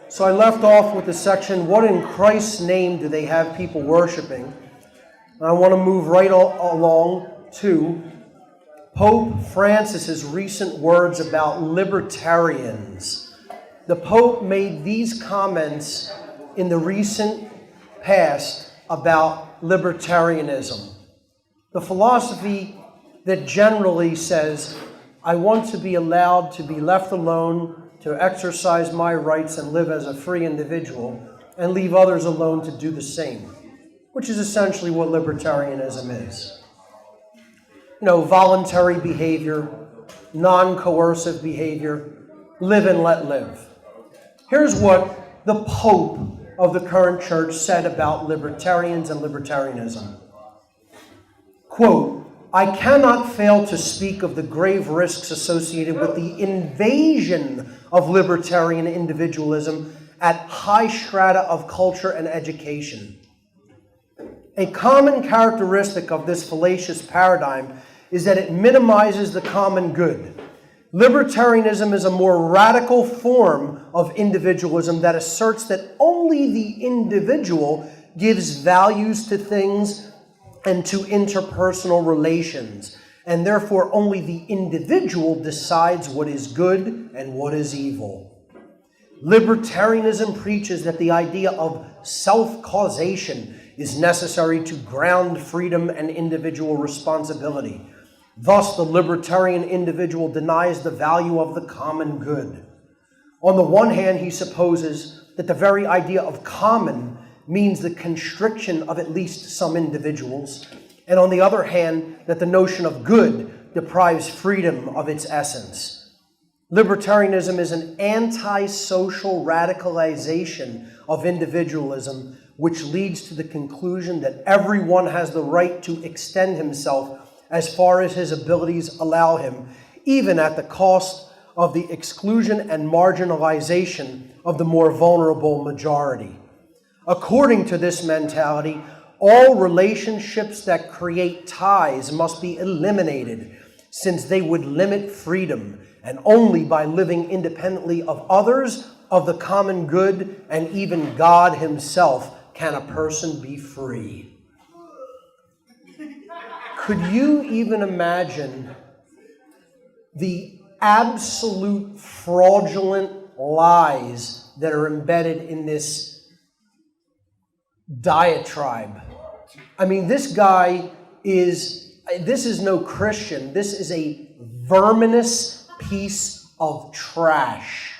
So I left off with the section, what in Christ's name do they have people worshiping? And I want to move right along to Pope Francis's recent words about libertarians. The Pope made these comments in the recent past about libertarianism. The philosophy that generally says, I want to be allowed to be left alone to exercise my rights and live as a free individual and leave others alone to do the same, which is essentially what libertarianism is. Voluntary behavior, non-coercive behavior, live and let live. Here's what the Pope of the current church said about libertarians and libertarianism. Quote, I cannot fail to speak of the grave risks associated with the invasion of libertarian individualism at high strata of culture and education. A common characteristic of this fallacious paradigm is that it minimizes the common good. Libertarianism is a more radical form of individualism that asserts that only the individual gives values to things and to interpersonal relations, and therefore only the individual decides what is good and what is evil. Libertarianism preaches that the idea of self-causation is necessary to ground freedom and individual responsibility. Thus, the libertarian individual denies the value of the common good. On the one hand, he supposes that the very idea of common means the constriction of at least some individuals, and on the other hand, that the notion of good deprives freedom of its essence. Libertarianism is an anti-social radicalization of individualism, which leads to the conclusion that everyone has the right to extend himself as far as his abilities allow him, even at the cost of the exclusion and marginalization of the more vulnerable majority. According to this mentality, all relationships that create ties must be eliminated, since they would limit freedom, and only by living independently of others, of the common good, and even God himself can a person be free. Could you even imagine the absolute fraudulent lies that are embedded in this diatribe? I mean, this is no Christian. This is a verminous piece of trash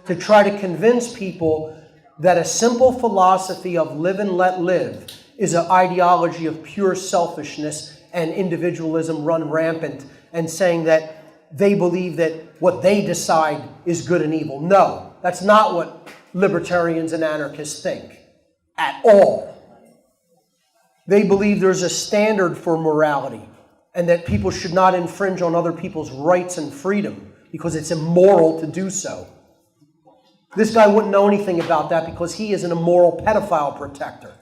to try to convince people that a simple philosophy of live and let live is an ideology of pure selfishness and individualism run rampant, and saying that they believe that what they decide is good and evil. No, that's not what libertarians and anarchists think at all. They believe there's a standard for morality and that people should not infringe on other people's rights and freedom because it's immoral to do so. This guy wouldn't know anything about that because he is an immoral pedophile protector.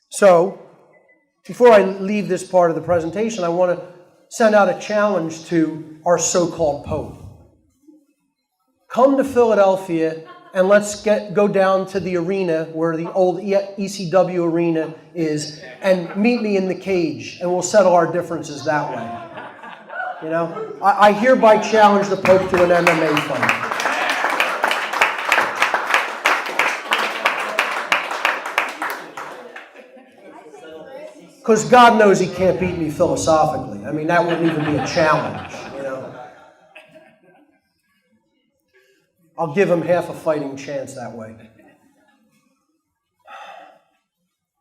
So, before I leave this part of the presentation, I want to send out a challenge to our so-called Pope. Come to Philadelphia and let's go down to the arena where the old ECW arena is and meet me in the cage, and we'll settle our differences that way. I hereby challenge the Pope to an MMA fight. Because God knows he can't beat me philosophically. I mean, that wouldn't even be a challenge, I'll give him half a fighting chance that way.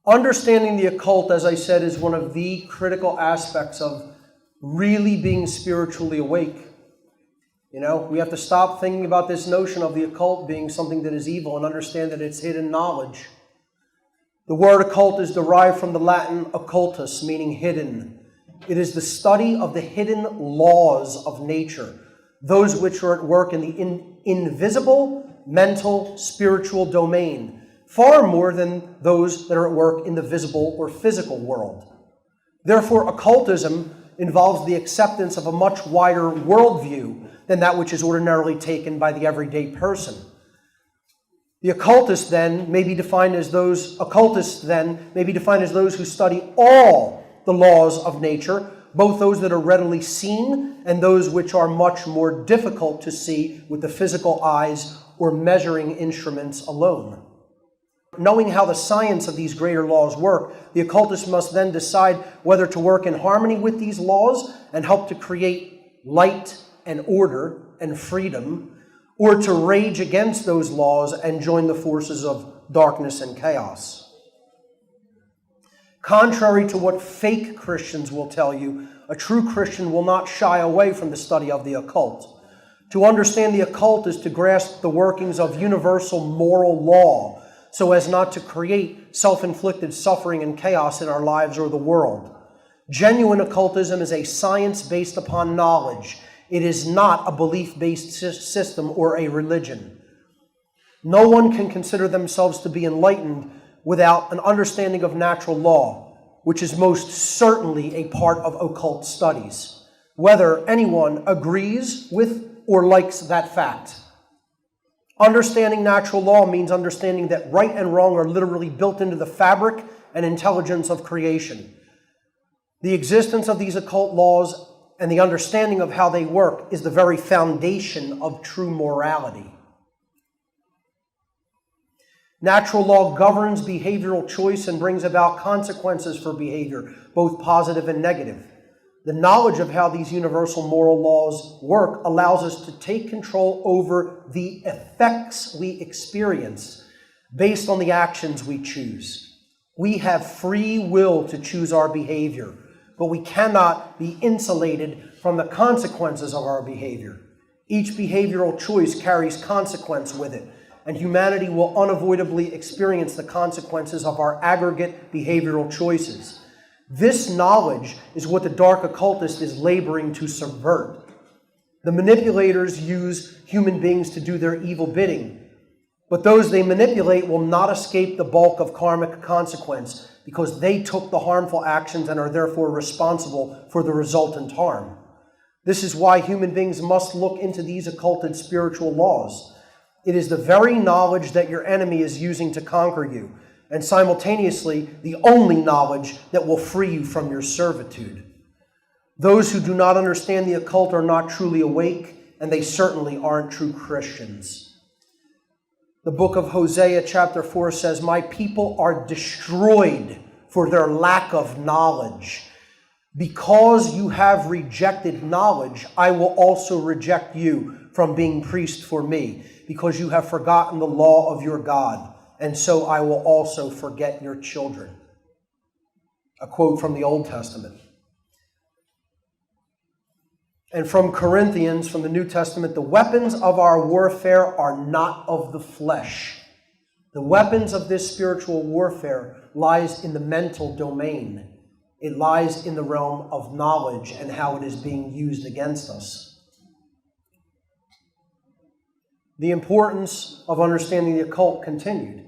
Understanding the occult, as I said, is one of the critical aspects of really being spiritually awake. We have to stop thinking about this notion of the occult being something that is evil and understand that it's hidden knowledge. The word occult is derived from the Latin occultus, meaning hidden. It is the study of the hidden laws of nature, those which are at work in the invisible, mental, spiritual domain, far more than those that are at work in the visible or physical world. Therefore, occultism involves the acceptance of a much wider worldview than that which is ordinarily taken by the everyday person. The occultists then may be defined as those who study all the laws of nature, both those that are readily seen and those which are much more difficult to see with the physical eyes or measuring instruments alone. Knowing how the science of these greater laws work, the occultist must then decide whether to work in harmony with these laws and help to create light and order and freedom, or to rage against those laws and join the forces of darkness and chaos. Contrary to what fake Christians will tell you, a true Christian will not shy away from the study of the occult. To understand the occult is to grasp the workings of universal moral law, so as not to create self-inflicted suffering and chaos in our lives or the world. Genuine occultism is a science based upon knowledge. It is not a belief-based system or a religion. No one can consider themselves to be enlightened without an understanding of natural law, which is most certainly a part of occult studies, whether anyone agrees with or likes that fact. Understanding natural law means understanding that right and wrong are literally built into the fabric and intelligence of creation. The existence of these occult laws and the understanding of how they work is the very foundation of true morality. Natural law governs behavioral choice and brings about consequences for behavior, both positive and negative. The knowledge of how these universal moral laws work allows us to take control over the effects we experience based on the actions we choose. We have free will to choose our behavior, but we cannot be insulated from the consequences of our behavior. Each behavioral choice carries consequence with it, and humanity will unavoidably experience the consequences of our aggregate behavioral choices. This knowledge is what the dark occultist is laboring to subvert. The manipulators use human beings to do their evil bidding, but those they manipulate will not escape the bulk of karmic consequence because they took the harmful actions and are therefore responsible for the resultant harm. This is why human beings must look into these occulted spiritual laws. It is the very knowledge that your enemy is using to conquer you, and simultaneously the only knowledge that will free you from your servitude. Those who do not understand the occult are not truly awake, and they certainly aren't true Christians. The book of Hosea chapter 4 says, "My people are destroyed for their lack of knowledge. Because you have rejected knowledge, I will also reject you from being priest for me, because you have forgotten the law of your God. And so I will also forget your children." A quote from the Old Testament. And from Corinthians, from the New Testament, "The weapons of our warfare are not of the flesh." The weapons of this spiritual warfare lies in the mental domain. It lies in the realm of knowledge and how it is being used against us. The importance of understanding the occult continued.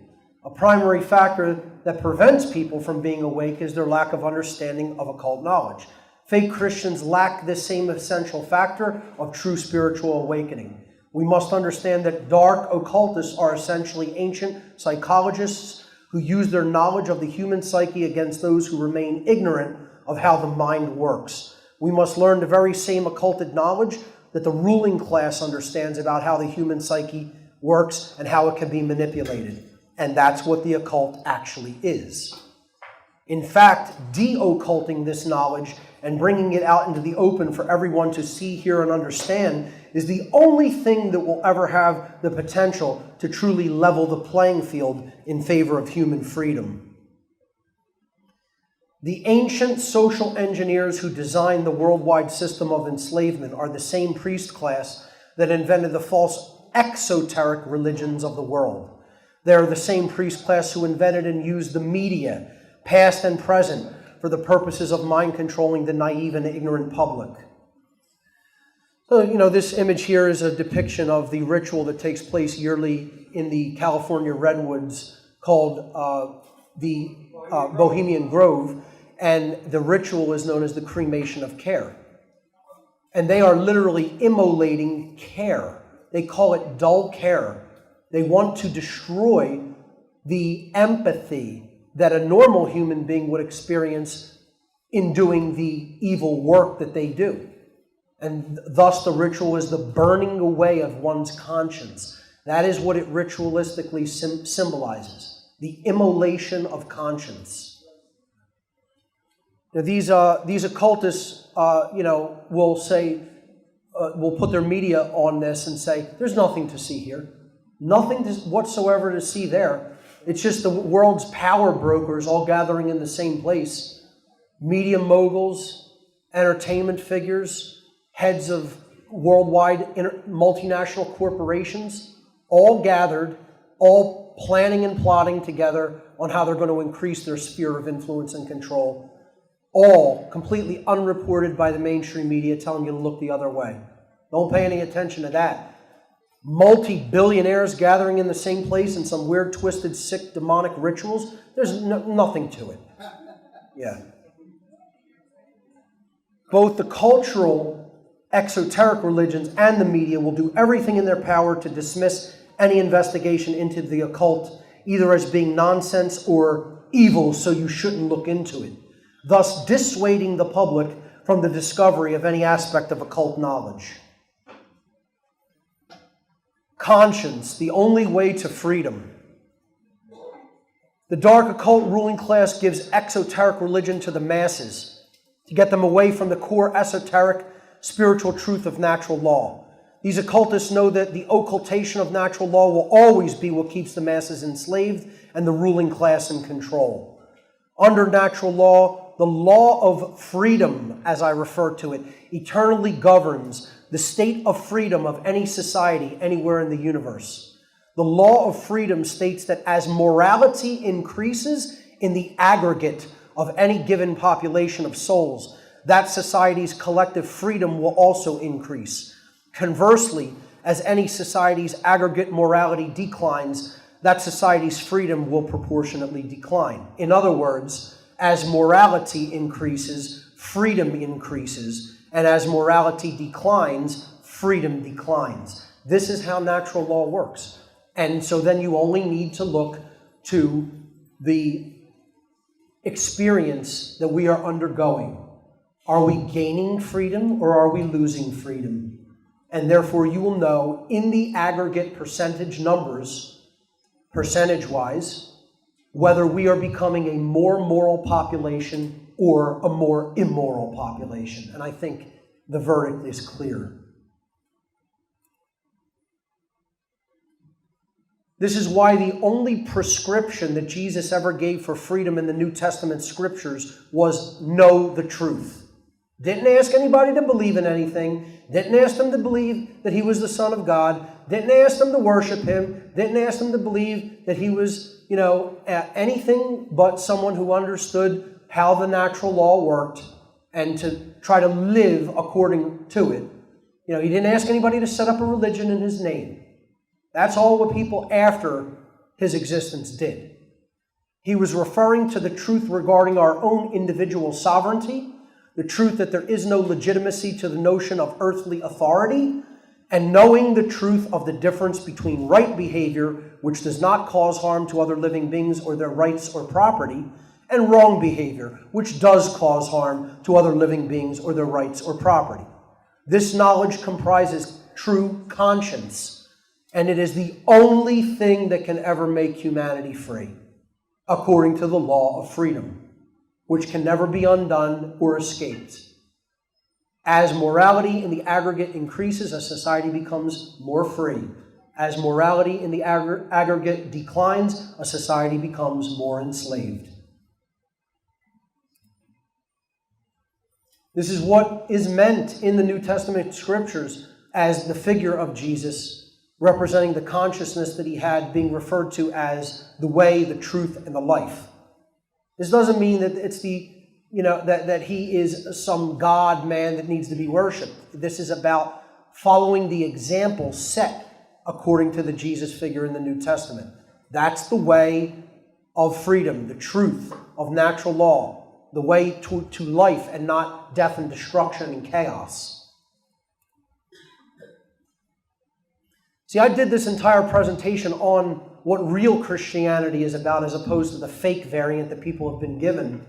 A primary factor that prevents people from being awake is their lack of understanding of occult knowledge. Fake Christians lack this same essential factor of true spiritual awakening. We must understand that dark occultists are essentially ancient psychologists who use their knowledge of the human psyche against those who remain ignorant of how the mind works. We must learn the very same occulted knowledge that the ruling class understands about how the human psyche works and how it can be manipulated. And that's what the occult actually is. In fact, de-occulting this knowledge and bringing it out into the open for everyone to see, hear, and understand is the only thing that will ever have the potential to truly level the playing field in favor of human freedom. The ancient social engineers who designed the worldwide system of enslavement are the same priest class that invented the false exoteric religions of the world. They are the same priest class who invented and used the media, past and present, for the purposes of mind controlling the naive and ignorant public. So, this image here is a depiction of the ritual that takes place yearly in the California redwoods called the Bohemian Grove, and the ritual is known as the cremation of care. And they are literally immolating care. They call it dull care. They want to destroy the empathy that a normal human being would experience in doing the evil work that they do. And thus the ritual is the burning away of one's conscience. That is what it ritualistically symbolizes, the immolation of conscience. Now these occultists, will say, will put their media on this and say, there's nothing to see here. Nothing whatsoever to see there. It's just the world's power brokers all gathering in the same place. Media moguls, entertainment figures, heads of worldwide multinational corporations, all gathered, all planning and plotting together on how they're going to increase their sphere of influence and control. All completely unreported by the mainstream media, telling you to look the other way. Don't pay any attention to that. Multi-billionaires gathering in the same place in some weird, twisted, sick, demonic rituals. There's nothing to it. Yeah. Both the cultural, exoteric religions and the media will do everything in their power to dismiss any investigation into the occult, either as being nonsense or evil, so you shouldn't look into it, thus dissuading the public from the discovery of any aspect of occult knowledge. Conscience, the only way to freedom. The dark occult ruling class gives exoteric religion to the masses to get them away from the core esoteric spiritual truth of natural law. These occultists know that the occultation of natural law will always be what keeps the masses enslaved and the ruling class in control. Under natural law, the law of freedom, as I refer to it, eternally governs the state of freedom of any society anywhere in the universe. The law of freedom states that as morality increases in the aggregate of any given population of souls, that society's collective freedom will also increase. Conversely, as any society's aggregate morality declines, that society's freedom will proportionately decline. In other words, as morality increases, freedom increases, and as morality declines, freedom declines. This is how natural law works. And so then you only need to look to the experience that we are undergoing. Are we gaining freedom or are we losing freedom? And therefore you will know in the aggregate percentage numbers, percentage-wise, whether we are becoming a more moral population or a more immoral population. And I think the verdict is clear. This is why the only prescription that Jesus ever gave for freedom in the New Testament scriptures was know the truth. Didn't ask anybody to believe in anything. Didn't ask them to believe that he was the Son of God. Didn't ask them to worship him. Didn't ask them to believe that he was, anything but someone who understood how the natural law worked and to try to live according to it. He didn't ask anybody to set up a religion in his name. That's all what people after his existence did. He was referring to the truth regarding our own individual sovereignty, the truth that there is no legitimacy to the notion of earthly authority, and knowing the truth of the difference between right behavior, which does not cause harm to other living beings or their rights or property, and wrong behavior, which does cause harm to other living beings or their rights or property. This knowledge comprises true conscience, and it is the only thing that can ever make humanity free, according to the law of freedom, which can never be undone or escaped. As morality in the aggregate increases, a society becomes more free. As morality in the aggregate declines, a society becomes more enslaved. This is what is meant in the New Testament scriptures as the figure of Jesus, representing the consciousness that he had, being referred to as the way, the truth, and the life. This doesn't mean that it's that he is some God man that needs to be worshipped. This is about following the example set according to the Jesus figure in the New Testament. That's the way of freedom, the truth of natural law, the way to life and not death and destruction and chaos. See, I did this entire presentation on what real Christianity is about as opposed to the fake variant that people have been given.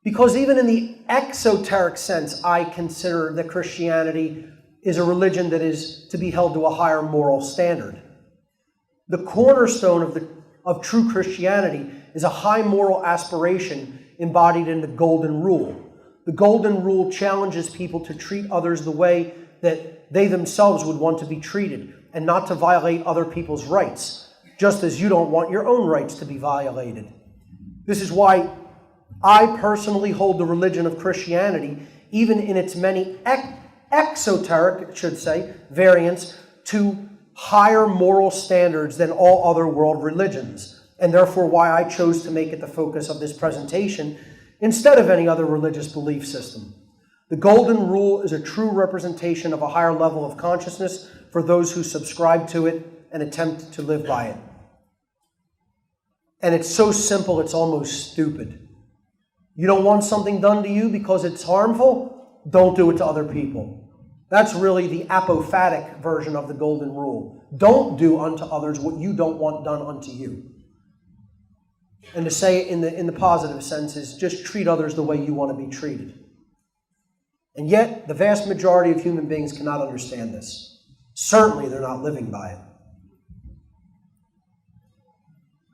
Because even in the exoteric sense, I consider that Christianity is a religion that is to be held to a higher moral standard. The cornerstone of true Christianity is a high moral aspiration embodied in the Golden Rule. The Golden Rule challenges people to treat others the way that they themselves would want to be treated and not to violate other people's rights, just as you don't want your own rights to be violated. This is why I personally hold the religion of Christianity, even in its many exoteric, variants, to higher moral standards than all other world religions, and therefore why I chose to make it the focus of this presentation instead of any other religious belief system. The Golden Rule is a true representation of a higher level of consciousness for those who subscribe to it and attempt to live by it. And it's so simple, it's almost stupid. You don't want something done to you because it's harmful? Don't do it to other people. That's really the apophatic version of the Golden Rule. Don't do unto others what you don't want done unto you. And to say it in the positive sense is just treat others the way you want to be treated. And yet, the vast majority of human beings cannot understand this. Certainly, they're not living by it.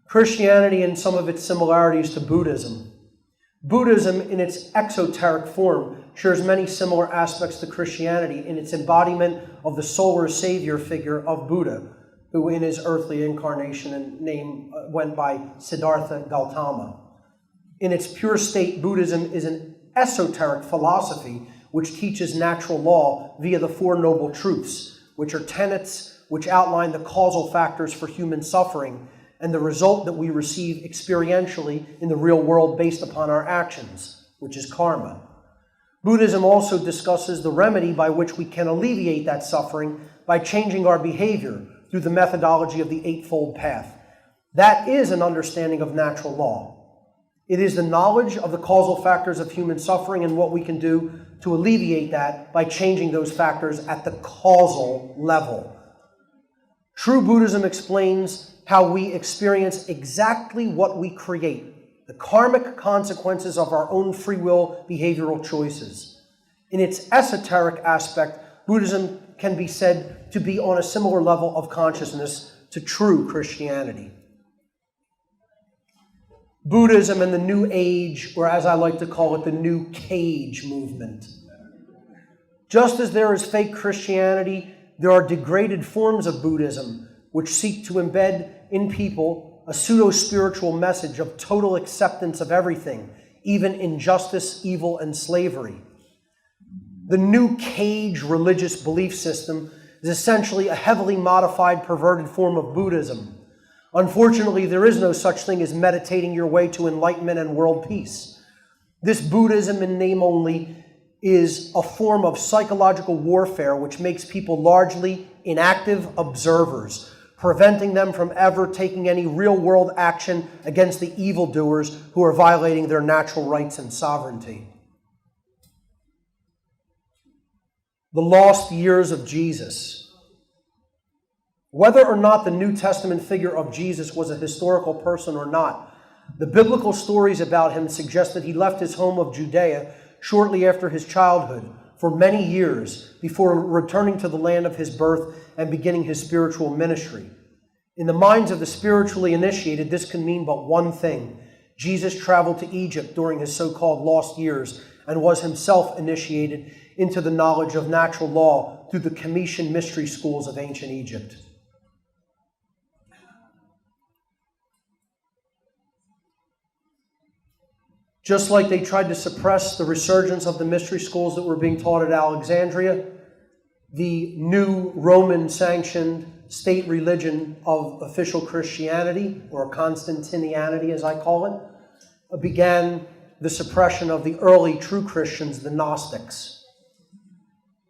Christianity and some of its similarities to Buddhism. Buddhism, in its exoteric form, shares many similar aspects to Christianity in its embodiment of the solar savior figure of Buddha, who in his earthly incarnation and name went by Siddhartha Gautama. In its pure state, Buddhism is an esoteric philosophy which teaches natural law via the Four Noble Truths, which are tenets which outline the causal factors for human suffering and the result that we receive experientially in the real world based upon our actions, which is karma. Buddhism also discusses the remedy by which we can alleviate that suffering by changing our behavior through the methodology of the Eightfold Path. That is an understanding of natural law. It is the knowledge of the causal factors of human suffering and what we can do to alleviate that by changing those factors at the causal level. True Buddhism explains how we experience exactly what we create, the karmic consequences of our own free will behavioral choices. In its esoteric aspect, Buddhism can be said to be on a similar level of consciousness to true Christianity. Buddhism and the New Age, or as I like to call it, the New Cage movement. Just as there is fake Christianity, there are degraded forms of Buddhism which seek to embed in people a pseudo-spiritual message of total acceptance of everything, even injustice, evil, and slavery. The New Cage religious belief system is essentially a heavily modified, perverted form of Buddhism. Unfortunately, there is no such thing as meditating your way to enlightenment and world peace. This Buddhism in name only is a form of psychological warfare which makes people largely inactive observers, preventing them from ever taking any real-world action against the evildoers who are violating their natural rights and sovereignty. The lost years of Jesus. Whether or not the New Testament figure of Jesus was a historical person or not, the biblical stories about him suggest that he left his home of Judea shortly after his childhood for many years before returning to the land of his birth and beginning his spiritual ministry. In the minds of the spiritually initiated, this can mean but one thing. Jesus traveled to Egypt during his so-called lost years and was himself initiated into the knowledge of natural law through the Commission mystery schools of ancient Egypt. Just like they tried to suppress the resurgence of the mystery schools that were being taught at Alexandria, the new Roman-sanctioned state religion of official Christianity, or Constantinianity as I call it, began the suppression of the early true Christians, the Gnostics.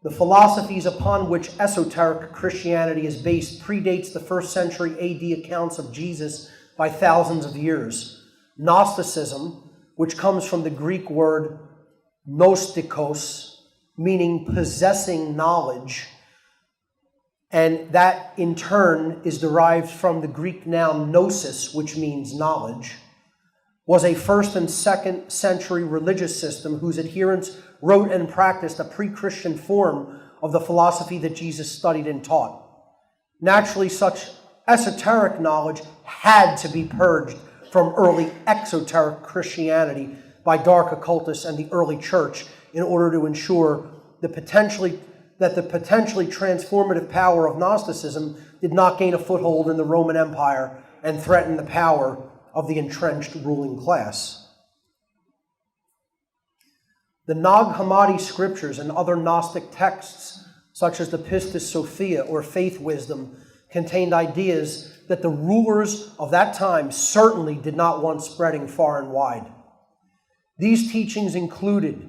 The philosophies upon which esoteric Christianity is based predates the 1st century AD accounts of Jesus by thousands of years. Gnosticism, which comes from the Greek word gnostikos, meaning possessing knowledge, and that in turn is derived from the Greek noun gnosis, which means knowledge, was a 1st and 2nd century religious system whose adherents wrote and practiced a pre-Christian form of the philosophy that Jesus studied and taught. Naturally, such esoteric knowledge had to be purged from early exoteric Christianity by dark occultists and the early church in order to ensure that the potentially transformative power of Gnosticism did not gain a foothold in the Roman Empire and threaten the power of the entrenched ruling class. The Nag Hammadi scriptures and other Gnostic texts, such as the Pistis Sophia or Faith Wisdom, contained ideas that the rulers of that time certainly did not want spreading far and wide. These teachings included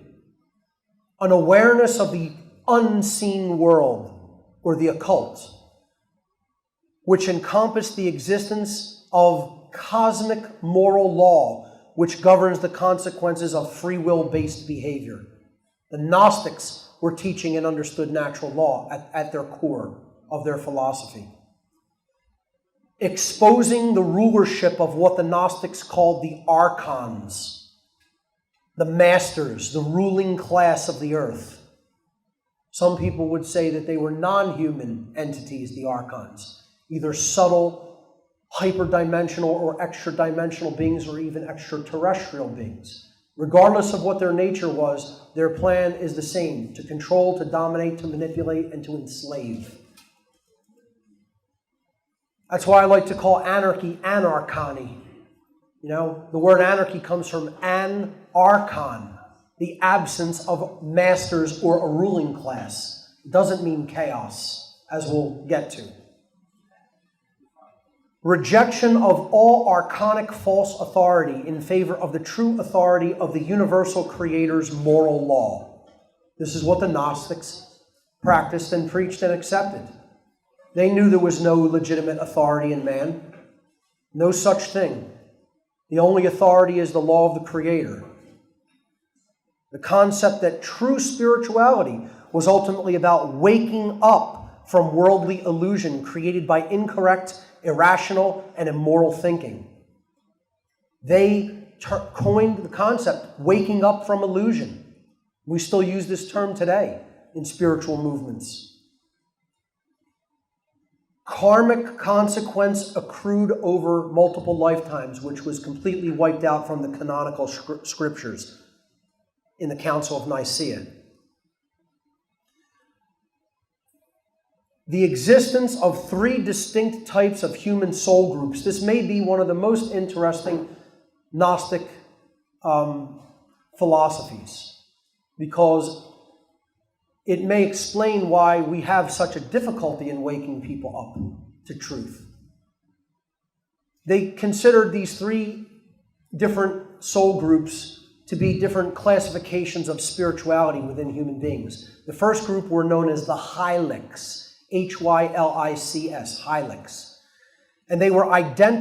an awareness of the unseen world, or the occult, which encompassed the existence of cosmic moral law, which governs the consequences of free will-based behavior. The Gnostics were teaching and understood natural law at their core of their philosophy. Exposing the rulership of what the Gnostics called the archons, the masters, the ruling class of the earth. Some people would say that they were non-human entities, the archons, either subtle, hyperdimensional, or extra-dimensional beings, or even extraterrestrial beings. Regardless of what their nature was, their plan is the same: to control, to dominate, to manipulate, and to enslave. That's why I like to call anarchy anarchony. You know, the word anarchy comes from an-archon, the absence of masters or a ruling class. It doesn't mean chaos, as we'll get to. Rejection of all archonic false authority in favor of the true authority of the universal Creator's moral law. This is what the Gnostics practiced and preached and accepted. They knew there was no legitimate authority in man. No such thing. The only authority is the law of the Creator. The concept that true spirituality was ultimately about waking up from worldly illusion created by incorrect, irrational, and immoral thinking. They coined the concept, waking up from illusion. We still use this term today in spiritual movements. Karmic consequence accrued over multiple lifetimes, which was completely wiped out from the canonical scriptures in the Council of Nicaea. The existence of 3 distinct types of human soul groups. This may be one of the most interesting Gnostic philosophies, because it may explain why we have such a difficulty in waking people up to truth. They considered these 3 different soul groups to be different classifications of spirituality within human beings. The first group were known as the Hylics, Hylics, Hylics. And they were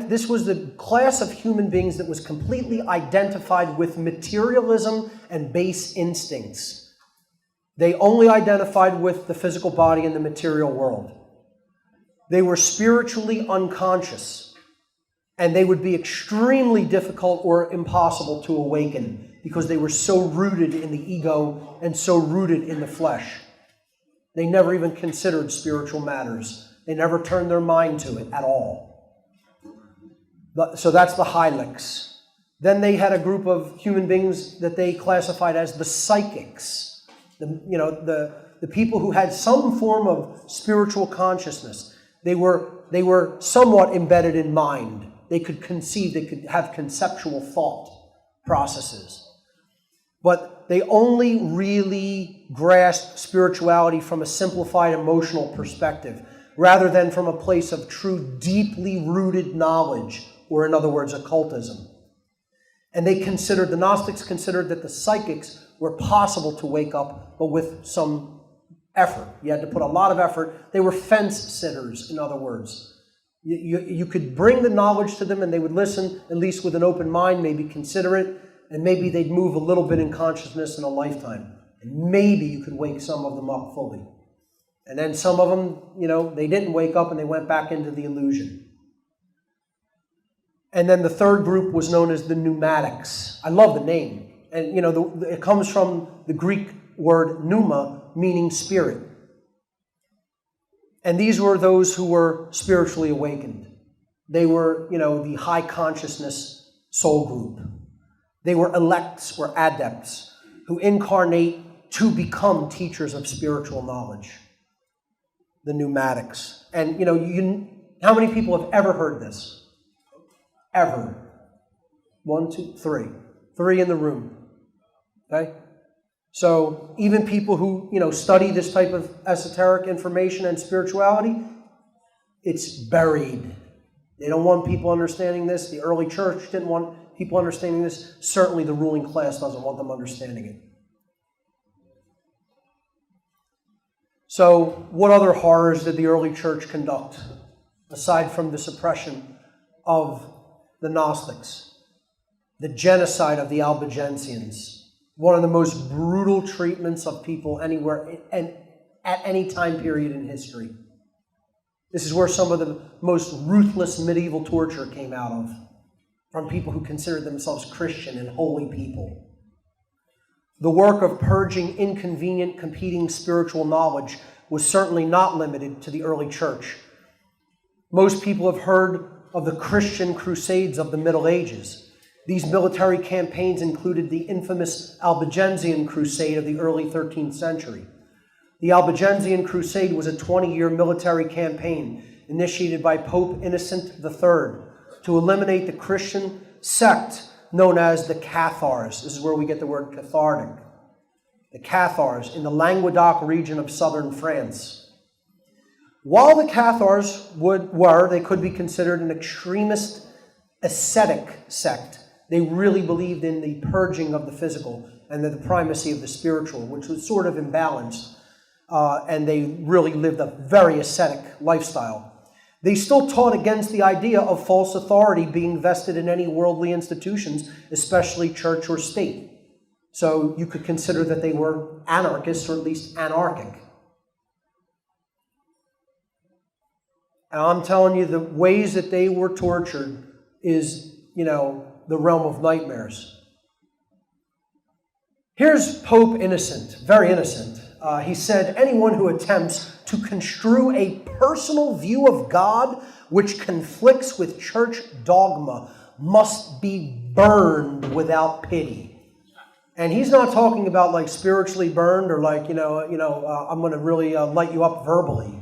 this was the class of human beings that was completely identified with materialism and base instincts. They only identified with the physical body and the material world. They were spiritually unconscious, and they would be extremely difficult or impossible to awaken because they were so rooted in the ego and so rooted in the flesh. They never even considered spiritual matters. They never turned their mind to it at all. So that's the Hylics. Then they had a group of human beings that they classified as the Psychics. The people who had some form of spiritual consciousness. They were somewhat embedded in mind. They could conceive, they could have conceptual thought processes. But they only really grasped spirituality from a simplified emotional perspective, rather than from a place of true, deeply rooted knowledge, or in other words, occultism. And the Gnostics considered that the psychics were possible to wake up, but with some effort. You had to put a lot of effort. They were fence sitters, in other words. You could bring the knowledge to them and they would listen, at least with an open mind, maybe consider it, and maybe they'd move a little bit in consciousness in a lifetime. And maybe you could wake some of them up fully. And then some of them, they didn't wake up and they went back into the illusion. And then the third group was known as the pneumatics. I love the name. And, it comes from the Greek word pneuma, meaning spirit. And these were those who were spiritually awakened. They were, the high consciousness soul group. They were elects or adepts who incarnate to become teachers of spiritual knowledge. The pneumatics. And, how many people have ever heard this? Ever. 1, 2, 3. 3 in the room. Okay? So even people who, study this type of esoteric information and spirituality, it's buried. They don't want people understanding this. The early church didn't want people understanding this. Certainly the ruling class doesn't want them understanding it. So what other horrors did the early church conduct, aside from the suppression of the Gnostics? The genocide of the Albigensians. One of the most brutal treatments of people anywhere and at any time period in history. This is where some of the most ruthless medieval torture came out of, from people who considered themselves Christian and holy people. The work of purging inconvenient competing spiritual knowledge was certainly not limited to the early church. Most people have heard of the Christian crusades of the Middle Ages. These military campaigns included the infamous Albigensian Crusade of the early 13th century. The Albigensian Crusade was a 20-year military campaign initiated by Pope Innocent III to eliminate the Christian sect known as the Cathars. This is where we get the word cathartic. The Cathars in the Languedoc region of southern France. While the Cathars they could be considered an extremist ascetic sect. They really believed in the purging of the physical and the primacy of the spiritual, which was sort of imbalanced, and they really lived a very ascetic lifestyle. They still taught against the idea of false authority being vested in any worldly institutions, especially church or state. So you could consider that they were anarchists, or at least anarchic. And I'm telling you, the ways that they were tortured is, the realm of nightmares. Here's Pope Innocent, very innocent. He said, anyone who attempts to construe a personal view of God which conflicts with church dogma must be burned without pity. And he's not talking about like spiritually burned or like, I'm going to really light you up verbally.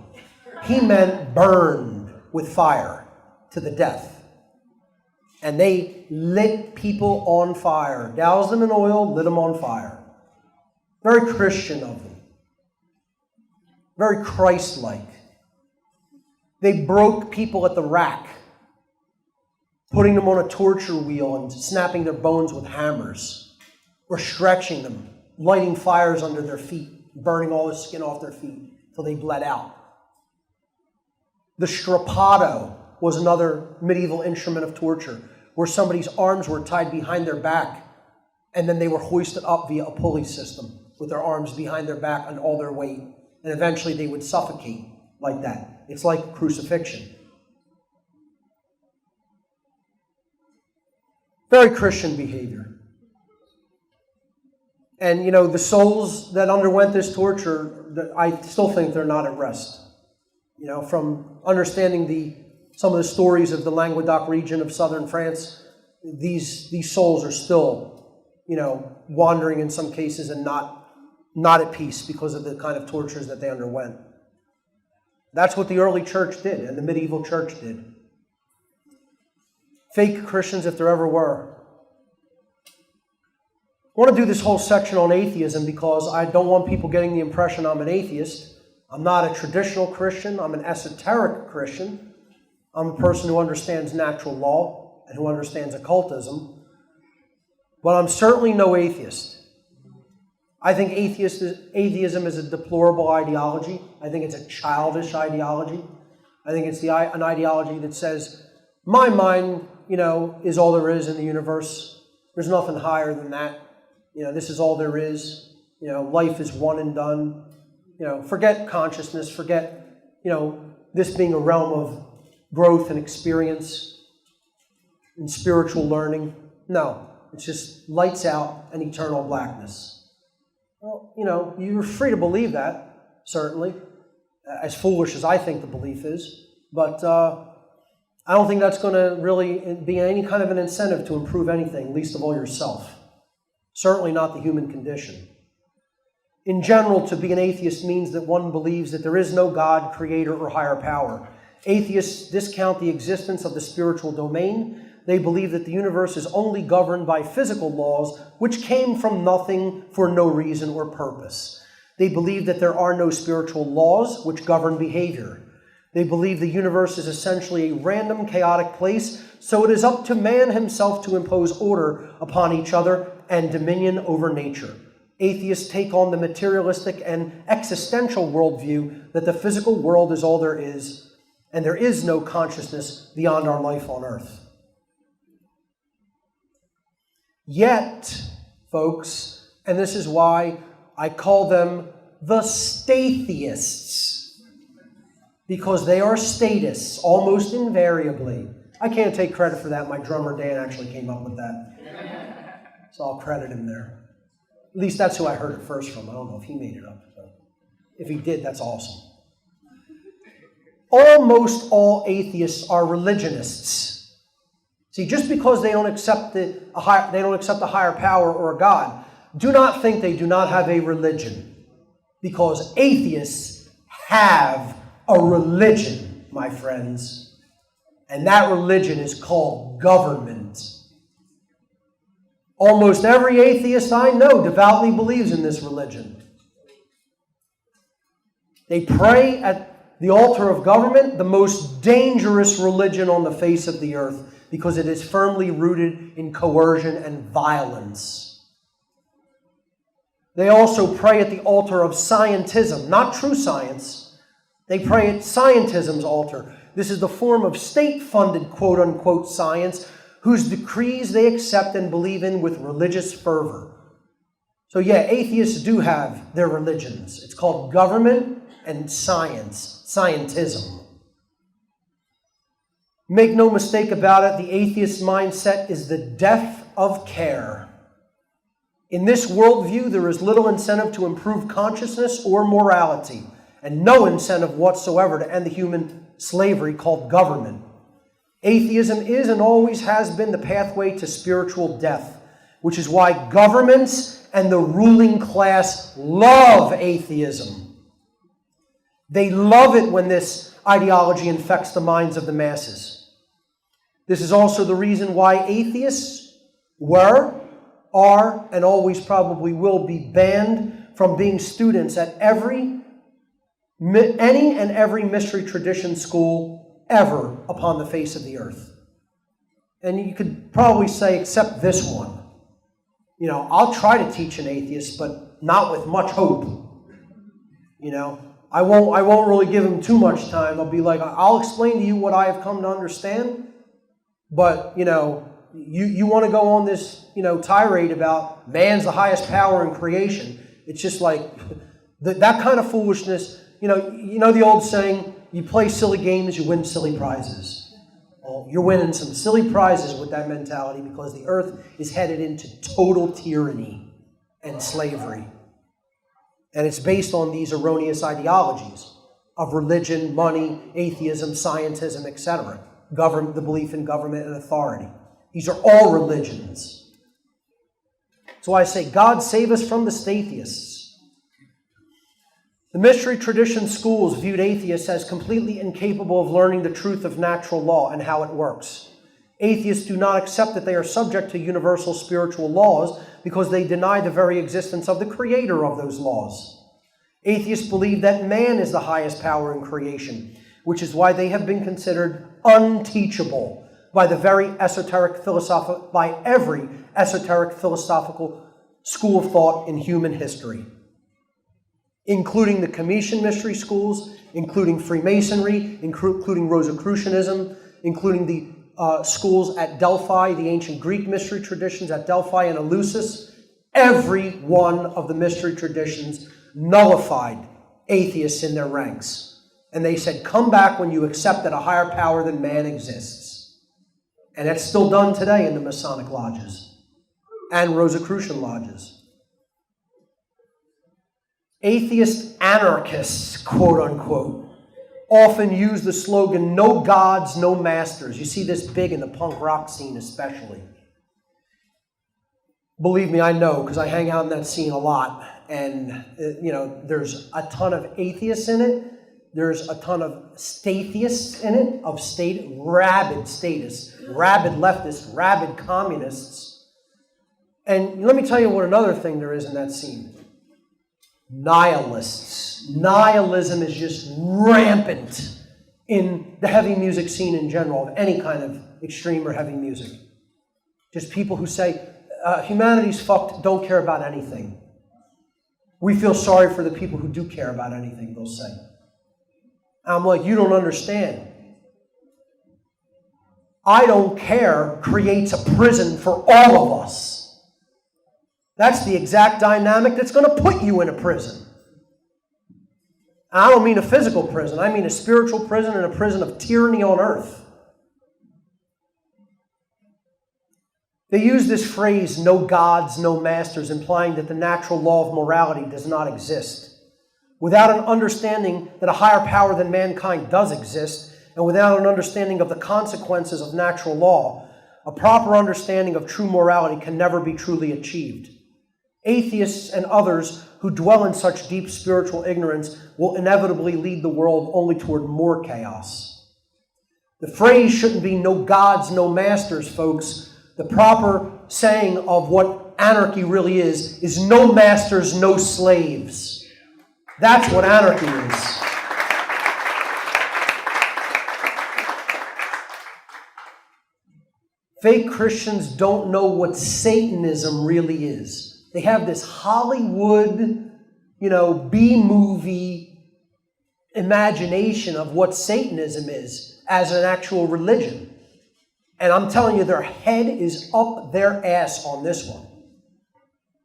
He meant burned with fire to the death. And they lit people on fire, doused them in oil, lit them on fire. Very Christian of them. Very Christ-like. They broke people at the rack, putting them on a torture wheel and snapping their bones with hammers, or stretching them, lighting fires under their feet, burning all the skin off their feet till they bled out. The strappado was another medieval instrument of torture, where somebody's arms were tied behind their back, and then they were hoisted up via a pulley system with their arms behind their back and all their weight, and eventually they would suffocate like that. It's like crucifixion. Very Christian behavior. And, the souls that underwent this torture, I still think they're not at rest. From understanding some of the stories of the Languedoc region of southern France, these souls are still, wandering in some cases and not at peace because of the kind of tortures that they underwent. That's what the early church did and the medieval church did. Fake Christians, if there ever were. I want to do this whole section on atheism because I don't want people getting the impression I'm an atheist. I'm not a traditional Christian. I'm an esoteric Christian. I'm a person who understands natural law and who understands occultism. But I'm certainly no atheist. I think atheism is a deplorable ideology. I think it's a childish ideology. I think it's an ideology that says, my mind, is all there is in the universe. There's nothing higher than that. This is all there is. Life is one and done. forget consciousness, forget, this being a realm of growth and experience and spiritual learning. No, it's just lights out and eternal blackness. Well, you're free to believe that, certainly, as foolish as I think the belief is, but I don't think that's going to really be any kind of an incentive to improve anything, least of all yourself. Certainly not the human condition. In general, to be an atheist means that one believes that there is no God, creator, or higher power. Atheists discount the existence of the spiritual domain. They believe that the universe is only governed by physical laws, which came from nothing for no reason or purpose. They believe that there are no spiritual laws which govern behavior. They believe the universe is essentially a random, chaotic place, so it is up to man himself to impose order upon each other and dominion over nature. Atheists take on the materialistic and existential worldview that the physical world is all there is, and there is no consciousness beyond our life on earth. Yet, folks, and this is why I call them the Statheists, because they are statists, almost invariably. I can't take credit for that. My drummer, Dan, actually came up with that. So I'll credit him there. At least that's who I heard it first from. I don't know if he made it up. But if he did, that's awesome. Almost all atheists are religionists. See, just because they don't accept a higher power or a God, do not think they do not have a religion. Because atheists have a religion, my friends. And that religion is called government. Almost every atheist I know devoutly believes in this religion. They pray at the altar of government, the most dangerous religion on the face of the earth, because it is firmly rooted in coercion and violence. They also pray at the altar of scientism, not true science. They pray at scientism's altar. This is the form of state-funded, quote-unquote, science, whose decrees they accept and believe in with religious fervor. So yeah, atheists do have their religions. It's called government and science, scientism. Make no mistake about it, the atheist mindset is the death of care. In this worldview, there is little incentive to improve consciousness or morality, and no incentive whatsoever to end the human slavery called government. Atheism is and always has been the pathway to spiritual death, which is why governments and the ruling class love atheism. They love it when this ideology infects the minds of the masses. This is also the reason why atheists were, are, and always probably will be banned from being students at any and every mystery tradition school ever upon the face of the earth. And you could probably say, except this one. I'll try to teach an atheist, but not with much hope. I won't really give him too much time. I'll be like, I'll explain to you what I have come to understand, but, you want to go on this, tirade about man's the highest power in creation. It's just like, that kind of foolishness. The old saying, you play silly games, you win silly prizes. Well, you're winning some silly prizes with that mentality because the earth is headed into total tyranny and slavery. And it's based on these erroneous ideologies of religion, money, atheism, scientism, etc. The belief in government and authority. These are all religions. So I say, God save us from the Statheists. The mystery tradition schools viewed atheists as completely incapable of learning the truth of natural law and how it works. Atheists do not accept that they are subject to universal spiritual laws because they deny the very existence of the creator of those laws. Atheists believe that man is the highest power in creation, which is why they have been considered unteachable by every esoteric philosophical school of thought in human history, including the Commission mystery schools, including Freemasonry, including Rosicrucianism, including the schools at Delphi, the ancient Greek mystery traditions at Delphi and Eleusis. Every one of the mystery traditions nullified atheists in their ranks. And they said, come back when you accept that a higher power than man exists. And that's still done today in the Masonic lodges and Rosicrucian lodges. Atheist anarchists, quote unquote, often use the slogan, no gods, no masters. You see this big in the punk rock scene especially. Believe me, I know, because I hang out in that scene a lot. And, there's a ton of atheists in it. There's a ton of stateists in it, rabid statists, rabid leftists, rabid communists. And let me tell you what another thing there is in that scene. Nihilists. Nihilism is just rampant in the heavy music scene in general, of any kind of extreme or heavy music. Just people who say, humanity's fucked, don't care about anything. We feel sorry for the people who do care about anything, they'll say. I'm like, you don't understand. I don't care creates a prison for all of us. That's the exact dynamic that's going to put you in a prison. And I don't mean a physical prison. I mean a spiritual prison and a prison of tyranny on earth. They use this phrase, no gods, no masters, implying that the natural law of morality does not exist. Without an understanding that a higher power than mankind does exist, and without an understanding of the consequences of natural law, a proper understanding of true morality can never be truly achieved. Atheists and others who dwell in such deep spiritual ignorance will inevitably lead the world only toward more chaos. The phrase shouldn't be no gods, no masters, folks. The proper saying of what anarchy really is no masters, no slaves. That's what anarchy is. Fake Christians don't know what Satanism really is. They have this Hollywood, B-movie imagination of what Satanism is as an actual religion. And I'm telling you, their head is up their ass on this one.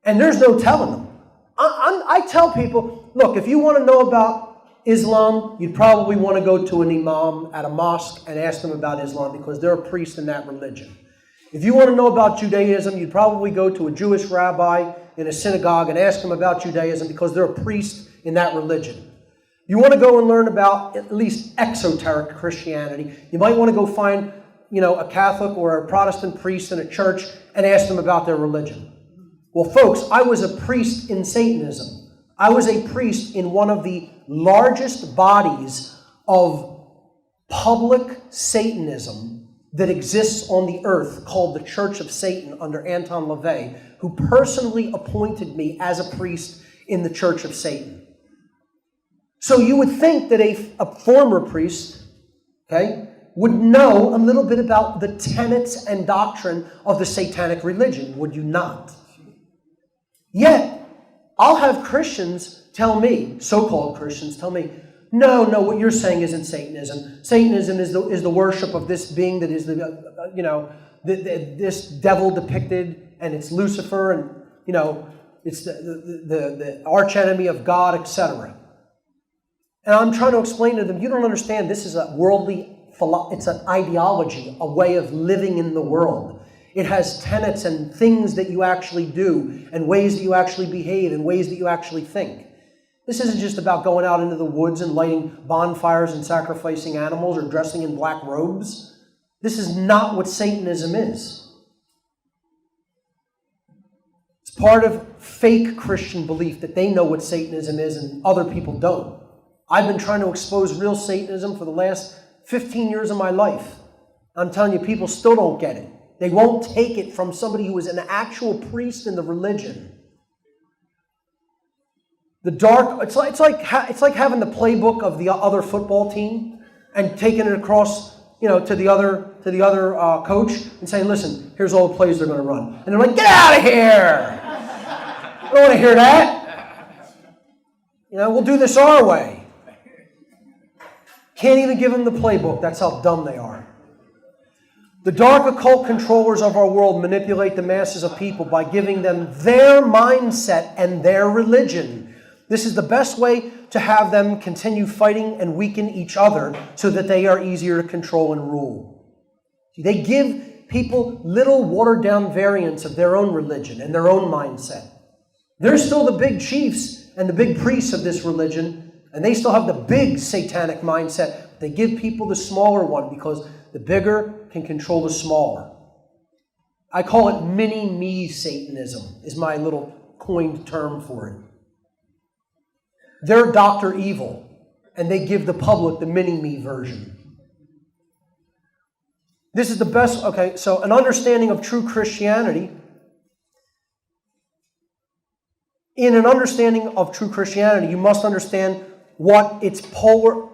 And there's no telling them. I tell people, look, if you want to know about Islam, you'd probably want to go to an imam at a mosque and ask them about Islam because they're a priest in that religion. If you want to know about Judaism, you'd probably go to a Jewish rabbi in a synagogue and ask them about Judaism because they're a priest in that religion. You want to go and learn about at least exoteric Christianity, you might want to go find, a Catholic or a Protestant priest in a church and ask them about their religion. Well, folks, I was a priest in Satanism. I was a priest in one of the largest bodies of public Satanism that exists on the earth, called the Church of Satan under Anton LaVey, who personally appointed me as a priest in the Church of Satan. So you would think that a former priest, would know a little bit about the tenets and doctrine of the satanic religion, would you not? Yet, I'll have Christians tell me, so-called Christians tell me, no, what you're saying isn't Satanism. Satanism is the worship of this being that is this devil depicted, and it's Lucifer, and it's the archenemy of God, etc. And I'm trying to explain to them, you don't understand. This is a worldly, it's an ideology, a way of living in the world. It has tenets and things that you actually do, and ways that you actually behave, and ways that you actually think. This isn't just about going out into the woods and lighting bonfires and sacrificing animals or dressing in black robes. This is not what Satanism is. It's part of fake Christian belief that they know what Satanism is and other people don't. I've been trying to expose real Satanism for the last 15 years of my life. I'm telling you, people still don't get it. They won't take it from somebody who is an actual priest in the religion. It's like having the playbook of the other football team and taking it across, to the other coach and saying, "Listen, here's all the plays they're going to run," and they're like, "Get out of here! I don't want to hear that. We'll do this our way." Can't even give them the playbook. That's how dumb they are. The dark occult controllers of our world manipulate the masses of people by giving them their mindset and their religion. This is the best way to have them continue fighting and weaken each other so that they are easier to control and rule. See, they give people little watered-down variants of their own religion and their own mindset. They're still the big chiefs and the big priests of this religion, and they still have the big satanic mindset. They give people the smaller one because the bigger can control the smaller. I call it mini-me Satanism, is my little coined term for it. They're Dr. Evil, and they give the public the mini-me version. This is the best, okay, so an understanding of true Christianity. In an understanding of true Christianity, you must understand what its polar,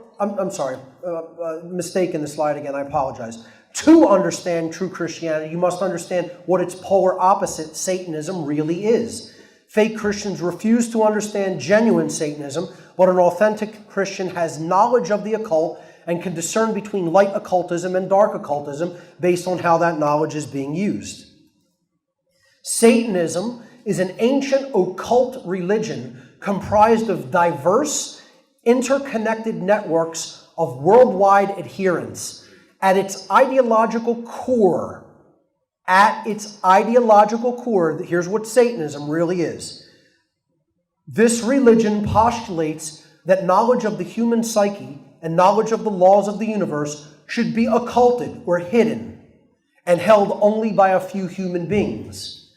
mistake in the slide again, I apologize. To understand true Christianity, you must understand what its polar opposite, Satanism, really is. Fake Christians refuse to understand genuine Satanism, but an authentic Christian has knowledge of the occult and can discern between light occultism and dark occultism based on how that knowledge is being used. Satanism is an ancient occult religion comprised of diverse, interconnected networks of worldwide adherents. At its ideological core, here's what Satanism really is. This religion postulates that knowledge of the human psyche and knowledge of the laws of the universe should be occulted or hidden and held only by a few human beings.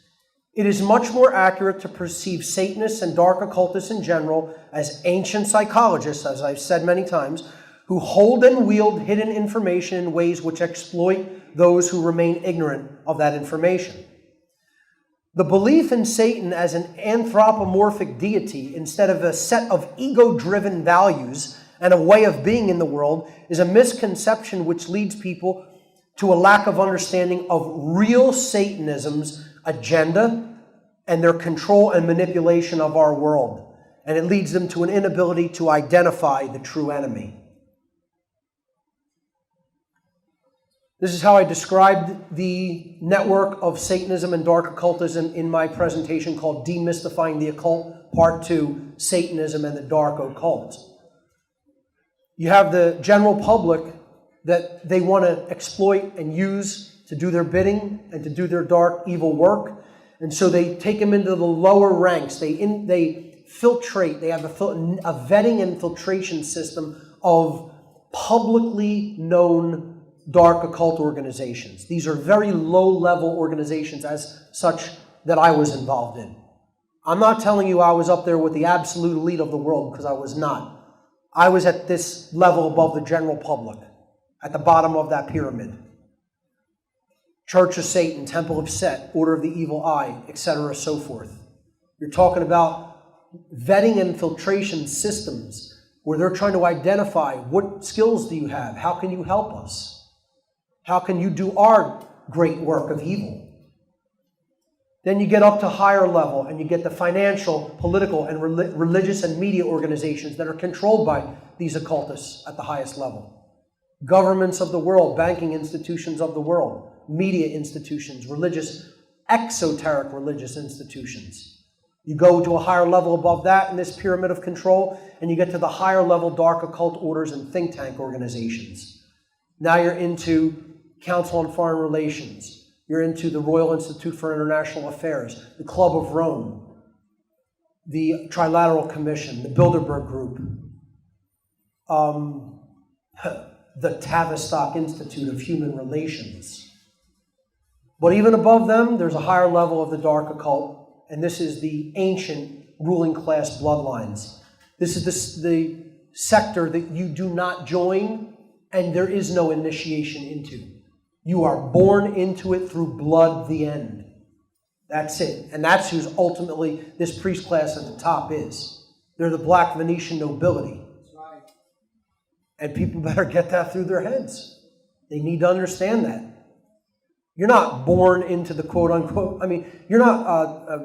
It is much more accurate to perceive Satanists and dark occultists in general as ancient psychologists, as I've said many times, who hold and wield hidden information in ways which exploit those who remain ignorant of that information. The belief in Satan as an anthropomorphic deity instead of a set of ego-driven values and a way of being in the world is a misconception which leads people to a lack of understanding of real Satanism's agenda and their control and manipulation of our world. And it leads them to an inability to identify the true enemy. This is how I described the network of Satanism and dark occultism in my presentation called Demystifying the Occult, Part 2, Satanism and the Dark Occult. You have the general public that they want to exploit and use to do their bidding and to do their dark, evil work. And so they take them into the lower ranks. They filtrate. They have a vetting and filtration system of publicly known dark occult organizations. These are very low-level organizations as such that I was involved in. I'm not telling you I was up there with the absolute elite of the world, because I was not. I was at this level above the general public, at the bottom of that pyramid. Church of Satan, Temple of Set, Order of the Evil Eye, etc., so forth. You're talking about vetting and filtration systems where they're trying to identify what skills do you have, how can you help us? How can you do our great work of evil? Then you get up to higher level and you get the financial, political, and religious and media organizations that are controlled by these occultists at the highest level. Governments of the world, banking institutions of the world, media institutions, exoteric religious institutions. You go to a higher level above that in this pyramid of control, and you get to the higher level dark occult orders and think tank organizations. Now you're into Council on Foreign Relations. You're into the Royal Institute for International Affairs, the Club of Rome, the Trilateral Commission, the Bilderberg Group, the Tavistock Institute of Human Relations. But even above them, there's a higher level of the dark occult, and this is the ancient ruling class bloodlines. This is the sector that you do not join, and there is no initiation into. You are born into it through blood, the end. That's it. And that's who's ultimately this priest class at the top is. They're the black Venetian nobility. That's right. And people better get that through their heads. They need to understand that. You're not born into the quote-unquote, you're not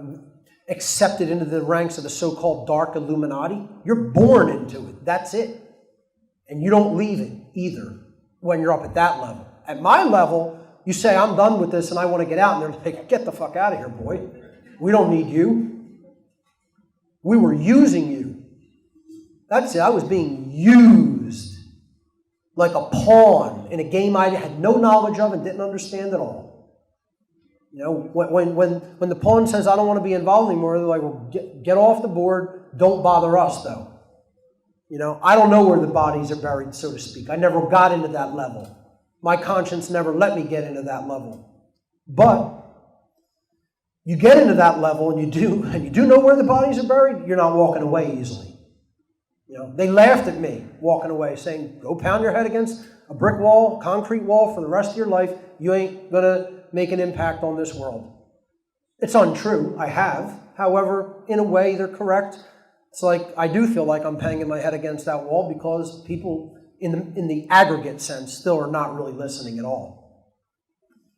accepted into the ranks of the so-called dark Illuminati. You're born into it. That's it. And you don't leave it either when you're up at that level. At my level, you say, I'm done with this and I want to get out. And they're like, get the fuck out of here, boy. We don't need you. We were using you. That's it. I was being used like a pawn in a game I had no knowledge of and didn't understand at all. You know, when the pawn says, I don't want to be involved anymore, they're like, well, get off the board. Don't bother us, though. You know, I don't know where the bodies are buried, so to speak. I never got into that level. My conscience never let me get into that level. But you get into that level and you do know where the bodies are buried, you're not walking away easily. You know, they laughed at me walking away, saying, go pound your head against a brick wall, concrete wall for the rest of your life. You ain't going to make an impact on this world. It's untrue. I have. However, in a way, they're correct. It's like I do feel like I'm banging my head against that wall because people in the aggregate sense still are not really listening at all.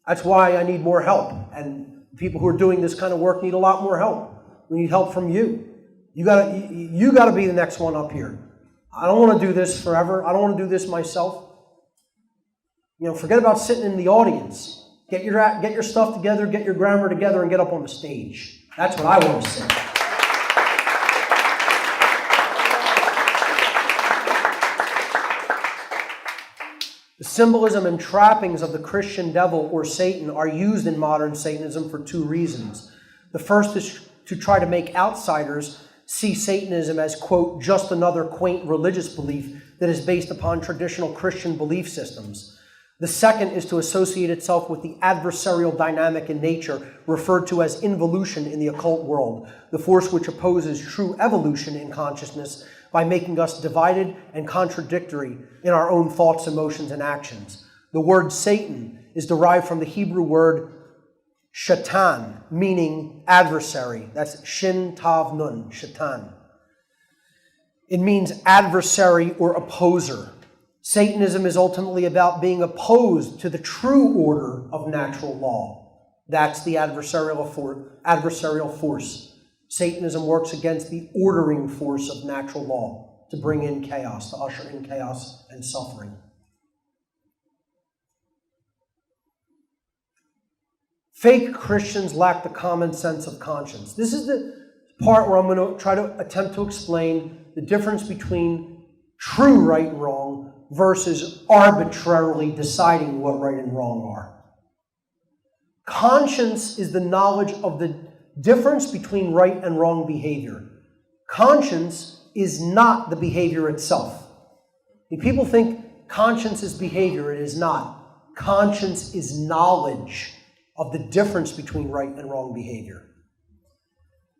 That's why I need more help. And people who are doing this kind of work need a lot more help. We need help from you. You gotta be the next one up here. I don't want to do this forever. I don't want to do this myself. You know, forget about sitting in the audience. Get your stuff together, get your grammar together, and get up on the stage. That's what I want to say. The symbolism and trappings of the Christian devil or Satan are used in modern Satanism for two reasons. The first is to try to make outsiders see Satanism as, quote, just another quaint religious belief that is based upon traditional Christian belief systems. The second is to associate itself with the adversarial dynamic in nature, referred to as involution in the occult world, the force which opposes true evolution in consciousness by making us divided and contradictory in our own thoughts, emotions, and actions. The word Satan is derived from the Hebrew word shaitan, meaning adversary. That's shin tav nun, shaitan. It means adversary or opposer. Satanism is ultimately about being opposed to the true order of natural law. That's the adversarial force. Satanism works against the ordering force of natural law to bring in chaos, to usher in chaos and suffering. Fake Christians lack the common sense of conscience. This is the part where I'm going to try to attempt to explain the difference between true right and wrong versus arbitrarily deciding what right and wrong are. Conscience is the knowledge of the difference between right and wrong behavior. Conscience is not the behavior itself. People think conscience is behavior. It is not. Conscience is knowledge of the difference between right and wrong behavior.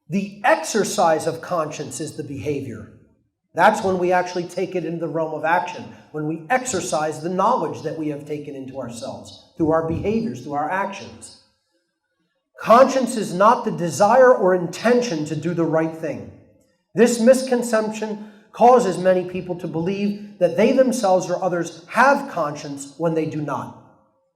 The exercise of conscience is the behavior. That's when we actually take it into the realm of action, when we exercise the knowledge that we have taken into ourselves through our behaviors, through our actions. Conscience is not the desire or intention to do the right thing. This misconception causes many people to believe that they themselves or others have conscience when they do not.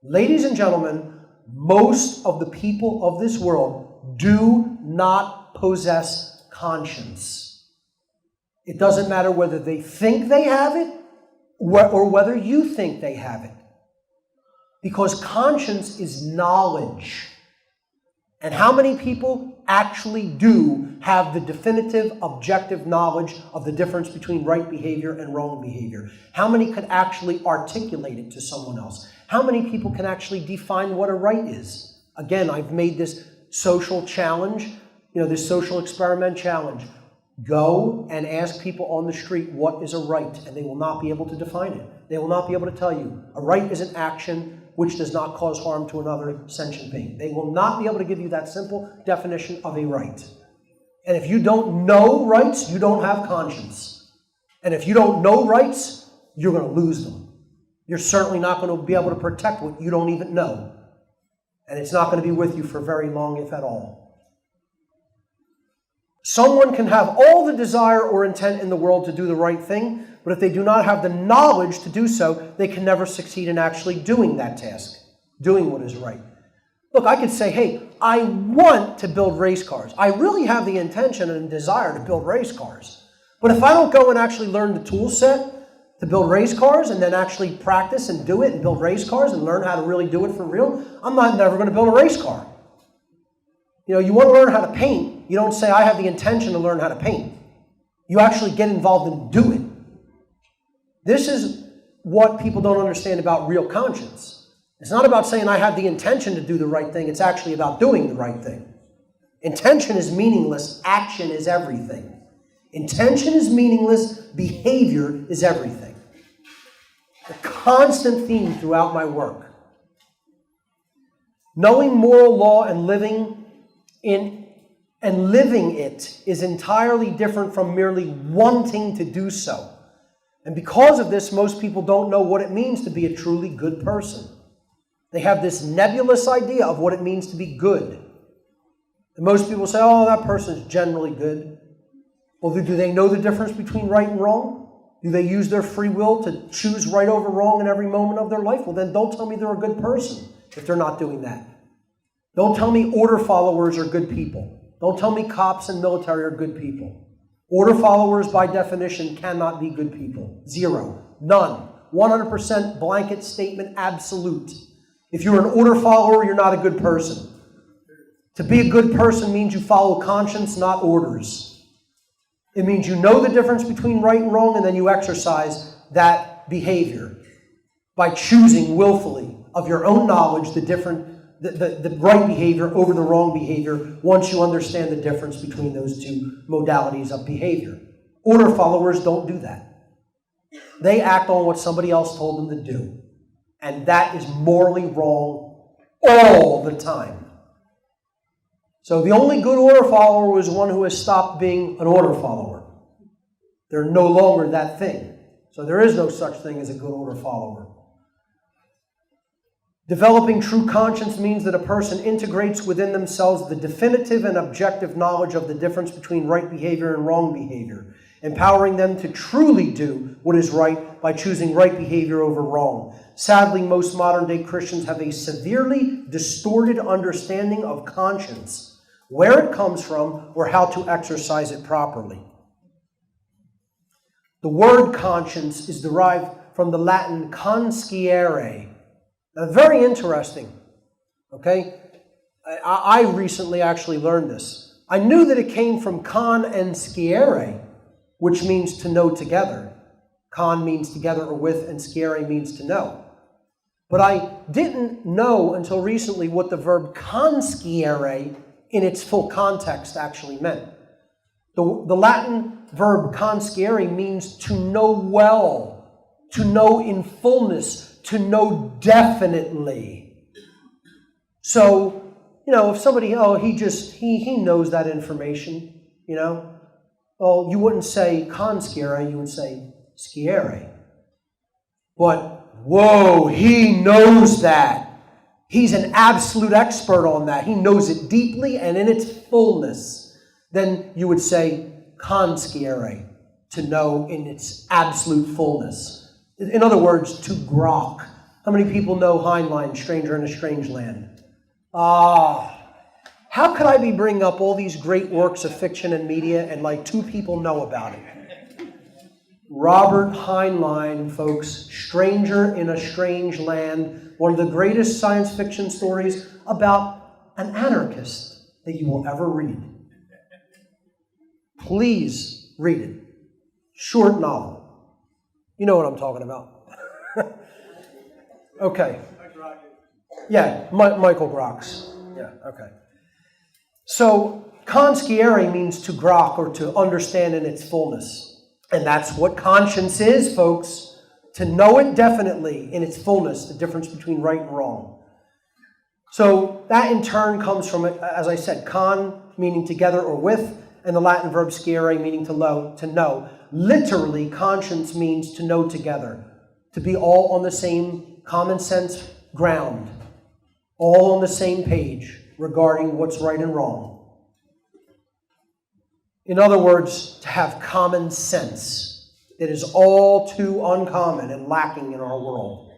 Ladies and gentlemen, most of the people of this world do not possess conscience. It doesn't matter whether they think they have it or whether you think they have it. Because conscience is knowledge. And how many people actually do have the definitive, objective knowledge of the difference between right behavior and wrong behavior? How many could actually articulate it to someone else? How many people can actually define what a right is? Again, I've made this social challenge, this social experiment challenge. Go and ask people on the street what is a right, and they will not be able to define it. They will not be able to tell you. A right is an action which does not cause harm to another sentient being. They will not be able to give you that simple definition of a right. And if you don't know rights, you don't have conscience. And if you don't know rights, you're going to lose them. You're certainly not going to be able to protect what you don't even know. And it's not going to be with you for very long, if at all. Someone can have all the desire or intent in the world to do the right thing, but if they do not have the knowledge to do so, they can never succeed in actually doing that task, doing what is right. Look, I could say, hey, I want to build race cars. I really have the intention and desire to build race cars. But if I don't go and actually learn the tool set to build race cars and then actually practice and do it and build race cars and learn how to really do it for real, I'm never going to build a race car. You want to learn how to paint. You don't say, I have the intention to learn how to paint. You actually get involved and do it. This is what people don't understand about real conscience. It's not about saying I have the intention to do the right thing. It's actually about doing the right thing. Intention is meaningless. Action is everything. Intention is meaningless. Behavior is everything. A constant theme throughout my work. Knowing moral law and living it is entirely different from merely wanting to do so. And because of this, most people don't know what it means to be a truly good person. They have this nebulous idea of what it means to be good. And most people say, oh, that person is generally good. Well, do they know the difference between right and wrong? Do they use their free will to choose right over wrong in every moment of their life? Well, then don't tell me they're a good person if they're not doing that. Don't tell me order followers are good people. Don't tell me cops and military are good people. Order followers, by definition, cannot be good people. Zero. None. 100% blanket statement, absolute. If you're an order follower, you're not a good person. To be a good person means you follow conscience, not orders. It means you know the difference between right and wrong, and then you exercise that behavior by choosing willfully of your own knowledge the right behavior over the wrong behavior once you understand the difference between those two modalities of behavior. Order followers don't do that. They act on what somebody else told them to do. And that is morally wrong all the time. So the only good order follower was one who has stopped being an order follower. They're no longer that thing. So there is no such thing as a good order follower. Developing true conscience means that a person integrates within themselves the definitive and objective knowledge of the difference between right behavior and wrong behavior, empowering them to truly do what is right by choosing right behavior over wrong. Sadly, most modern-day Christians have a severely distorted understanding of conscience, where it comes from, or how to exercise it properly. The word conscience is derived from the Latin consciere. Very interesting, okay? I recently actually learned this. I knew that it came from con and sciere, which means to know together. Con means together or with, and sciere means to know. But I didn't know until recently what the verb consciere in its full context actually meant. The Latin verb consciere means to know well, to know in fullness, to know definitely. So, if somebody, he knows that information, well, you wouldn't say consciere, you would say sciere. But, whoa, he knows that. He's an absolute expert on that. He knows it deeply and in its fullness. Then you would say consciere, to know in its absolute fullness. In other words, to grok. How many people know Heinlein, Stranger in a Strange Land? How could I be bringing up all these great works of fiction and media and like two people know about it? Robert Heinlein, folks, Stranger in a Strange Land, one of the greatest science fiction stories about an anarchist that you will ever read. Please read it. Short novel. You know what I'm talking about. Okay. Yeah, Michael Grox. Yeah, okay. So, consciere means to grok or to understand in its fullness. And that's what conscience is, folks. To know it definitely in its fullness, the difference between right and wrong. So, that in turn comes from, as I said, con meaning together or with, and the Latin verb sciere meaning to know. Literally, conscience means to know together, to be all on the same common sense ground, all on the same page regarding what's right and wrong. In other words, to have common sense. It is all too uncommon and lacking in our world.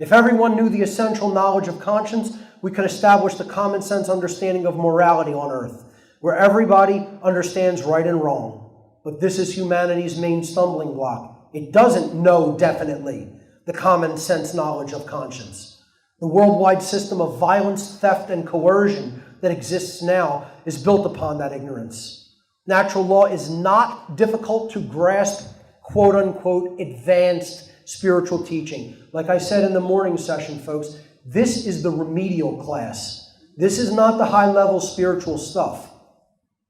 If everyone knew the essential knowledge of conscience, we could establish the common sense understanding of morality on earth, where everybody understands right and wrong. But this is humanity's main stumbling block. It doesn't know definitely the common sense knowledge of conscience. The worldwide system of violence, theft, and coercion that exists now is built upon that ignorance. Natural law is not difficult to grasp, quote unquote, advanced spiritual teaching. Like I said in the morning session, folks, this is the remedial class. This is not the high-level spiritual stuff.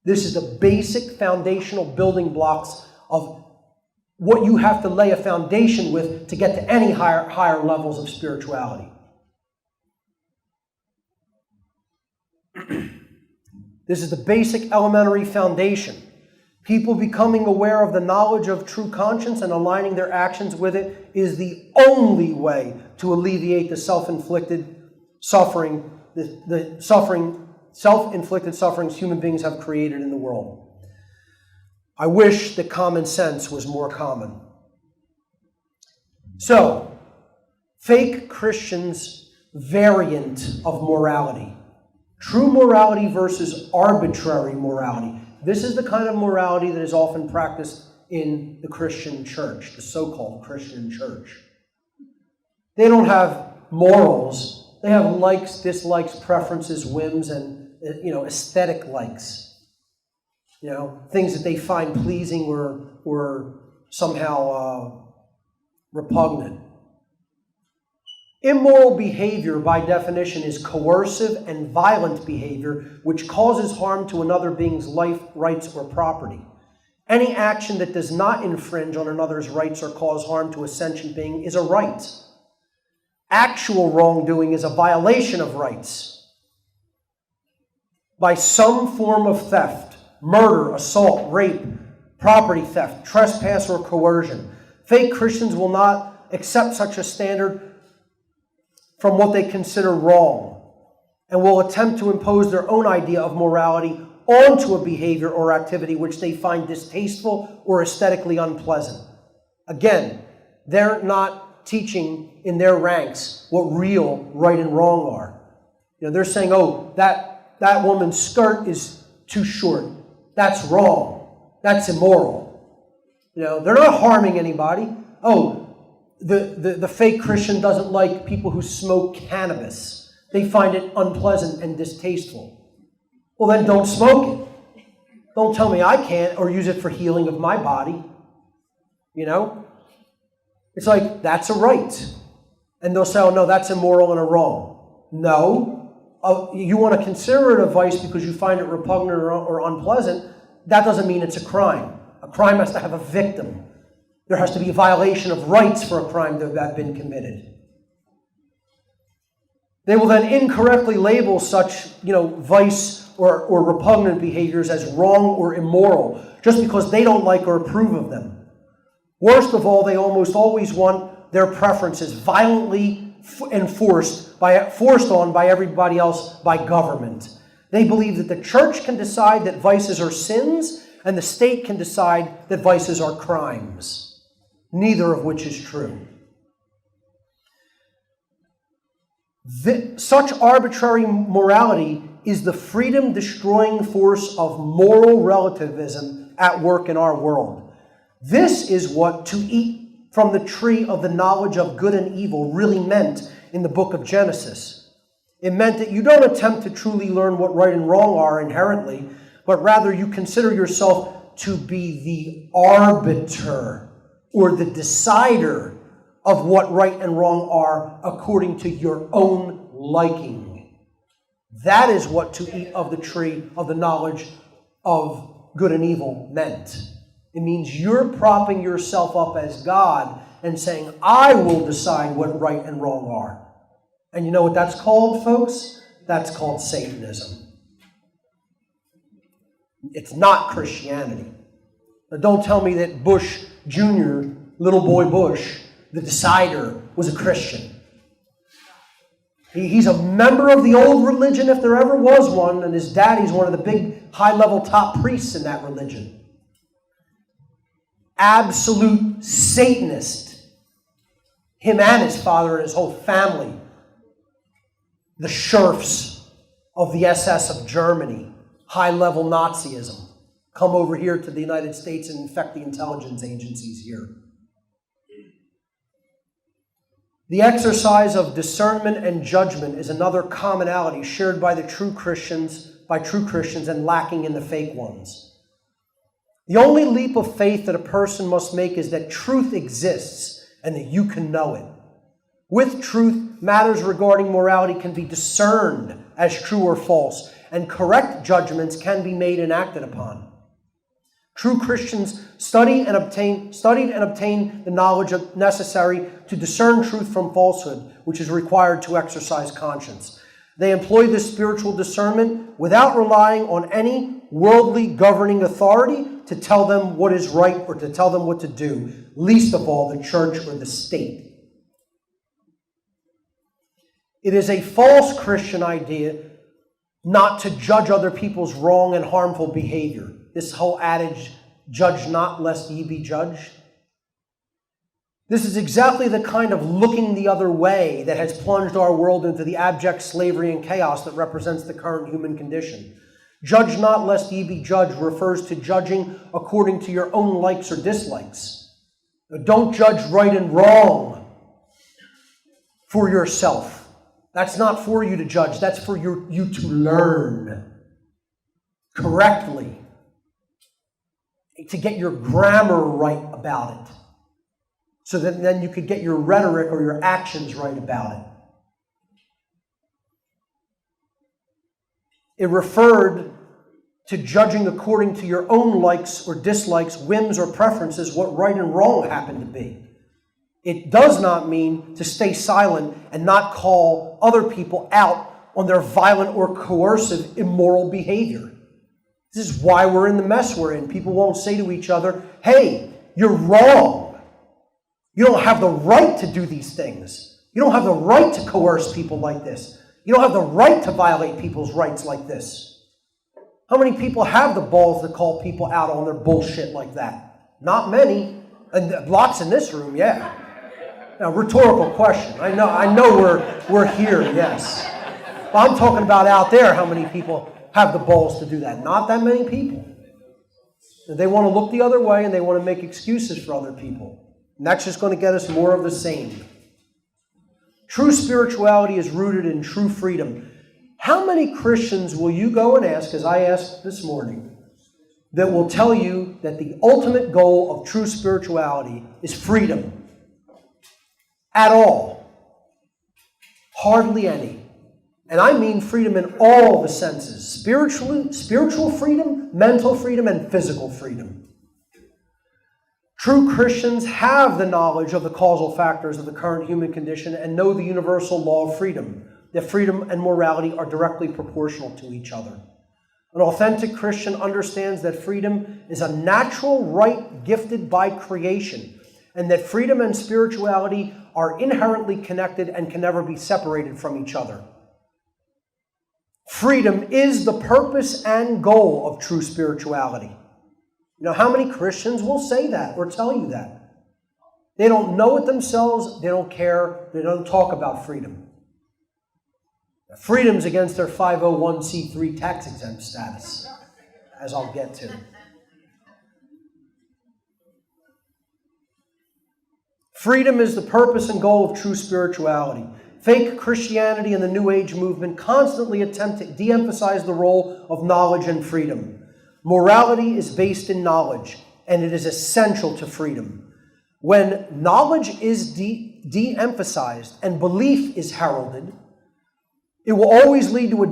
This is the basic foundational building blocks of what you have to lay a foundation with to get to any higher levels of spirituality. This is the basic elementary foundation. People becoming aware of the knowledge of true conscience and aligning their actions with it is the only way to alleviate the self-inflicted suffering, the self-inflicted sufferings human beings have created in the world. I wish that common sense was more common. So, fake Christians' variant of morality. True morality versus arbitrary morality. This is the kind of morality that is often practiced in the Christian church, the so-called Christian church. They don't have morals. They have likes, dislikes, preferences, whims, and aesthetic likes. Things that they find pleasing or somehow repugnant. Immoral behavior, by definition, is coercive and violent behavior which causes harm to another being's life, rights, or property. Any action that does not infringe on another's rights or cause harm to a sentient being is a right. Actual wrongdoing is a violation of rights by some form of theft, murder, assault, rape, property theft, trespass, or coercion. Fake Christians will not accept such a standard from what they consider wrong, and will attempt to impose their own idea of morality onto a behavior or activity which they find distasteful or aesthetically unpleasant. Again, they're not teaching in their ranks what real right and wrong are. They're saying, oh, that woman's skirt is too short. That's wrong. That's immoral. They're not harming anybody. Oh, the fake Christian doesn't like people who smoke cannabis. They find it unpleasant and distasteful. Well, then don't smoke it. Don't tell me I can't or use it for healing of my body. It's like, that's a right. And they'll say, oh, no, that's immoral and a wrong. No. You want to consider it a vice because you find it repugnant or unpleasant. That doesn't mean it's a crime. A crime has to have a victim. There has to be a violation of rights for a crime to have been committed. They will then incorrectly label such, vice or repugnant behaviors as wrong or immoral just because they don't like or approve of them. Worst of all, they almost always want their preferences violently forced on by everybody else, by government. They believe that the church can decide that vices are sins and the state can decide that vices are crimes. Neither of which is true. Such arbitrary morality is the freedom-destroying force of moral relativism at work in our world. This is what to eat from the tree of the knowledge of good and evil really meant in the book of Genesis. It meant that you don't attempt to truly learn what right and wrong are inherently, but rather you consider yourself to be the arbiter or the decider of what right and wrong are according to your own liking. That is what to eat of the tree of the knowledge of good and evil meant. It means you're propping yourself up as God and saying, I will decide what right and wrong are. And you know what that's called, folks? That's called Satanism. It's not Christianity. Now, don't tell me that Bush Jr., little boy Bush, the decider, was a Christian. He's a member of the old religion, if there ever was one, and his daddy's one of the big, high-level top priests in that religion. Absolute Satanist. Him and his father and his whole family. The sheriffs of the SS of Germany. High-level Nazism. Come over here to the United States and infect the intelligence agencies here. The exercise of discernment and judgment is another commonality shared by true Christians and lacking in the fake ones. The only leap of faith that a person must make is that truth exists and that you can know it. With truth, matters regarding morality can be discerned as true or false, and correct judgments can be made and acted upon. True Christians studied and obtained the knowledge necessary to discern truth from falsehood, which is required to exercise conscience. They employ this spiritual discernment without relying on any worldly governing authority to tell them what is right or to tell them what to do, least of all the church or the state. It is a false Christian idea not to judge other people's wrong and harmful behavior. This whole adage, judge not lest ye be judged. This is exactly the kind of looking the other way that has plunged our world into the abject slavery and chaos that represents the current human condition. Judge not lest ye be judged refers to judging according to your own likes or dislikes. Now, don't judge right and wrong for yourself. That's not for you to judge. That's for you to learn correctly, to get your grammar right about it, so that then you could get your rhetoric or your actions right about it. It referred to judging according to your own likes or dislikes, whims or preferences, what right and wrong happen to be. It does not mean to stay silent and not call other people out on their violent or coercive immoral behavior. This is why we're in the mess we're in. People won't say to each other, hey, you're wrong. You don't have the right to do these things. You don't have the right to coerce people like this. You don't have the right to violate people's rights like this. How many people have the balls to call people out on their bullshit like that? Not many. And lots in this room, yeah. Now, rhetorical question. I know we're here, yes. But I'm talking about out there, how many people have the balls to do that? Not that many people. They want to look the other way and they want to make excuses for other people. And that's just going to get us more of the same. True spirituality is rooted in true freedom. How many Christians will you go and ask, as I asked this morning, that will tell you that the ultimate goal of true spirituality is freedom? At all. Hardly any. And I mean freedom in all the senses. Spiritual freedom, mental freedom, and physical freedom. True Christians have the knowledge of the causal factors of the current human condition and know the universal law of freedom, that freedom and morality are directly proportional to each other. An authentic Christian understands that freedom is a natural right gifted by creation, and that freedom and spirituality are inherently connected and can never be separated from each other. Freedom is the purpose and goal of true spirituality. You know, how many Christians will say that or tell you that? They don't know it themselves, they don't care, they don't talk about freedom. Freedom's against their 501c3 tax-exempt status, as I'll get to. Freedom is the purpose and goal of true spirituality. Fake Christianity and the New Age movement constantly attempt to de-emphasize the role of knowledge and freedom. Morality is based in knowledge, and it is essential to freedom. When knowledge is de-emphasized and belief is heralded, it will always lead to a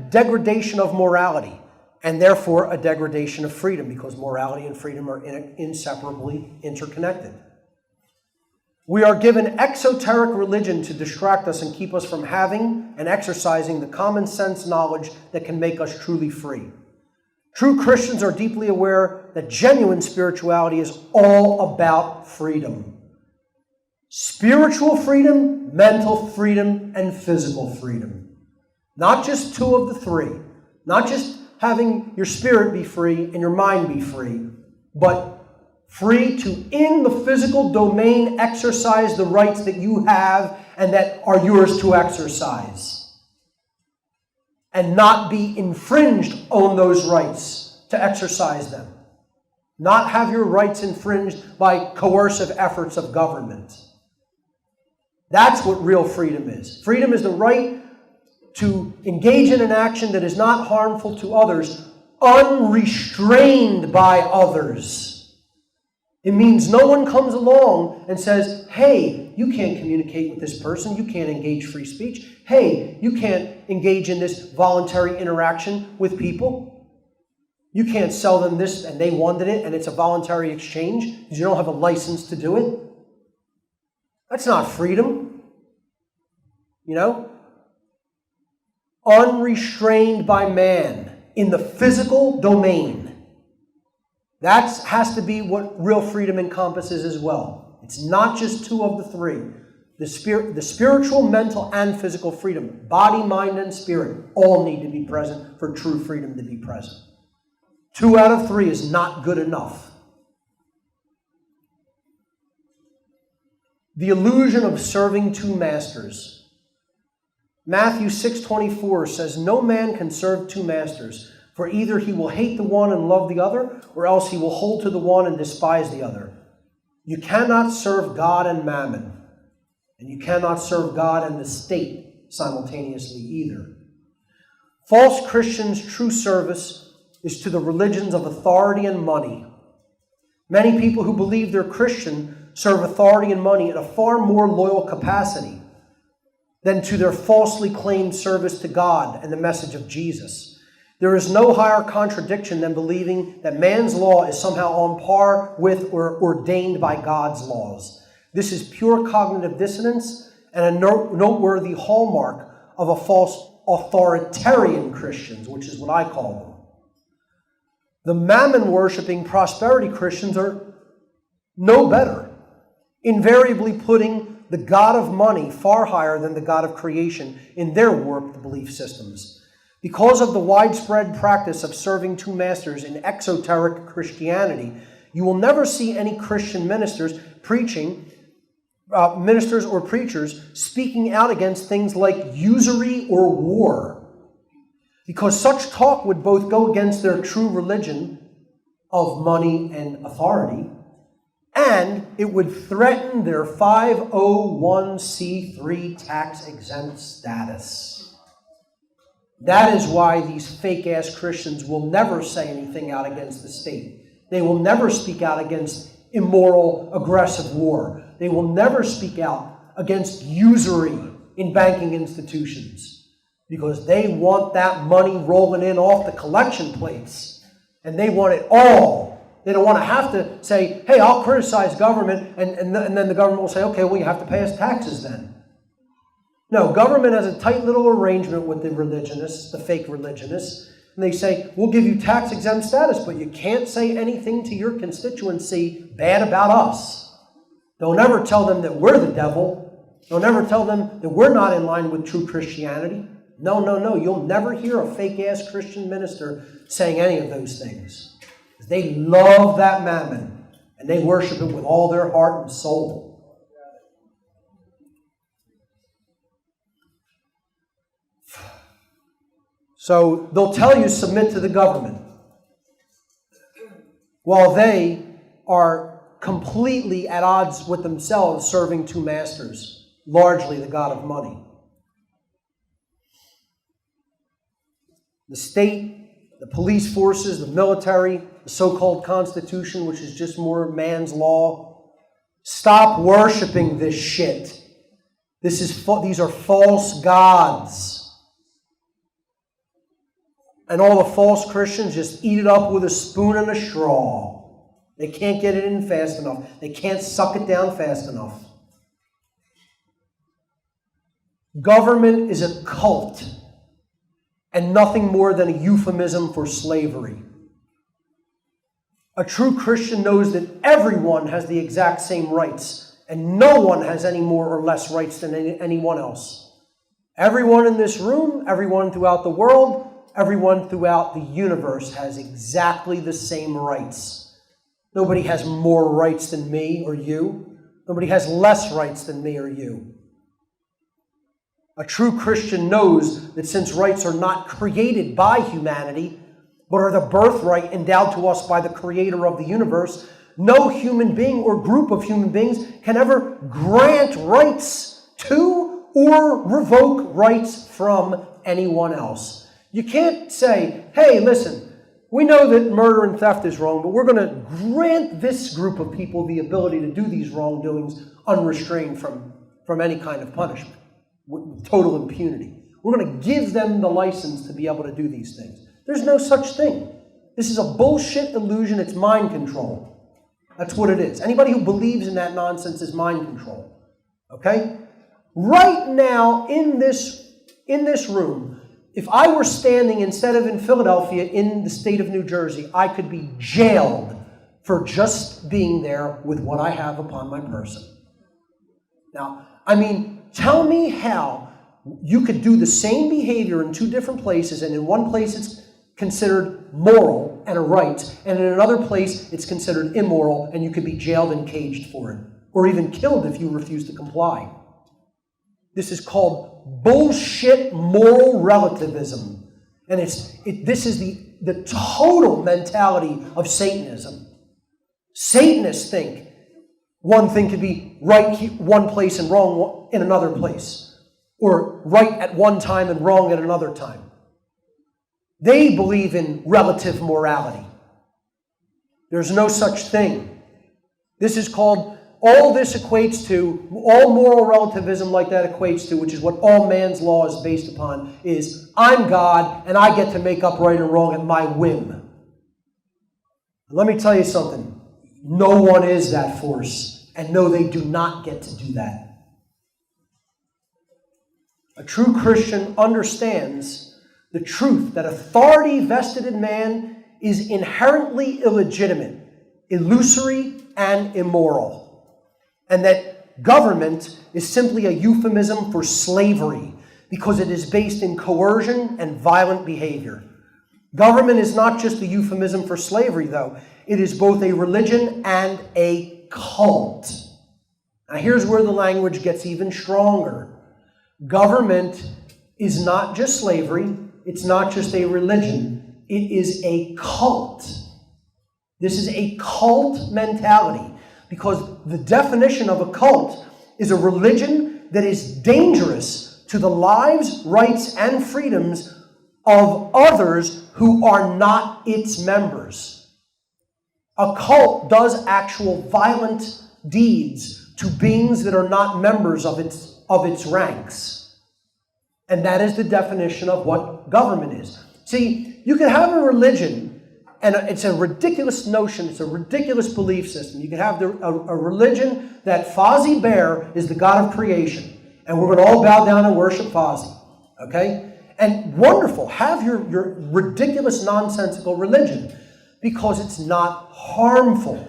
degradation of morality, and therefore a degradation of freedom, because morality and freedom are inseparably interconnected. We are given exoteric religion to distract us and keep us from having and exercising the common sense knowledge that can make us truly free. True Christians are deeply aware that genuine spirituality is all about freedom. Spiritual freedom, mental freedom, and physical freedom. Not just two of the three. Not just having your spirit be free and your mind be free, but free to, in the physical domain, exercise the rights that you have and that are yours to exercise. And not be infringed on those rights to exercise them. Not have your rights infringed by coercive efforts of government. That's what real freedom is. Freedom is the right to engage in an action that is not harmful to others unrestrained by others. It means no one comes along and says, hey, you can't communicate with this person. You can't engage free speech. Hey, you can't engage in this voluntary interaction with people. You can't sell them this and they wanted it and it's a voluntary exchange because you don't have a license to do it. That's not freedom. You know? Unrestrained by man in the physical domain. That has to be what real freedom encompasses as well. It's not just two of the three. The spiritual, mental, and physical freedom, body, mind, and spirit, all need to be present for true freedom to be present. 2 out of 3 is not good enough. The illusion of serving two masters. Matthew 6:24 says, no man can serve two masters, for either he will hate the one and love the other, or else he will hold to the one and despise the other. You cannot serve God and mammon, and you cannot serve God and the state simultaneously either. False Christians' true service is to the religions of authority and money. Many people who believe they're Christian serve authority and money in a far more loyal capacity than to their falsely claimed service to God and the message of Jesus. There is no higher contradiction than believing that man's law is somehow on par with or ordained by God's laws. This is pure cognitive dissonance and a noteworthy hallmark of a false authoritarian Christians, which is what I call them. The mammon-worshipping prosperity Christians are no better, invariably putting the God of money far higher than the God of creation in their warped belief systems. Because of the widespread practice of serving two masters in exoteric Christianity, you will never see any Christian ministers or preachers speaking out against things like usury or war, because such talk would both go against their true religion of money and authority, and it would threaten their 501c3 tax-exempt status. That is why these fake-ass Christians will never say anything out against the state. They will never speak out against immoral, aggressive war. They will never speak out against usury in banking institutions because they want that money rolling in off the collection plates, and they want it all. They don't want to have to say, hey, I'll criticize government, and then the government will say, okay, well, you have to pay us taxes then. No, government has a tight little arrangement with the religionists, the fake religionists, and they say, we'll give you tax-exempt status, but you can't say anything to your constituency bad about us. Don't ever tell them that we're the devil. Don't ever tell them that we're not in line with true Christianity. No. You'll never hear a fake-ass Christian minister saying any of those things. They love that mammon, and they worship it with all their heart and soul. So they'll tell you submit to the government, while they are completely at odds with themselves serving two masters, largely the God of money. The state, the police forces, the military, the so-called Constitution, which is just more man's law. Stop worshiping this shit. These are false gods. And all the false Christians just eat it up with a spoon and a straw. They can't get it in fast enough. They can't suck it down fast enough. Government is a cult and nothing more than a euphemism for slavery. A true Christian knows that everyone has the exact same rights, and no one has any more or less rights than anyone else. Everyone in this room, everyone throughout the world, everyone throughout the universe has exactly the same rights. Nobody has more rights than me or you. Nobody has less rights than me or you. A true Christian knows that since rights are not created by humanity, but are the birthright endowed to us by the creator of the universe, no human being or group of human beings can ever grant rights to or revoke rights from anyone else. You can't say, hey, listen, We know that murder and theft is wrong, but we're going to grant this group of people the ability to do these wrongdoings unrestrained from any kind of punishment, with total impunity. We're going to give them the license to be able to do these things. There's no such thing. This is a bullshit illusion. It's mind control. That's what it is. Anybody who believes in that nonsense is mind control. Okay? Right now, in this room, if I were standing instead of in Philadelphia in the state of New Jersey, I could be jailed for just being there with what I have upon my person. Now, I mean, tell me how you could do the same behavior in two different places, and in one place it's considered moral and a right, and in another place it's considered immoral, and you could be jailed and caged for it, or even killed if you refuse to comply. This is called bullshit moral relativism. And this is the total mentality of Satanism. Satanists think one thing could be right one place and wrong in another place, or right at one time and wrong at another time. They believe in relative morality. There's no such thing. This is called, all this equates to, all moral relativism like that equates to, which is what all man's law is based upon, is I'm God and I get to make up right and wrong at my whim. Let me tell you something. No one is that force, and no, they do not get to do that. A true Christian understands the truth that authority vested in man is inherently illegitimate, illusory, and immoral, and that government is simply a euphemism for slavery because it is based in coercion and violent behavior. Government is not just a euphemism for slavery, though. It is both a religion and a cult. Now, here's where the language gets even stronger. Government is not just slavery. It's not just a religion. It is a cult. This is a cult mentality, because the definition of a cult is a religion that is dangerous to the lives, rights, and freedoms of others who are not its members. A cult does actual violent deeds to beings that are not members of its ranks. And that is the definition of what government is. See, you can have a religion, and it's a ridiculous notion, it's a ridiculous belief system. You can have a religion that Fozzie Bear is the God of creation, and we're going to all bow down and worship Fozzie. Okay? And wonderful, have your ridiculous, nonsensical religion, because it's not harmful.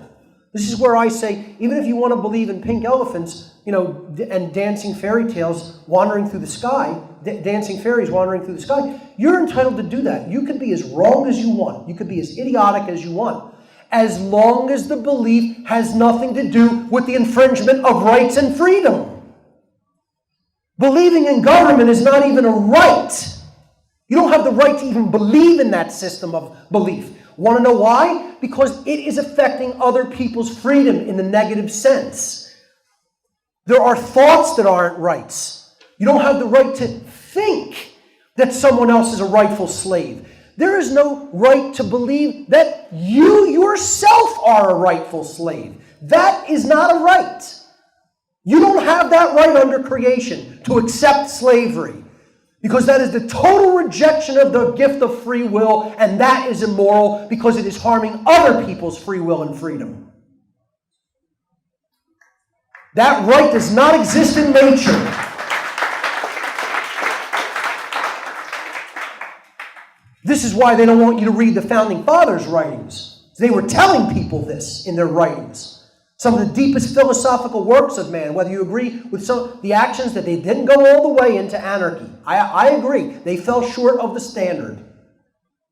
This is where I say, even if you want to believe in pink elephants, and dancing fairy tales wandering through the sky, dancing fairies wandering through the sky, you're entitled to do that. You can be as wrong as you want. You could be as idiotic as you want, as long as the belief has nothing to do with the infringement of rights and freedom. Believing in government is not even a right. You don't have the right to even believe in that system of belief. Want to know why? Because it is affecting other people's freedom in the negative sense. There are thoughts that aren't rights. You don't have the right to think that someone else is a rightful slave. There is no right to believe that you yourself are a rightful slave. That is not a right. You don't have that right under creation to accept slavery, because that is the total rejection of the gift of free will, and that is immoral because it is harming other people's free will and freedom. That right does not exist in nature. This is why they don't want you to read the Founding Fathers' writings. They were telling people this in their writings. Some of the deepest philosophical works of man, whether you agree with some the actions that they didn't go all the way into anarchy. I agree. They fell short of the standard.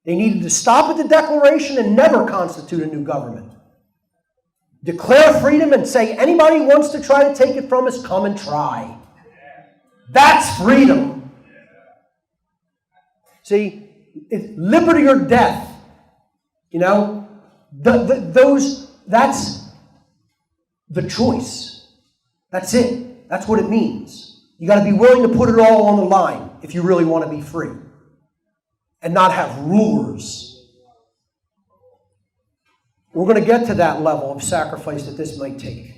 They needed to stop at the Declaration and never constitute a new government. Declare freedom and say anybody who wants to try to take it from us, come and try. That's freedom. See, it's liberty or death. That's the choice. That's it. That's what it means. You got to be willing to put it all on the line if you really want to be free and not have rulers. We're going to get to that level of sacrifice that this might take.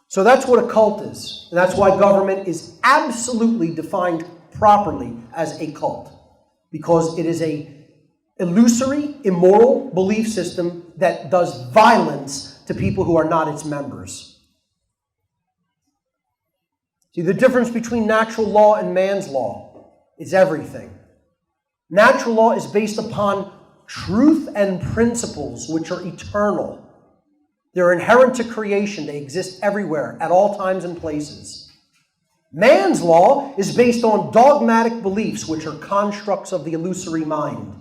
So that's what a cult is. And that's why government is absolutely defined properly as a cult. Because it is a illusory, immoral belief system that does violence to people who are not its members. See, the difference between natural law and man's law is everything. Natural law is based upon truth and principles which are eternal. They're inherent to creation. They exist everywhere, at all times and places. Man's law is based on dogmatic beliefs, which are constructs of the illusory mind.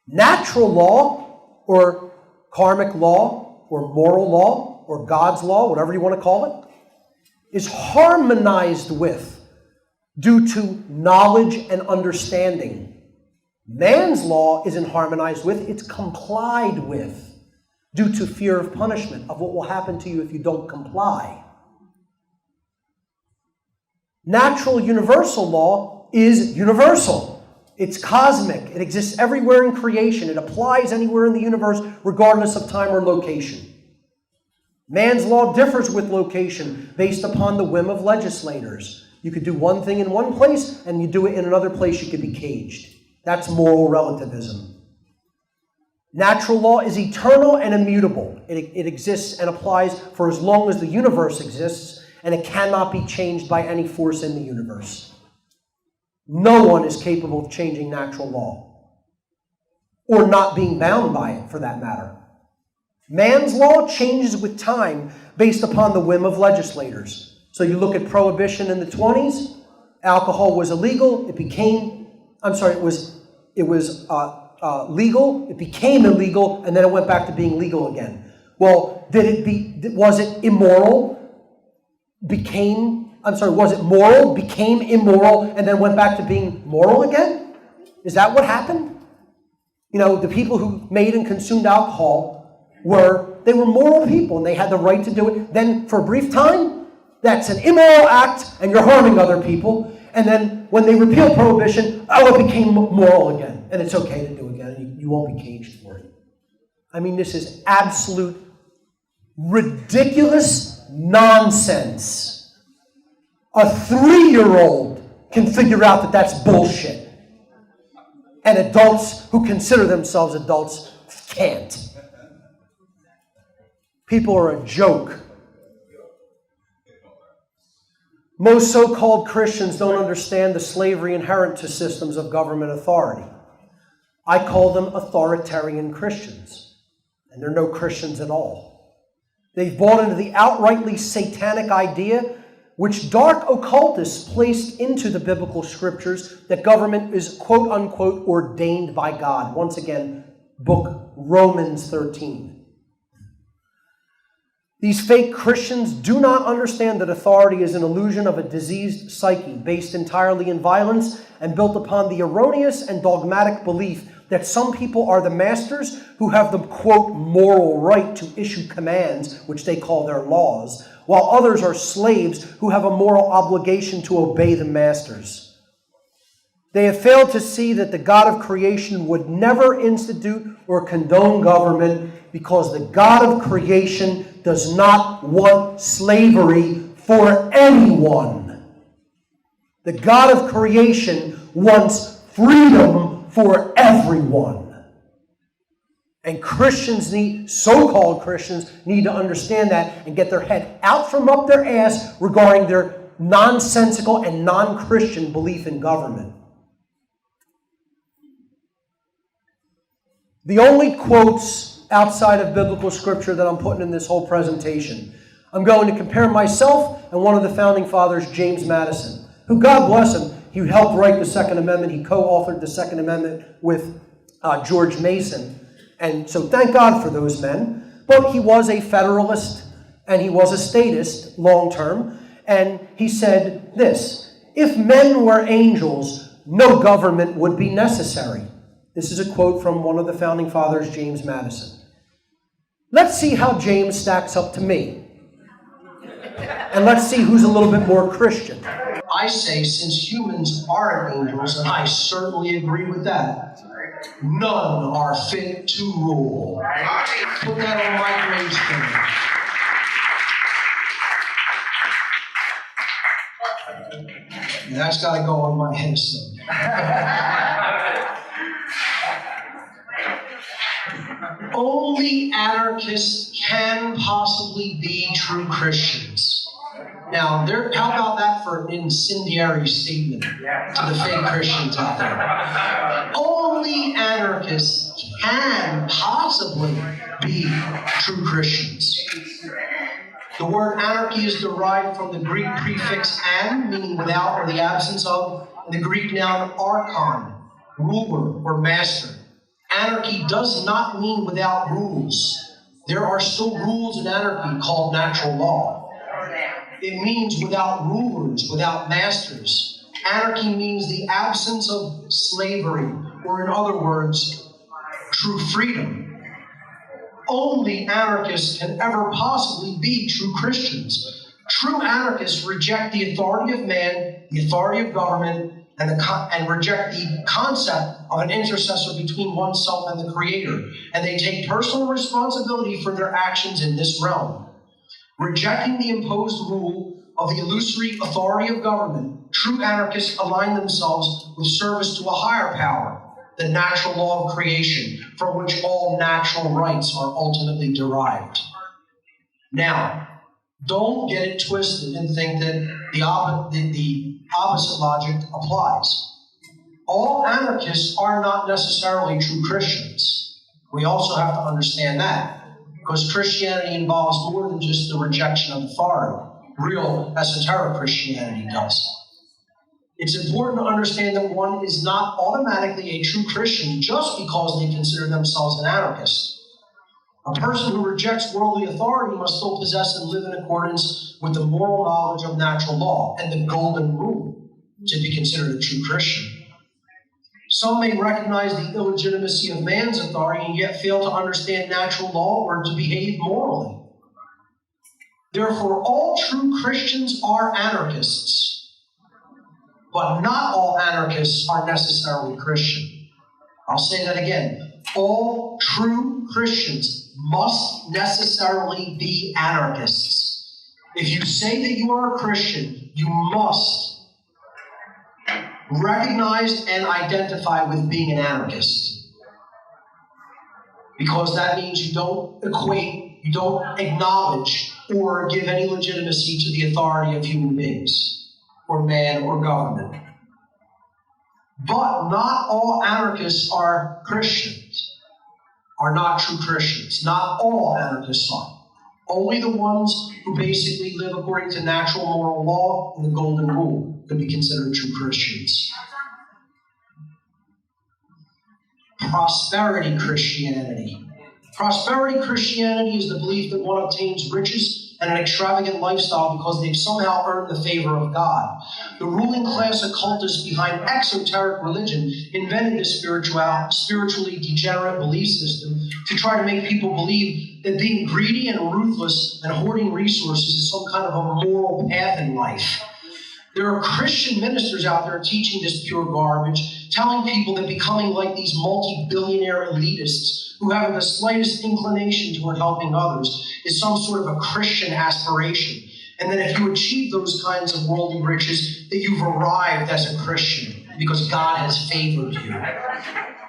Natural law, or karmic law, or moral law, or God's law, whatever you want to call it, is harmonized with due to knowledge and understanding. Man's law isn't harmonized with, it's complied with due to fear of punishment, of what will happen to you if you don't comply. Natural universal law is universal. It's cosmic. It exists everywhere in creation. It applies anywhere in the universe, regardless of time or location. Man's law differs with location based upon the whim of legislators. You could do one thing in one place, and you do it in another place, you could be caged. That's moral relativism. Natural law is eternal and immutable. It exists and applies for as long as the universe exists, and it cannot be changed by any force in the universe. No one is capable of changing natural law, or not being bound by it, for that matter. Man's law changes with time based upon the whim of legislators. So you look at prohibition in the 20s, alcohol was illegal, it was legal, it became illegal, and then it went back to being legal again. Well, was it immoral? Was it moral, became immoral, and then went back to being moral again? Is that what happened? You know, the people who made and consumed alcohol were moral people, and they had the right to do it. Then, for a brief time, that's an immoral act, and you're harming other people. And then, when they repealed prohibition, it became moral again, and it's okay to do it again, and you won't be caged for it. I mean, this is absolute ridiculous nonsense. A 3-year-old can figure out that that's bullshit. And adults who consider themselves adults can't. People are a joke. Most so-called Christians don't understand the slavery inherent to systems of government authority. I call them authoritarian Christians, and they're no Christians at all. They've bought into the outrightly satanic idea, which dark occultists placed into the biblical scriptures, that government is quote-unquote ordained by God. Once again, book Romans 13. These fake Christians do not understand that authority is an illusion of a diseased psyche based entirely in violence and built upon the erroneous and dogmatic belief that some people are the masters who have the, quote, moral right to issue commands, which they call their laws, while others are slaves who have a moral obligation to obey the masters. They have failed to see that the God of creation would never institute or condone government, because the God of creation does not want slavery for anyone. The God of creation wants freedom for everyone. And so-called Christians, need to understand that and get their head out from up their ass regarding their nonsensical and non-Christian belief in government. The only quotes outside of biblical scripture that I'm putting in this whole presentation, I'm going to compare myself and one of the founding fathers, James Madison, who, God bless him, he helped write the Second Amendment. He co-authored the Second Amendment with George Mason. And so thank God for those men. But he was a Federalist and he was a statist long term. And he said this: if men were angels, no government would be necessary. This is a quote from one of the founding fathers, James Madison. Let's see how James stacks up to me. And let's see who's a little bit more Christian. I say, since humans aren't angels, and I certainly agree with that, none are fit to rule. Put that on my gravestone. That's got to go on my headstone. Only anarchists can possibly be true Christians. Now, how about that for an incendiary statement to the fake Christians out there? Only anarchists can possibly be true Christians. The word anarchy is derived from the Greek prefix an, meaning without or the absence of, and the Greek noun archon, ruler or master. Anarchy does not mean without rules. There are still rules in anarchy called natural law. It means without rulers, without masters. Anarchy means the absence of slavery, or in other words, true freedom. Only anarchists can ever possibly be true Christians. True anarchists reject the authority of man, the authority of government, and reject the concept of an intercessor between oneself and the Creator. And they take personal responsibility for their actions in this realm. Rejecting the imposed rule of the illusory authority of government, true anarchists align themselves with service to a higher power, the natural law of creation, from which all natural rights are ultimately derived. Now, don't get it twisted and think that the opposite logic applies. All anarchists are not necessarily true Christians. We also have to understand that, because Christianity involves more than just the rejection of authority. Real esoteric Christianity does. It's important to understand that one is not automatically a true Christian just because they consider themselves an anarchist. A person who rejects worldly authority must still possess and live in accordance with the moral knowledge of natural law and the golden rule to be considered a true Christian. Some may recognize the illegitimacy of man's authority and yet fail to understand natural law or to behave morally. Therefore, all true Christians are anarchists, but not all anarchists are necessarily Christian. I'll say that again. All true Christians must necessarily be anarchists. If you say that you are a Christian, you must recognize and identify with being an anarchist. Because that means you don't equate, you don't acknowledge or give any legitimacy to the authority of human beings, or man, or government. But not all anarchists are Christians, are not true Christians. Not all anarchists are. Only the ones who basically live according to natural moral law and the golden rule could be considered true Christians. Prosperity Christianity. Prosperity Christianity is the belief that one obtains riches and an extravagant lifestyle because they've somehow earned the favor of God. The ruling class occultists behind exoteric religion invented this spiritually degenerate belief system to try to make people believe that being greedy and ruthless and hoarding resources is some kind of a moral path in life. There are Christian ministers out there teaching this pure garbage, telling people that becoming like these multi-billionaire elitists who have the slightest inclination toward helping others is some sort of a Christian aspiration. And that if you achieve those kinds of worldly riches, that you've arrived as a Christian because God has favored you.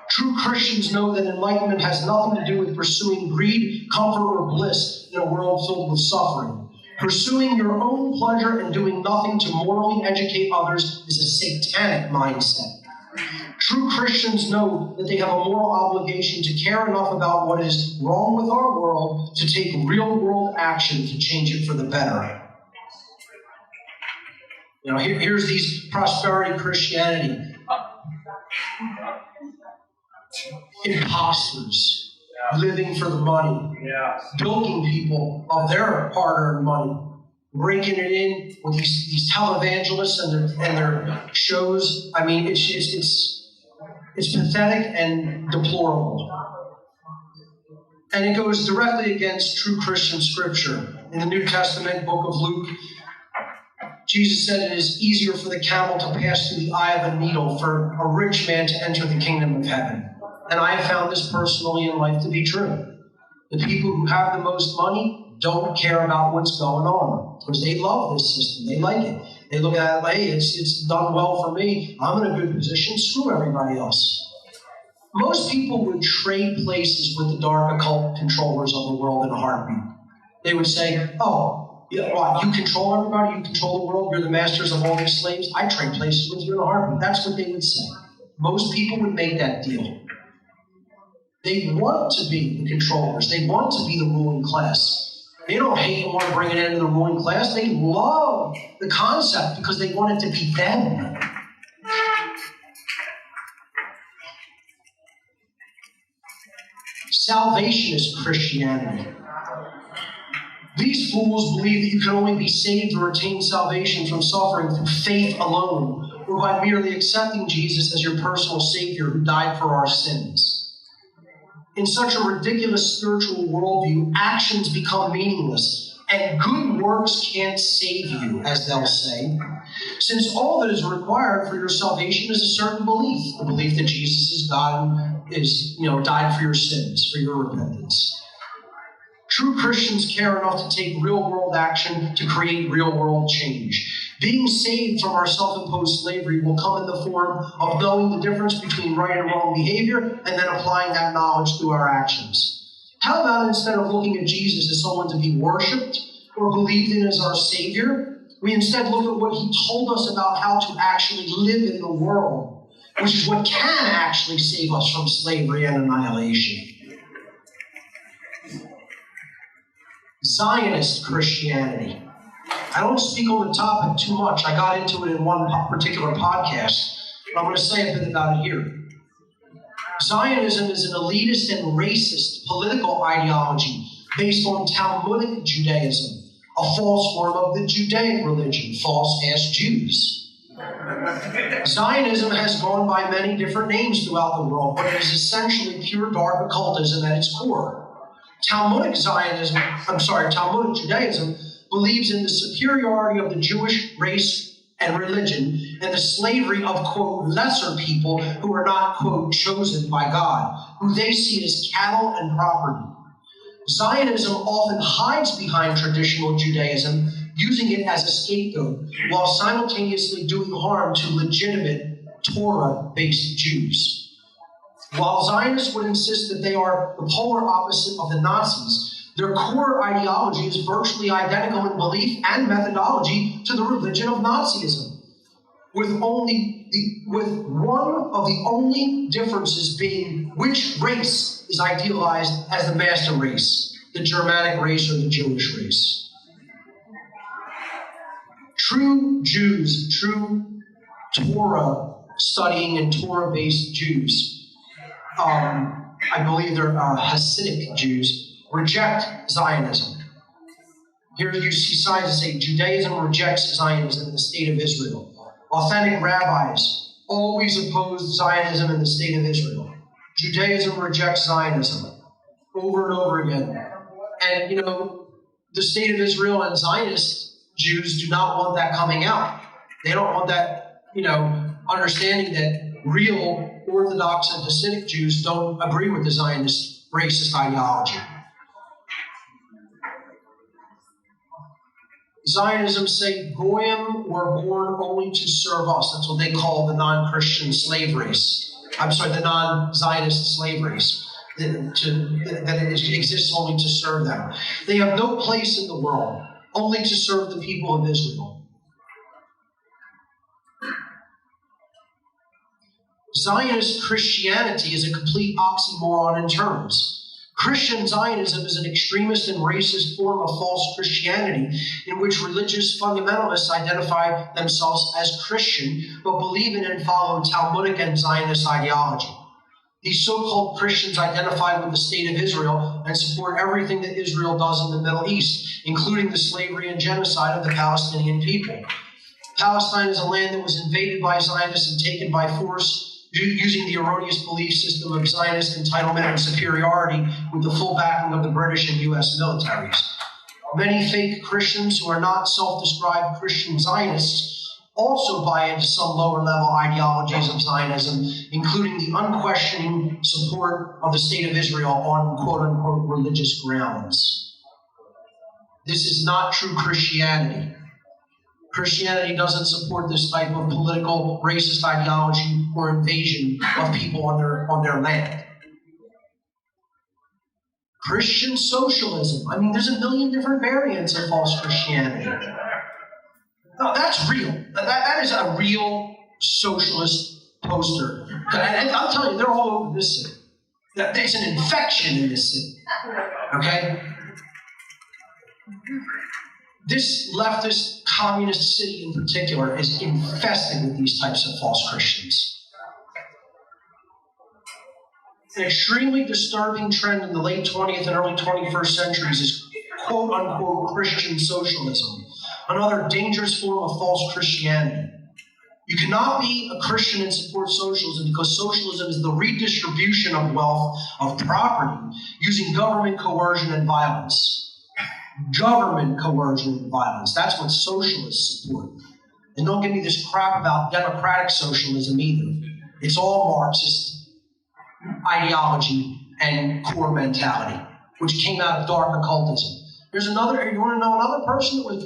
True Christians know that enlightenment has nothing to do with pursuing greed, comfort, or bliss in a world filled with suffering. Pursuing your own pleasure and doing nothing to morally educate others is a satanic mindset. True Christians know that they have a moral obligation to care enough about what is wrong with our world to take real-world action to change it for the better. You know, here's these prosperity Christianity. Imposters, living for the money, bilking people of their hard-earned money, breaking it in with these televangelists and their shows. I mean, it's pathetic and deplorable. And it goes directly against true Christian scripture. In the New Testament, book of Luke, Jesus said it is easier for the camel to pass through the eye of a needle for a rich man to enter the kingdom of heaven. And I have found this personally in life to be true. The people who have the most money don't care about what's going on because they love this system. They like it. They look at it like, hey, it's done well for me. I'm in a good position. Screw everybody else. Most people would trade places with the dark occult controllers of the world in a heartbeat. They would say, oh, you control everybody, you control the world, you're the masters of all these slaves. I trade places with you in a heartbeat. That's what they would say. Most people would make that deal. They want to be the controllers. They want to be the ruling class. They don't hate and want to bring it into the ruling class. They love the concept because they want it to be them. Salvation is Christianity. These fools believe that you can only be saved or attain salvation from suffering through faith alone, or by merely accepting Jesus as your personal Savior who died for our sins. In such a ridiculous spiritual worldview, actions become meaningless, and good works can't save you, as they'll say, since all that is required for your salvation is a certain belief, the belief that Jesus is God and died for your sins, for your repentance. True Christians care enough to take real-world action to create real-world change. Being saved from our self-imposed slavery will come in the form of knowing the difference between right and wrong behavior and then applying that knowledge through our actions. How about instead of looking at Jesus as someone to be worshipped or believed in as our Savior, we instead look at what he told us about how to actually live in the world, which is what can actually save us from slavery and annihilation. Zionist Christianity. I don't speak on the topic too much. I got into it in one particular podcast, but I'm going to say a bit about it here. Zionism is an elitist and racist political ideology based on Talmudic Judaism, a false form of the Judaic religion, false as Jews. Zionism has gone by many different names throughout the world, but it is essentially pure dark occultism at its core. Talmudic Judaism believes in the superiority of the Jewish race and religion and the slavery of, quote, lesser people who are not, quote, chosen by God, who they see as cattle and property. Zionism often hides behind traditional Judaism, using it as a scapegoat, while simultaneously doing harm to legitimate Torah-based Jews. While Zionists would insist that they are the polar opposite of the Nazis, their core ideology is virtually identical in belief and methodology to the religion of Nazism, with one of the only differences being which race is idealized as the master race, the Germanic race or the Jewish race. True Jews, true Torah studying and Torah-based Jews, I believe they're Hasidic Jews, reject Zionism. Here you see signs that say Judaism rejects Zionism in the state of Israel. Authentic rabbis always opposed Zionism in the state of Israel. Judaism rejects Zionism over and over again. And, the state of Israel and Zionist Jews do not want that coming out. They don't want that, understanding that real Orthodox and Hasidic Jews don't agree with the Zionist racist ideology. Zionism say Goyim were born only to serve us. That's what they call the non-Christian slave race. The non-Zionist slave race. That it exists only to serve them. They have no place in the world, only to serve the people of Israel. Zionist Christianity is a complete oxymoron in terms. Christian Zionism is an extremist and racist form of false Christianity in which religious fundamentalists identify themselves as Christian but believe in and follow Talmudic and Zionist ideology. These so-called Christians identify with the state of Israel and support everything that Israel does in the Middle East, including the slavery and genocide of the Palestinian people. Palestine is a land that was invaded by Zionists and taken by force, using the erroneous belief system of Zionist entitlement and superiority with the full backing of the British and U.S. militaries. Many fake Christians who are not self-described Christian Zionists also buy into some lower-level ideologies of Zionism, including the unquestioning support of the State of Israel on quote-unquote religious grounds. This is not true Christianity. Christianity doesn't support this type of political, racist ideology or invasion of people on their land. Christian socialism. I mean, there's a million different variants of false Christianity. No, that's real. That is a real socialist poster. And I'll tell you, they're all over this city. There's an infection in this city. Okay? This leftist communist city in particular is infested with these types of false Christians. An extremely disturbing trend in the late 20th and early 21st centuries is quote-unquote Christian socialism, another dangerous form of false Christianity. You cannot be a Christian and support socialism because socialism is the redistribution of wealth, of property, using government coercion and violence. Government coercion and violence. That's what socialists support. And don't give me this crap about democratic socialism either. It's all Marxist ideology and core mentality, which came out of dark occultism. There's another, you want to know another person that was,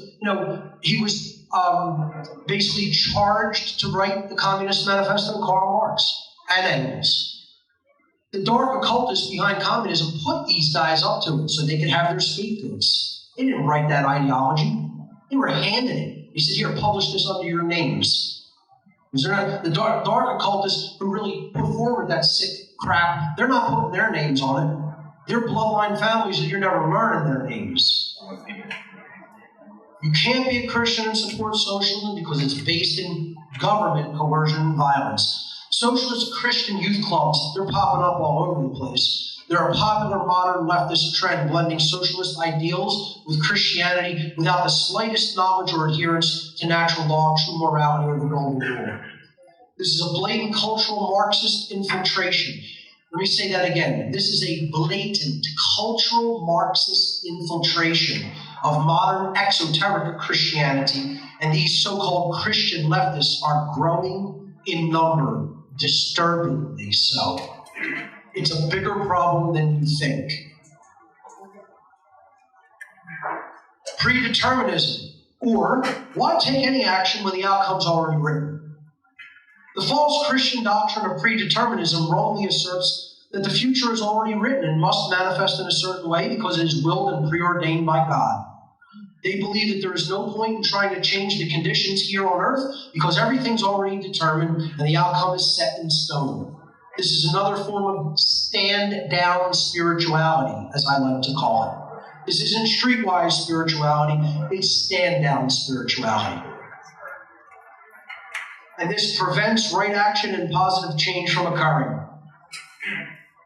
he was basically charged to write the Communist Manifesto, Karl Marx and Engels. The dark occultists behind communism put these guys up to it so they could have their scapegoats. They didn't write that ideology. They were handed it. He said, here, publish this under your names. Was there not, the dark occultists who really put forward that sick crap, they're not putting their names on it. They're bloodline families that you're never learning their names. You can't be a Christian and support socialism because it's based in government coercion and violence. Socialist Christian youth clubs, they're popping up all over the place. They're a popular modern leftist trend blending socialist ideals with Christianity without the slightest knowledge or adherence to natural law, true morality, or the golden rule. This is a blatant cultural Marxist infiltration. Let me say that again. This is a blatant cultural Marxist infiltration of modern exoteric Christianity, and these so-called Christian leftists are growing in number, disturbingly so. It's a bigger problem than you think. Predeterminism, or why take any action when the outcome's already written? The false Christian doctrine of predeterminism wrongly asserts that the future is already written and must manifest in a certain way because it is willed and preordained by God. They believe that there is no point in trying to change the conditions here on earth because everything's already determined and the outcome is set in stone. This is another form of stand-down spirituality, as I like to call it. This isn't streetwise spirituality, it's stand-down spirituality. And this prevents right action and positive change from occurring.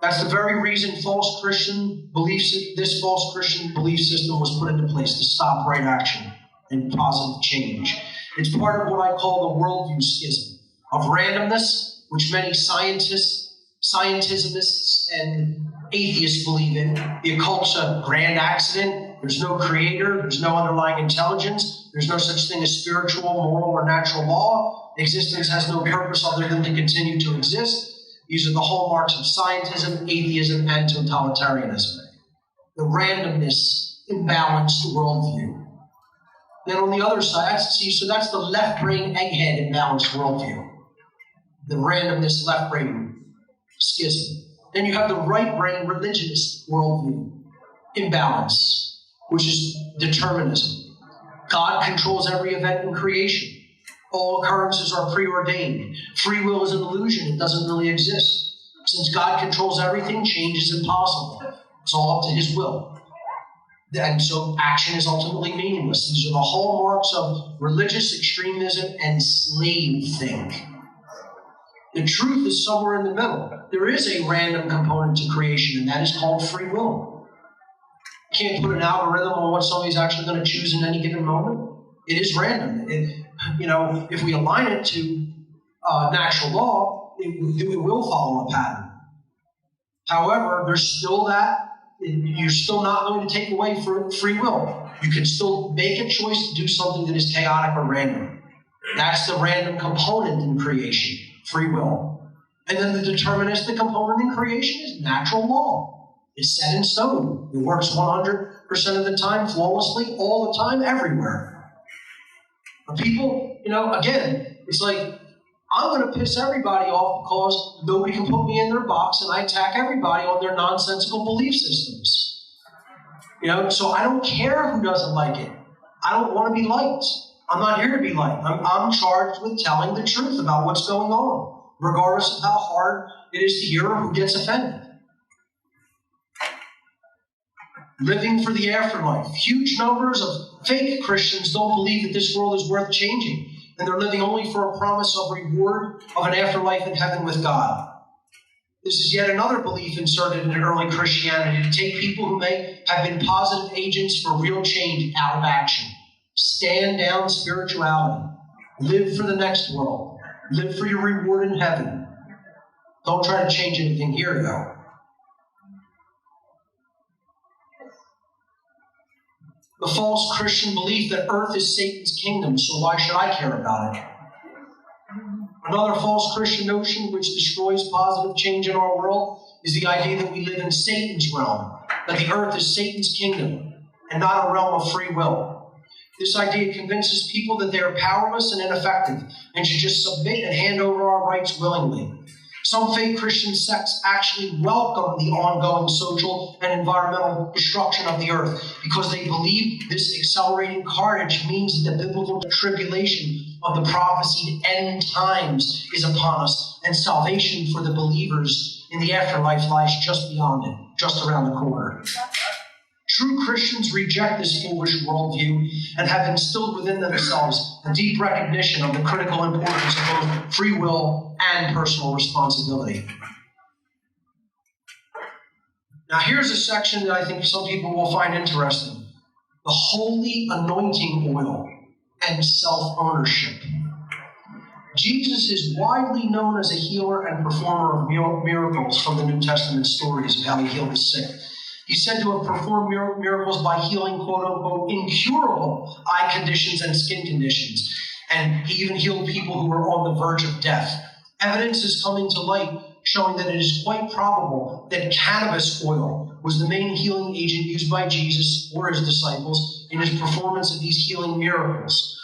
That's the very reason this false Christian belief system was put into place, to stop right action and positive change. It's part of what I call the worldview schism of randomness, which many scientists, scientismists, and atheists believe in. The occult's a grand accident. There's no creator. There's no underlying intelligence. There's no such thing as spiritual, moral, or natural law. Existence has no purpose other than to continue to exist. These are the hallmarks of scientism, atheism, and totalitarianism. The randomness, imbalanced worldview. Then on the other side, so that's the left brain egghead imbalanced worldview. The randomness left brain schism. Then you have the right brain religionist worldview imbalance, which is determinism. God controls every event in creation. All occurrences are preordained. Free will is an illusion. It doesn't really exist. Since God controls everything, change is impossible. It's all up to his will. And so action is ultimately meaningless. These are the hallmarks of religious extremism and slave think. The truth is somewhere in the middle. There is a random component to creation, and that is called free will. You can't put an algorithm on what somebody's actually going to choose in any given moment. It is random. If we align it to natural law, it will follow a pattern. However, there's still that. You're still not going to take away free will. You can still make a choice to do something that is chaotic or random. That's the random component in creation, free will. And then the deterministic component in creation is natural law. It's set in stone. It works 100% of the time, flawlessly, all the time, everywhere. But people, again, it's like, I'm going to piss everybody off because nobody can put me in their box, and I attack everybody on their nonsensical belief systems. So I don't care who doesn't like it. I don't want to be liked. I'm not here to be liked. I'm charged with telling the truth about what's going on, regardless of how hard it is to hear or who gets offended. Living for the afterlife. Huge numbers of fake Christians don't believe that this world is worth changing, and they're living only for a promise of reward of an afterlife in heaven with God. This is yet another belief inserted in early Christianity to take people who may have been positive agents for real change out of action. Stand down spirituality. Live for the next world. Live for your reward in heaven. Don't try to change anything here, though. The false Christian belief that earth is Satan's kingdom, so why should I care about it? Another false Christian notion which destroys positive change in our world is the idea that we live in Satan's realm, that the earth is Satan's kingdom and not a realm of free will. This idea convinces people that they are powerless and ineffective and should just submit and hand over our rights willingly. Some fake Christian sects actually welcome the ongoing social and environmental destruction of the earth because they believe this accelerating carnage means that the biblical tribulation of the prophesied end times is upon us, and salvation for the believers in the afterlife lies just beyond it, just around the corner. True Christians reject this foolish worldview and have instilled within themselves a deep recognition of the critical importance of both free will and personal responsibility. Now here's a section that I think some people will find interesting. The holy anointing oil and self-ownership. Jesus is widely known as a healer and performer of miracles from the New Testament stories of how he healed the sick. He's said to have performed miracles by healing, quote-unquote, incurable eye conditions and skin conditions. And he even healed people who were on the verge of death. Evidence is coming to light showing that it is quite probable that cannabis oil was the main healing agent used by Jesus or his disciples in his performance of these healing miracles.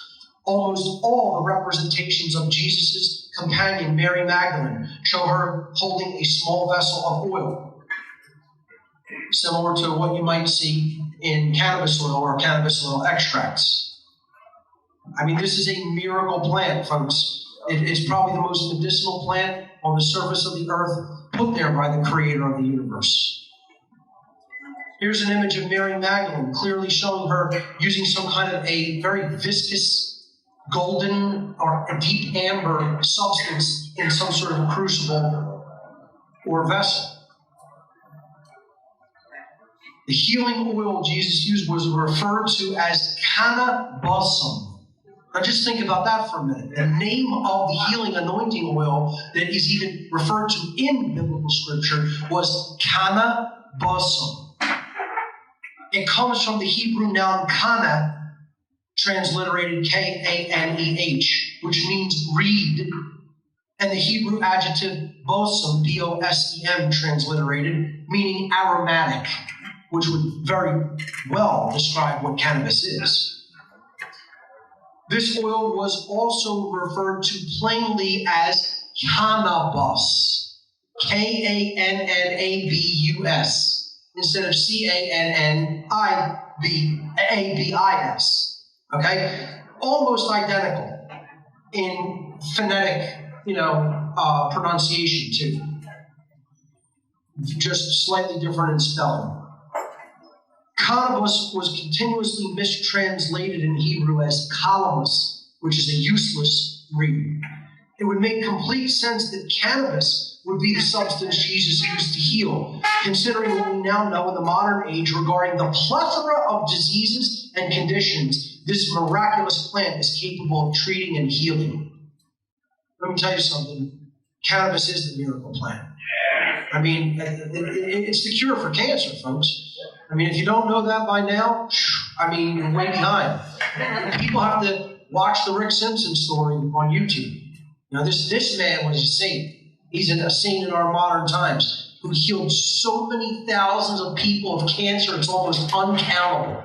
Almost all the representations of Jesus' companion, Mary Magdalene, show her holding a small vessel of oil, similar to what you might see in cannabis oil or cannabis oil extracts. I mean, this is a miracle plant, folks. It's probably the most medicinal plant on the surface of the earth, put there by the creator of the universe. Here's an image of Mary Magdalene, clearly showing her using some kind of a very viscous golden or a deep amber substance in some sort of crucible or vessel. The healing oil Jesus used was referred to as cannabisum. Now just think about that for a minute. The name of the healing anointing oil that is even referred to in biblical scripture was cannabisum. It comes from the Hebrew noun kana, transliterated K-A-N-E-H, which means reed, and the Hebrew adjective bosem, B-O-S-E-M, transliterated, meaning aromatic, which would very well describe what cannabis is. This oil was also referred to plainly as cannabis, K-A-N-N-A-B-U-S, instead of C-A-N-N-I-B-A-B-I-S. Okay? Almost identical in phonetic, pronunciation too. Just slightly different in spelling. Cannabis was continuously mistranslated in Hebrew as calamus, which is a useless reed. It would make complete sense that cannabis would be the substance Jesus used to heal, considering what we now know in the modern age regarding the plethora of diseases and conditions this miraculous plant is capable of treating and healing. Let me tell you something. Cannabis is the miracle plant. I mean, it's the cure for cancer, folks. I mean, if you don't know that by now, I mean, you're way behind. People have to watch the Rick Simpson story on YouTube. Now, this man was a saint. He's a saint in our modern times who healed so many thousands of people of cancer, it's almost uncountable.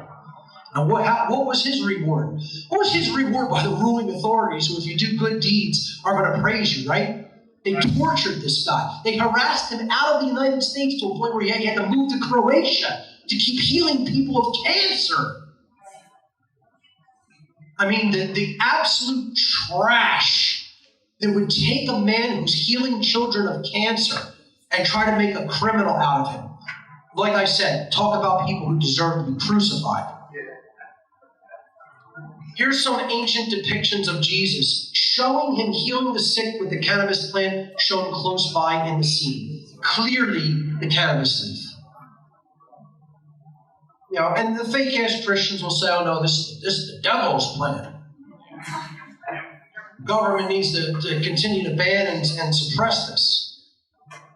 Now, what was his reward? What was his reward by the ruling authorities who, if you do good deeds, are going to praise you, right? They tortured this guy. They harassed him out of the United States to a point where he had to move to Croatia to keep healing people of cancer. I mean, the absolute trash that would take a man who's healing children of cancer and try to make a criminal out of him. Like I said, talk about people who deserve to be crucified. Here's some ancient depictions of Jesus showing him healing the sick with the cannabis plant shown close by in the scene. Clearly, the cannabis leaf. You know, and the fake-ass Christians will say, oh no, this is the devil's plan. Government needs to continue to ban and suppress this.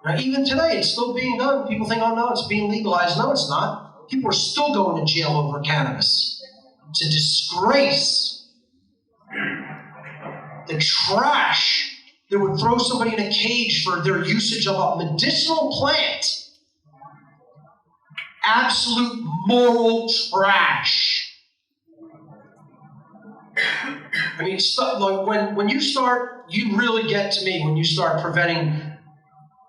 Now, even today, it's still being done. People think, oh no, it's being legalized. No, it's not. People are still going to jail over cannabis. It's a disgrace. The trash that would throw somebody in a cage for their usage of a medicinal plant. Absolute moral trash. I mean, like when you start, you really get to me when you start preventing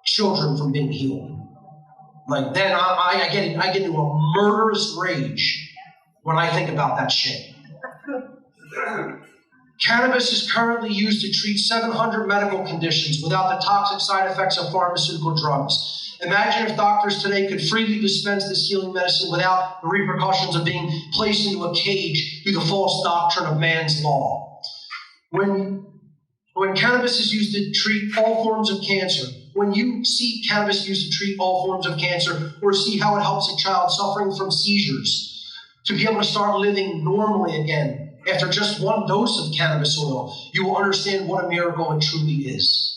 children from being healed. Like then I get into a murderous rage when I think about that shit. Cannabis is currently used to treat 700 medical conditions without the toxic side effects of pharmaceutical drugs. Imagine if doctors today could freely dispense this healing medicine without the repercussions of being placed into a cage through the false doctrine of man's law. When cannabis is used to treat all forms of cancer, when you see cannabis used to treat all forms of cancer, or see how it helps a child suffering from seizures to be able to start living normally again after just one dose of cannabis oil, you will understand what a miracle it truly is.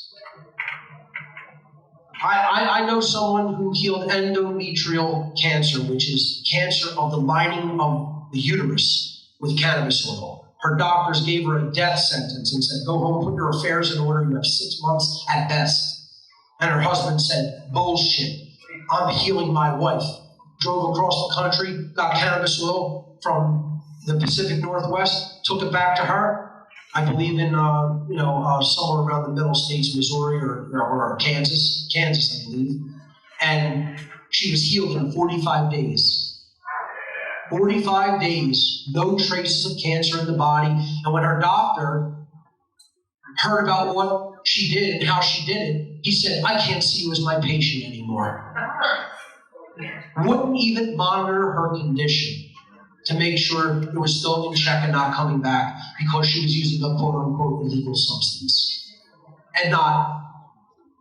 I know someone who healed endometrial cancer, which is cancer of the lining of the uterus, with cannabis oil. Her doctors gave her a death sentence and said, go home, put your affairs in order, you have 6 months at best. And her husband said, bullshit, I'm healing my wife. Drove across the country, got cannabis oil from the Pacific Northwest, took it back to her. I believe in, somewhere around the middle states, Missouri or Kansas, I believe. And she was healed in 45 days. 45 days, no traces of cancer in the body. And when her doctor heard about what she did and how she did it, he said, I can't see you as my patient anymore. Wouldn't even monitor her condition to make sure it was still in check and not coming back because she was using a quote-unquote illegal substance. And not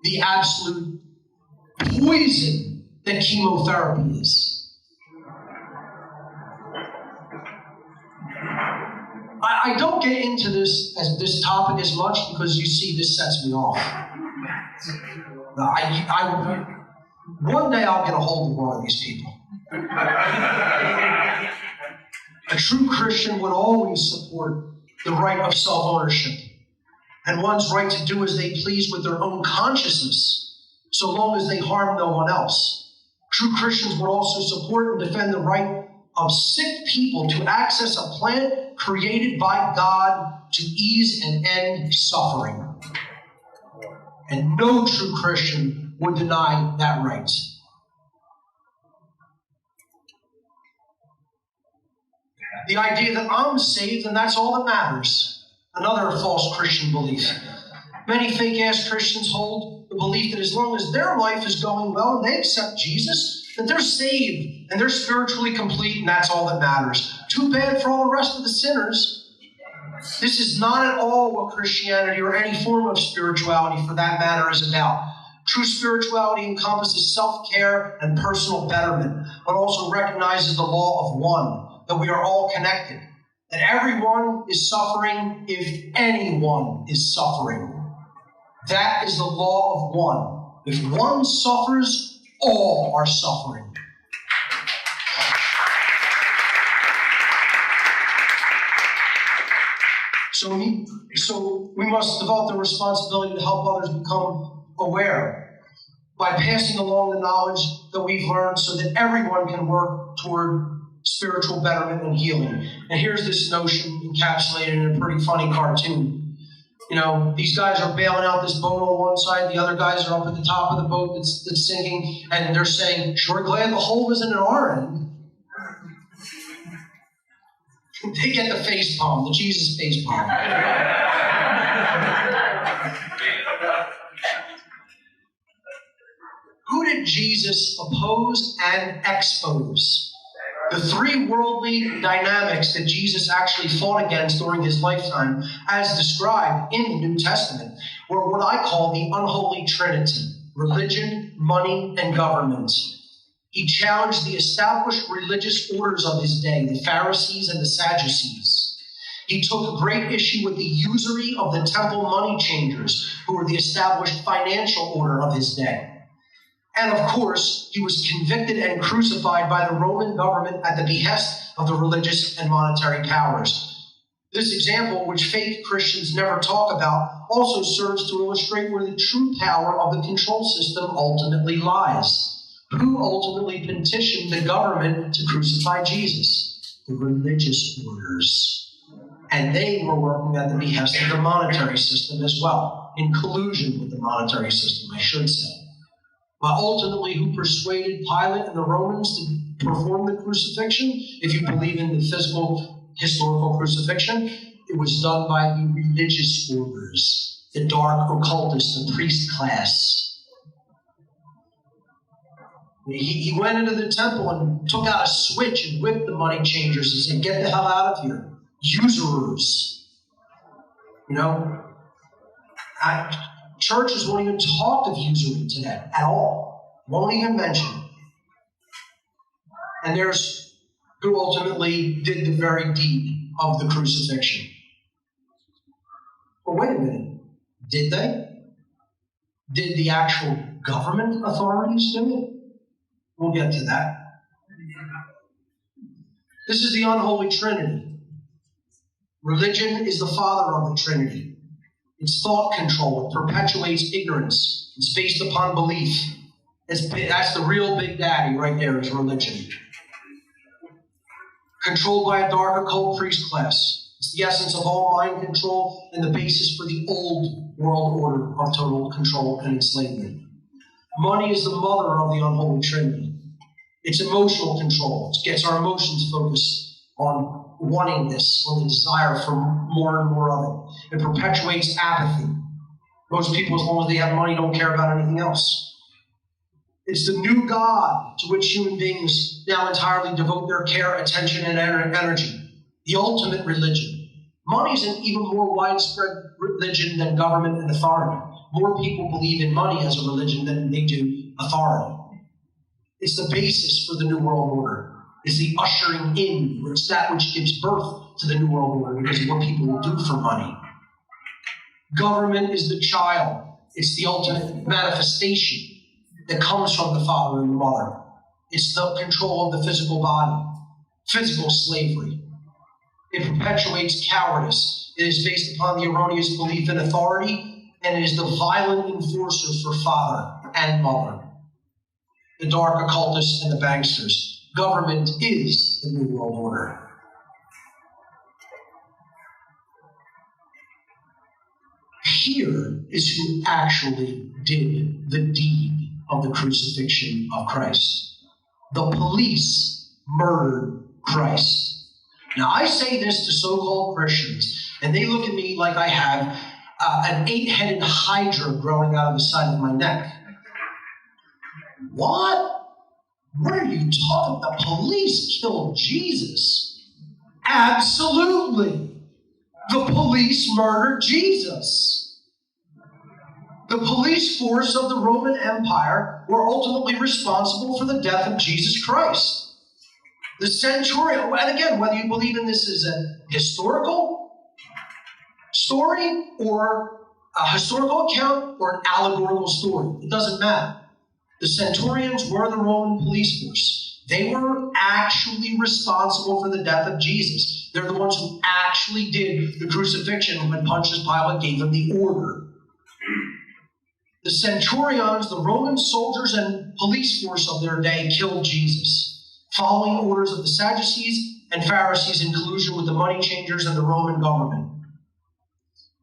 the absolute poison that chemotherapy is. I don't get into this topic as much because you see this sets me off. One day I'll get a hold of one of these people. A true Christian would always support the right of self-ownership and one's right to do as they please with their own consciousness, so long as they harm no one else. True Christians would also support and defend the right of sick people to access a plant created by God to ease and end suffering. And no true Christian would deny that right. The idea that I'm saved and that's all that matters. Another false Christian belief. Many fake-ass Christians hold the belief that as long as their life is going well and they accept Jesus, that they're saved and they're spiritually complete and that's all that matters. Too bad for all the rest of the sinners. This is not at all what Christianity or any form of spirituality for that matter is about. True spirituality encompasses self-care and personal betterment, but also recognizes the law of one, that we are all connected, that everyone is suffering if anyone is suffering. That is the law of one. If one suffers, all are suffering. So we must develop the responsibility to help others become aware by passing along the knowledge that we've learned so that everyone can work toward spiritual betterment and healing. And here's this notion encapsulated in a pretty funny cartoon. You know, these guys are bailing out this boat on one side, the other guys are up at the top of the boat that's sinking, and they're saying, "Sure glad the hole isn't at our end." They get the face palm, the Jesus face palm. Who did Jesus oppose and expose? The three worldly dynamics that Jesus actually fought against during his lifetime, as described in the New Testament, were what I call the unholy trinity: religion, money, and government. He challenged the established religious orders of his day, the Pharisees and the Sadducees. He took great issue with the usury of the temple money changers, who were the established financial order of his day. And of course, he was convicted and crucified by the Roman government at the behest of the religious and monetary powers. This example, which faith Christians never talk about, also serves to illustrate where the true power of the control system ultimately lies. Who ultimately petitioned the government to crucify Jesus? The religious orders. And they were working at the behest of the monetary system as well, in collusion with the monetary system, I should say. But ultimately, who persuaded Pilate and the Romans to perform the crucifixion? If you believe in the physical, historical crucifixion, it was done by the religious orders, the dark occultists, the priest class. He went into the temple and took out a switch and whipped the money changers and said, "Get the hell out of here, usurers." You know, churches won't even talk of usury today at all. Won't even mention it. And there's who ultimately did the very deed of the crucifixion. But wait a minute. Did they? Did the actual government authorities do it? We'll get to that. This is the unholy trinity. Religion is the father of the trinity. It's thought control. It perpetuates ignorance. It's based upon belief. That's the real big daddy right there, is religion. Controlled by a dark occult priest class. It's the essence of all mind control and the basis for the old world order of total control and enslavement. Money is the mother of the unholy trinity. It's emotional control. It gets our emotions focused on wanting this, on the desire for more and more of it. It perpetuates apathy. Most people, as long as they have money, don't care about anything else. It's the new God to which human beings now entirely devote their care, attention, and energy. The ultimate religion. Money is an even more widespread religion than government and authority. More people believe in money as a religion than they do authority. It's the basis for the New World Order. It's the ushering in. It's that which gives birth to the New World Order because of what people will do for money. Government is the child. It's the ultimate manifestation that comes from the father and the mother. It's the control of the physical body. Physical slavery. It perpetuates cowardice. It is based upon the erroneous belief in authority, and it is the violent enforcer for father and mother. The dark occultists and the banksters. Government is the New World Order. Here is who actually did the deed of the crucifixion of Christ. The police murdered Christ. Now, I say this to so-called Christians, and they look at me like I have an 8-headed hydra growing out of the side of my neck. What? What are you talking about? The police killed Jesus. Absolutely. The police murdered Jesus. The police force of the Roman Empire were ultimately responsible for the death of Jesus Christ. The centurion, and again, whether you believe in this as a historical story or a historical account or an allegorical story, it doesn't matter. The centurions were the Roman police force. They were actually responsible for the death of Jesus. They're the ones who actually did the crucifixion. crucifixion when Pontius Pilate gave him the order. The centurions, the Roman soldiers and police force of their day, killed Jesus, following orders of the Sadducees and Pharisees in collusion with the money changers and the Roman government.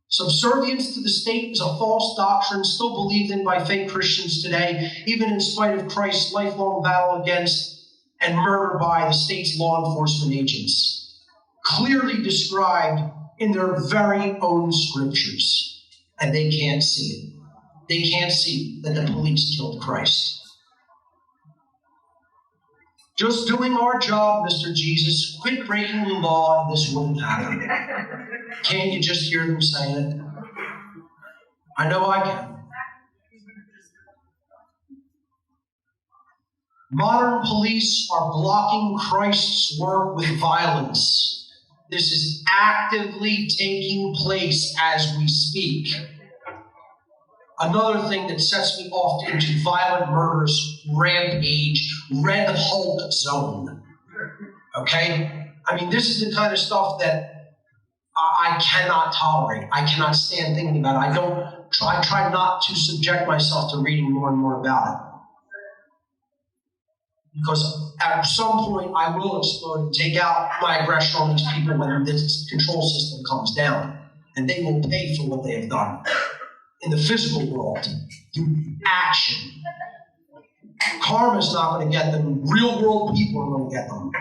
Subservience to the state is a false doctrine still believed in by fake Christians today, even in spite of Christ's lifelong battle against and murder by the state's law enforcement agents, clearly described in their very own scriptures. And they can't see it. They can't see that the police killed Christ. Just doing our job, Mr. Jesus. Quit breaking the law and this wouldn't happen. Can't you just hear them saying it? I know I can. Modern police are blocking Christ's work with violence. This is actively taking place as we speak. Another thing that sets me off into violent murders, rampage, red Hulk zone. Okay? I mean, this is the kind of stuff that I cannot tolerate. I cannot stand thinking about it. I try not to subject myself to reading more and more about it. Because at some point I will explode and take out my aggression on these people when this control system comes down. And they will pay for what they have done. In the physical world, through action. Karma's not going to get them. Real world people are going to get them.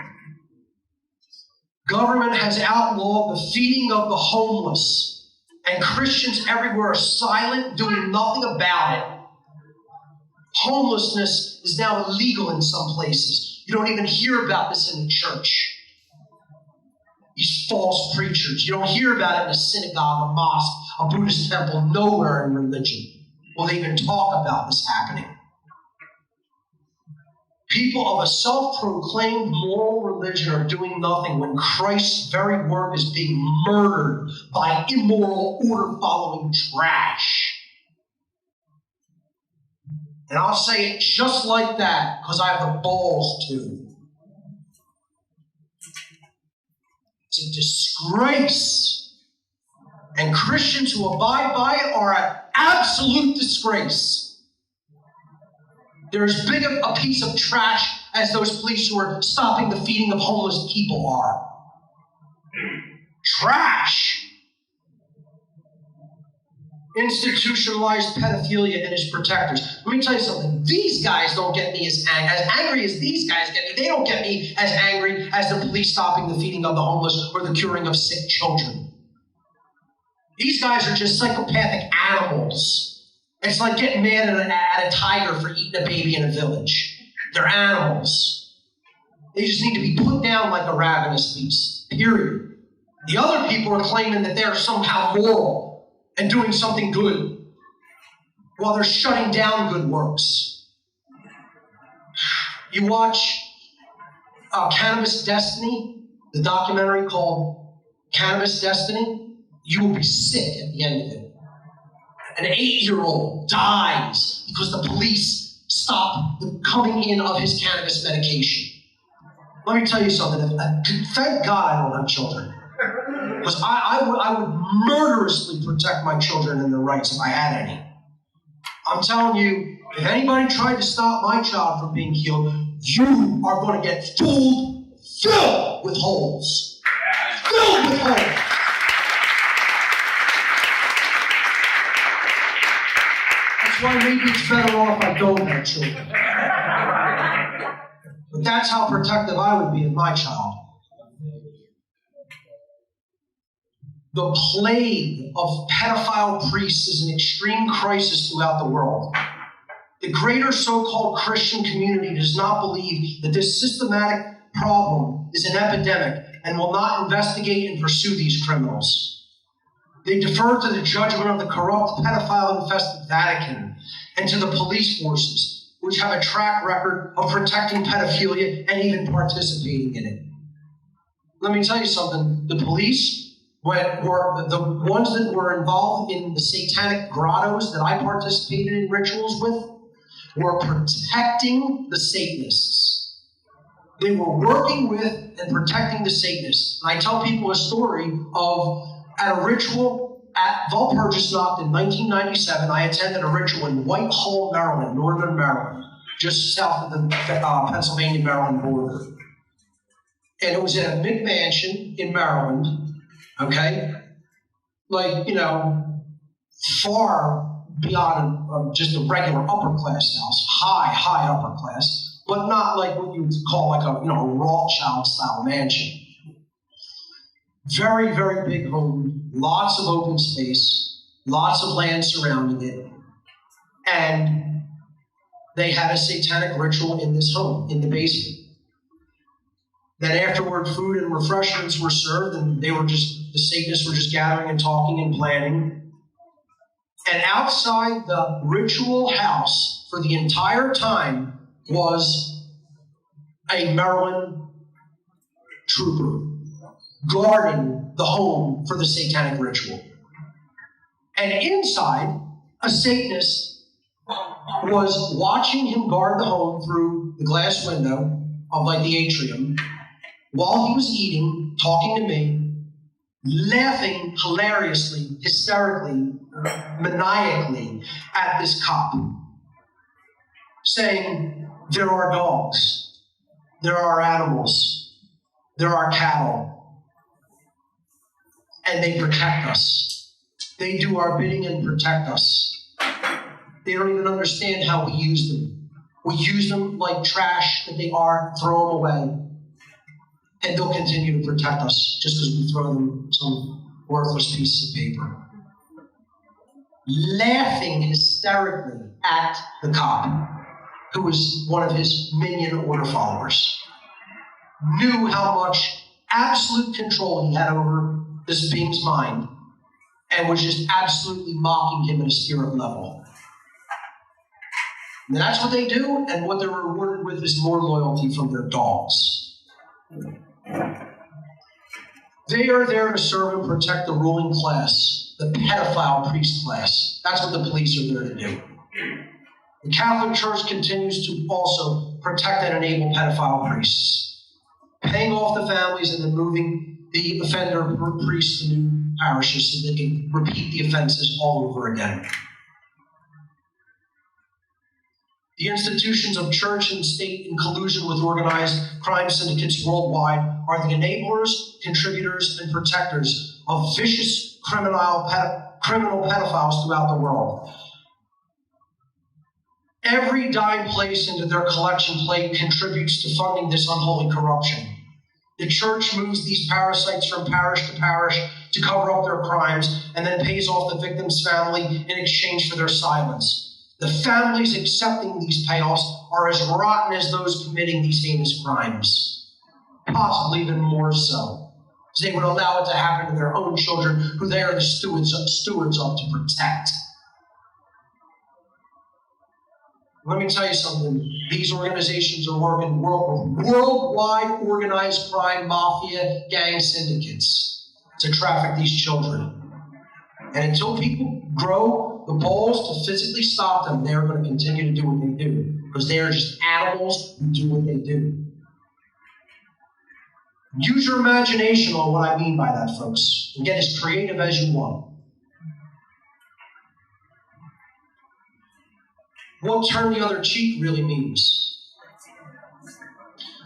Government has outlawed the feeding of the homeless, and Christians everywhere are silent, doing nothing about it. Homelessness is now illegal in some places. You don't even hear about this in the church. These false preachers. You don't hear about it in a synagogue, a mosque, a Buddhist temple, nowhere in religion will they even talk about this happening. People of a self-proclaimed moral religion are doing nothing when Christ's very word is being murdered by immoral, order-following trash. And I'll say it just like that because I have the balls to. It's a disgrace. And Christians who abide by it are an absolute disgrace. They're as big a piece of trash as those police who are stopping the feeding of homeless people are. Trash. Institutionalized pedophilia and its protectors. Let me tell you something. These guys don't get me as angry as these guys get me. They don't get me as angry as the police stopping the feeding of the homeless or the curing of sick children. These guys are just psychopathic animals. It's like getting mad at a tiger for eating a baby in a village. They're animals. They just need to be put down like a ravenous beast, period. The other people are claiming that they're somehow moral and doing something good while they're shutting down good works. You watch Cannabis Destiny, the documentary called Cannabis Destiny, you will be sick at the end of it. An 8-year-old dies because the police stop the coming in of his cannabis medication. Let me tell you something. Thank God I don't have children. Because I would murderously protect my children and their rights if I had any. I'm telling you, if anybody tried to stop my child from being healed, you are going to get filled with holes. Filled with holes. That's why maybe it's better off I don't have children. But that's how protective I would be of my child. The plague of pedophile priests is an extreme crisis throughout the world. The greater so-called Christian community does not believe that this systematic problem is an epidemic and will not investigate and pursue these criminals. They defer to the judgment of the corrupt, pedophile-infested Vatican and to the police forces, which have a track record of protecting pedophilia and even participating in it. Let me tell you something. The police were the ones that were involved in the satanic grottos that I participated in rituals with were protecting the Satanists. They were working with and protecting the Satanists. And I tell people a story of At a ritual at Valpurgisnacht in 1997, I attended a ritual in Whitehall, Maryland, northern Maryland, just south of the Pennsylvania-Maryland border. And it was in a McMansion in Maryland, okay? Like, far beyond just a regular upper-class house, high upper-class, but not like what you would call like a Rothschild-style mansion. Very, very big home, lots of open space, lots of land surrounding it, and they had a satanic ritual in this home, in the basement. Then afterward, food and refreshments were served, and the Satanists were just gathering and talking and planning. And outside the ritual house for the entire time was a Maryland trooper guarding the home for the satanic ritual. And inside, a Satanist was watching him guard the home through the glass window of like the atrium while he was eating, talking to me, laughing hilariously, hysterically, maniacally at this cop, saying, there are dogs, there are animals, there are cattle, and they protect us. They do our bidding and protect us. They don't even understand how we use them. We use them like trash that they are, throw them away. And they'll continue to protect us just because we throw them some worthless pieces of paper. Laughing hysterically at the cop, who was one of his minion order followers, knew how much absolute control he had over this being's mind, and was just absolutely mocking him at a spirit level. And that's what they do, and what they're rewarded with is more loyalty from their dogs. They are there to serve and protect the ruling class, the pedophile priest class. That's what the police are there to do. The Catholic Church continues to also protect and enable pedophile priests, paying off the families and then moving the offender priests to new parishes so they can repeat the offenses all over again. The institutions of church and state in collusion with organized crime syndicates worldwide are the enablers, contributors, and protectors of vicious criminal pedophiles throughout the world. Every dime placed into their collection plate contributes to funding this unholy corruption. The church moves these parasites from parish to parish to cover up their crimes and then pays off the victim's family in exchange for their silence. The families accepting these payoffs are as rotten as those committing these heinous crimes, possibly even more so, because they would allow it to happen to their own children, who they are the stewards of to protect. Let me tell you something. These organizations are working worldwide organized crime, mafia, gang syndicates to traffic these children. And until people grow the balls to physically stop them, they're going to continue to do what they do, because they are just animals who do what they do. Use your imagination on what I mean by that, folks, and get as creative as you want. What turn the other cheek really means.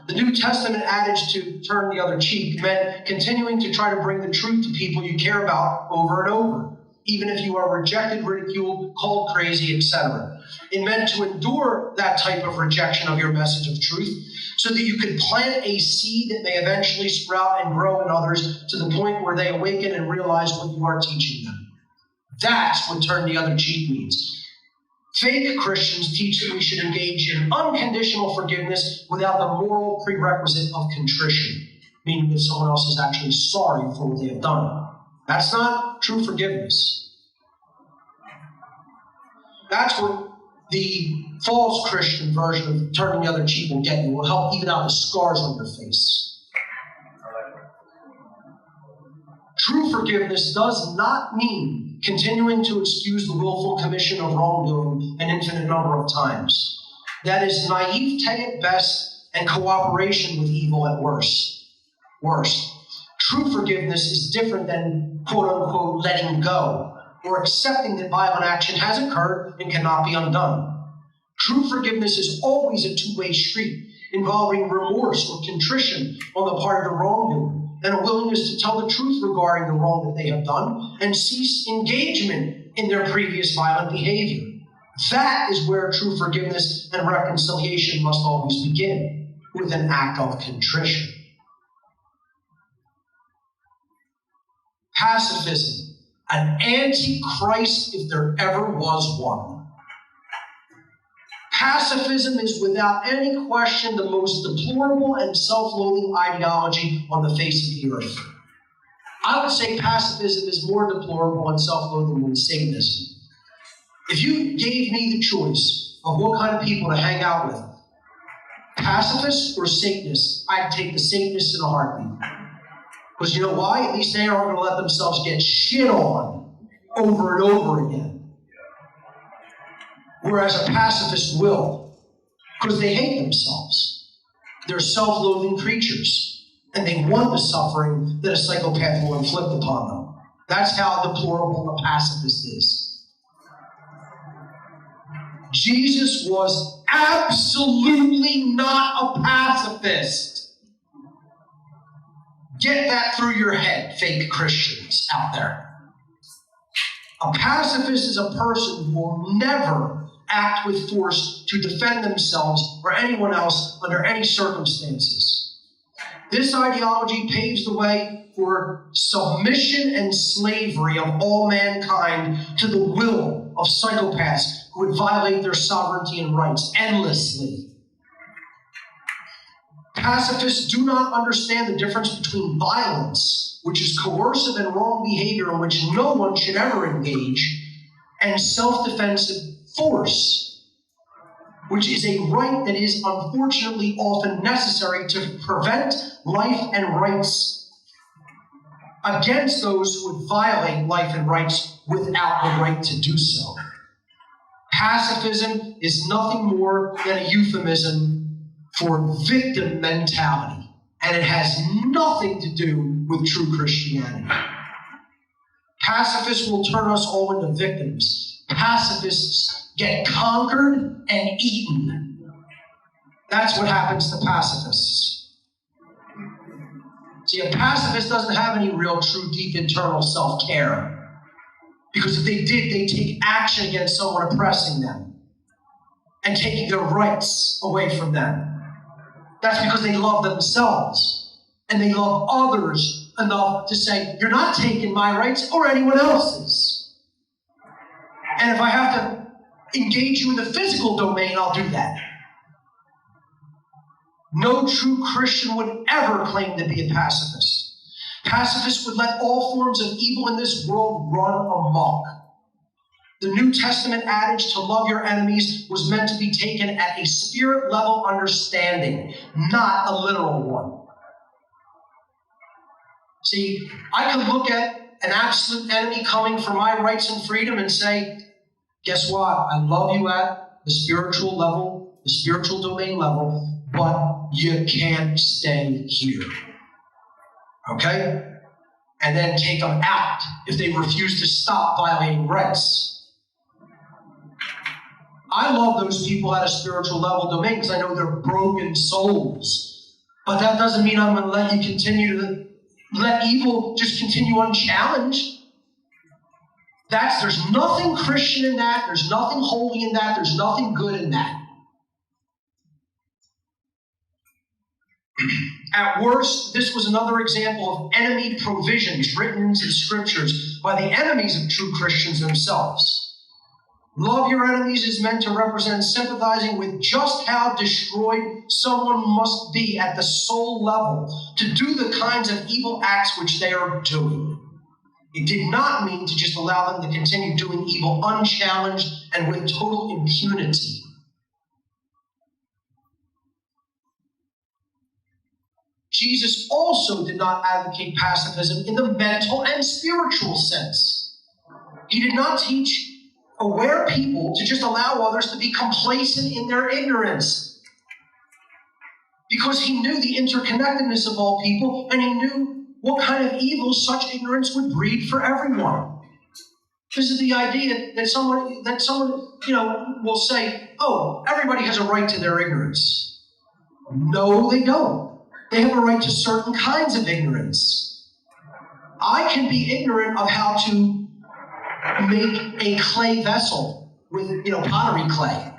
The New Testament adage to turn the other cheek meant continuing to try to bring the truth to people you care about over and over, even if you are rejected, ridiculed, called crazy, etc. It meant to endure that type of rejection of your message of truth so that you could plant a seed that may eventually sprout and grow in others to the point where they awaken and realize what you are teaching them. That's what turn the other cheek means. Fake Christians teach that we should engage in unconditional forgiveness without the moral prerequisite of contrition, meaning that someone else is actually sorry for what they have done. That's not true forgiveness. That's what the false Christian version of turning the other cheek will get you. It will help even out the scars on your face. True forgiveness does not mean continuing to excuse the willful commission of wrongdoing an infinite number of times. That is naivete at best and cooperation with evil at worst. True forgiveness is different than, quote-unquote, letting go or accepting that violent action has occurred and cannot be undone. True forgiveness is always a two-way street, involving remorse or contrition on the part of the wrongdoer, and a willingness to tell the truth regarding the wrong that they have done and cease engagement in their previous violent behavior. That is where true forgiveness and reconciliation must always begin, with an act of contrition. Pacifism, an antichrist if there ever was one. Pacifism is without any question the most deplorable and self-loathing ideology on the face of the earth. I would say pacifism is more deplorable and self-loathing than Satanism. If you gave me the choice of what kind of people to hang out with, pacifists or Satanists, I'd take the Satanists in a heartbeat. Because you know why? At least they aren't going to let themselves get shit on over and over again. Whereas a pacifist will, because they hate themselves. They're self-loathing creatures, and they want the suffering that a psychopath will inflict upon them. That's how deplorable a pacifist is. Jesus was absolutely not a pacifist. Get that through your head, fake Christians out there. A pacifist is a person who will never act with force to defend themselves or anyone else under any circumstances. This ideology paves the way for submission and slavery of all mankind to the will of psychopaths who would violate their sovereignty and rights endlessly. Pacifists do not understand the difference between violence, which is coercive and wrong behavior in which no one should ever engage, and self-defensive force, which is a right that is unfortunately often necessary to prevent life and rights against those who would violate life and rights without the right to do so. Pacifism is nothing more than a euphemism for victim mentality, and it has nothing to do with true Christianity. Pacifists will turn us all into victims. Pacifists get conquered and eaten. That's what happens to pacifists. See, a pacifist doesn't have any real, true, deep internal self-care. Because if they did, they'd take action against someone oppressing them and taking their rights away from them. That's because they love themselves and they love others enough to say, you're not taking my rights or anyone else's. And if I have to engage you in the physical domain, I'll do that. No true Christian would ever claim to be a pacifist. Pacifists would let all forms of evil in this world run amok. The New Testament adage to love your enemies was meant to be taken at a spirit-level understanding, not a literal one. See, I could look at an absolute enemy coming for my rights and freedom and say, guess what? I love you at the spiritual level, the spiritual domain level, but you can't stay here. Okay? And then take them out if they refuse to stop violating rights. I love those people at a spiritual level domain because I know they're broken souls. But that doesn't mean I'm going to let you continue to let evil just continue unchallenged. There's nothing Christian in that. There's nothing holy in that. There's nothing good in that. At worst, this was another example of enemy provisions written into the scriptures by the enemies of true Christians themselves. Love your enemies is meant to represent sympathizing with just how destroyed someone must be at the soul level to do the kinds of evil acts which they are doing. It did not mean to just allow them to continue doing evil unchallenged and with total impunity. Jesus also did not advocate pacifism in the mental and spiritual sense. He did not teach aware people to just allow others to be complacent in their ignorance. Because he knew the interconnectedness of all people, and he knew what kind of evil such ignorance would breed for everyone. This is the idea that someone, will say, oh, everybody has a right to their ignorance. No, they don't. They have a right to certain kinds of ignorance. I can be ignorant of how to make a clay vessel with, pottery clay.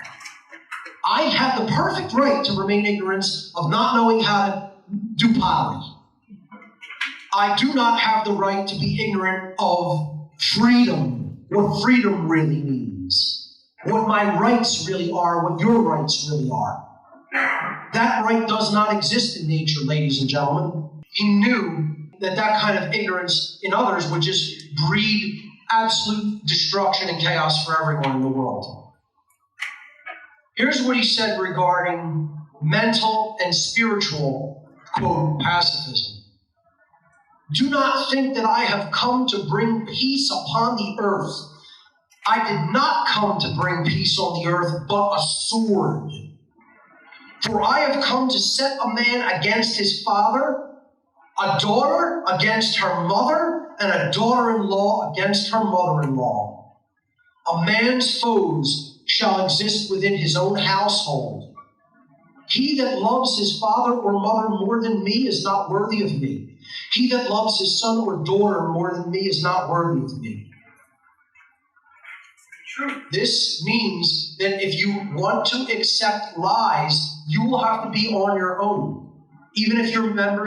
I have the perfect right to remain ignorant of not knowing how to do pottery. I do not have the right to be ignorant of freedom, what freedom really means, what my rights really are, what your rights really are. That right does not exist in nature, ladies and gentlemen. He knew that kind of ignorance in others would just breed absolute destruction and chaos for everyone in the world. Here's what he said regarding mental and spiritual, quote, pacifism. Do not think that I have come to bring peace upon the earth. I did not come to bring peace on the earth, but a sword. For I have come to set a man against his father, a daughter against her mother, and a daughter-in-law against her mother-in-law. A man's foes shall exist within his own household. He that loves his father or mother more than me is not worthy of me. He that loves his son or daughter more than me is not worthy of me. This means that if you want to accept lies, you will have to be on your own. Even if you're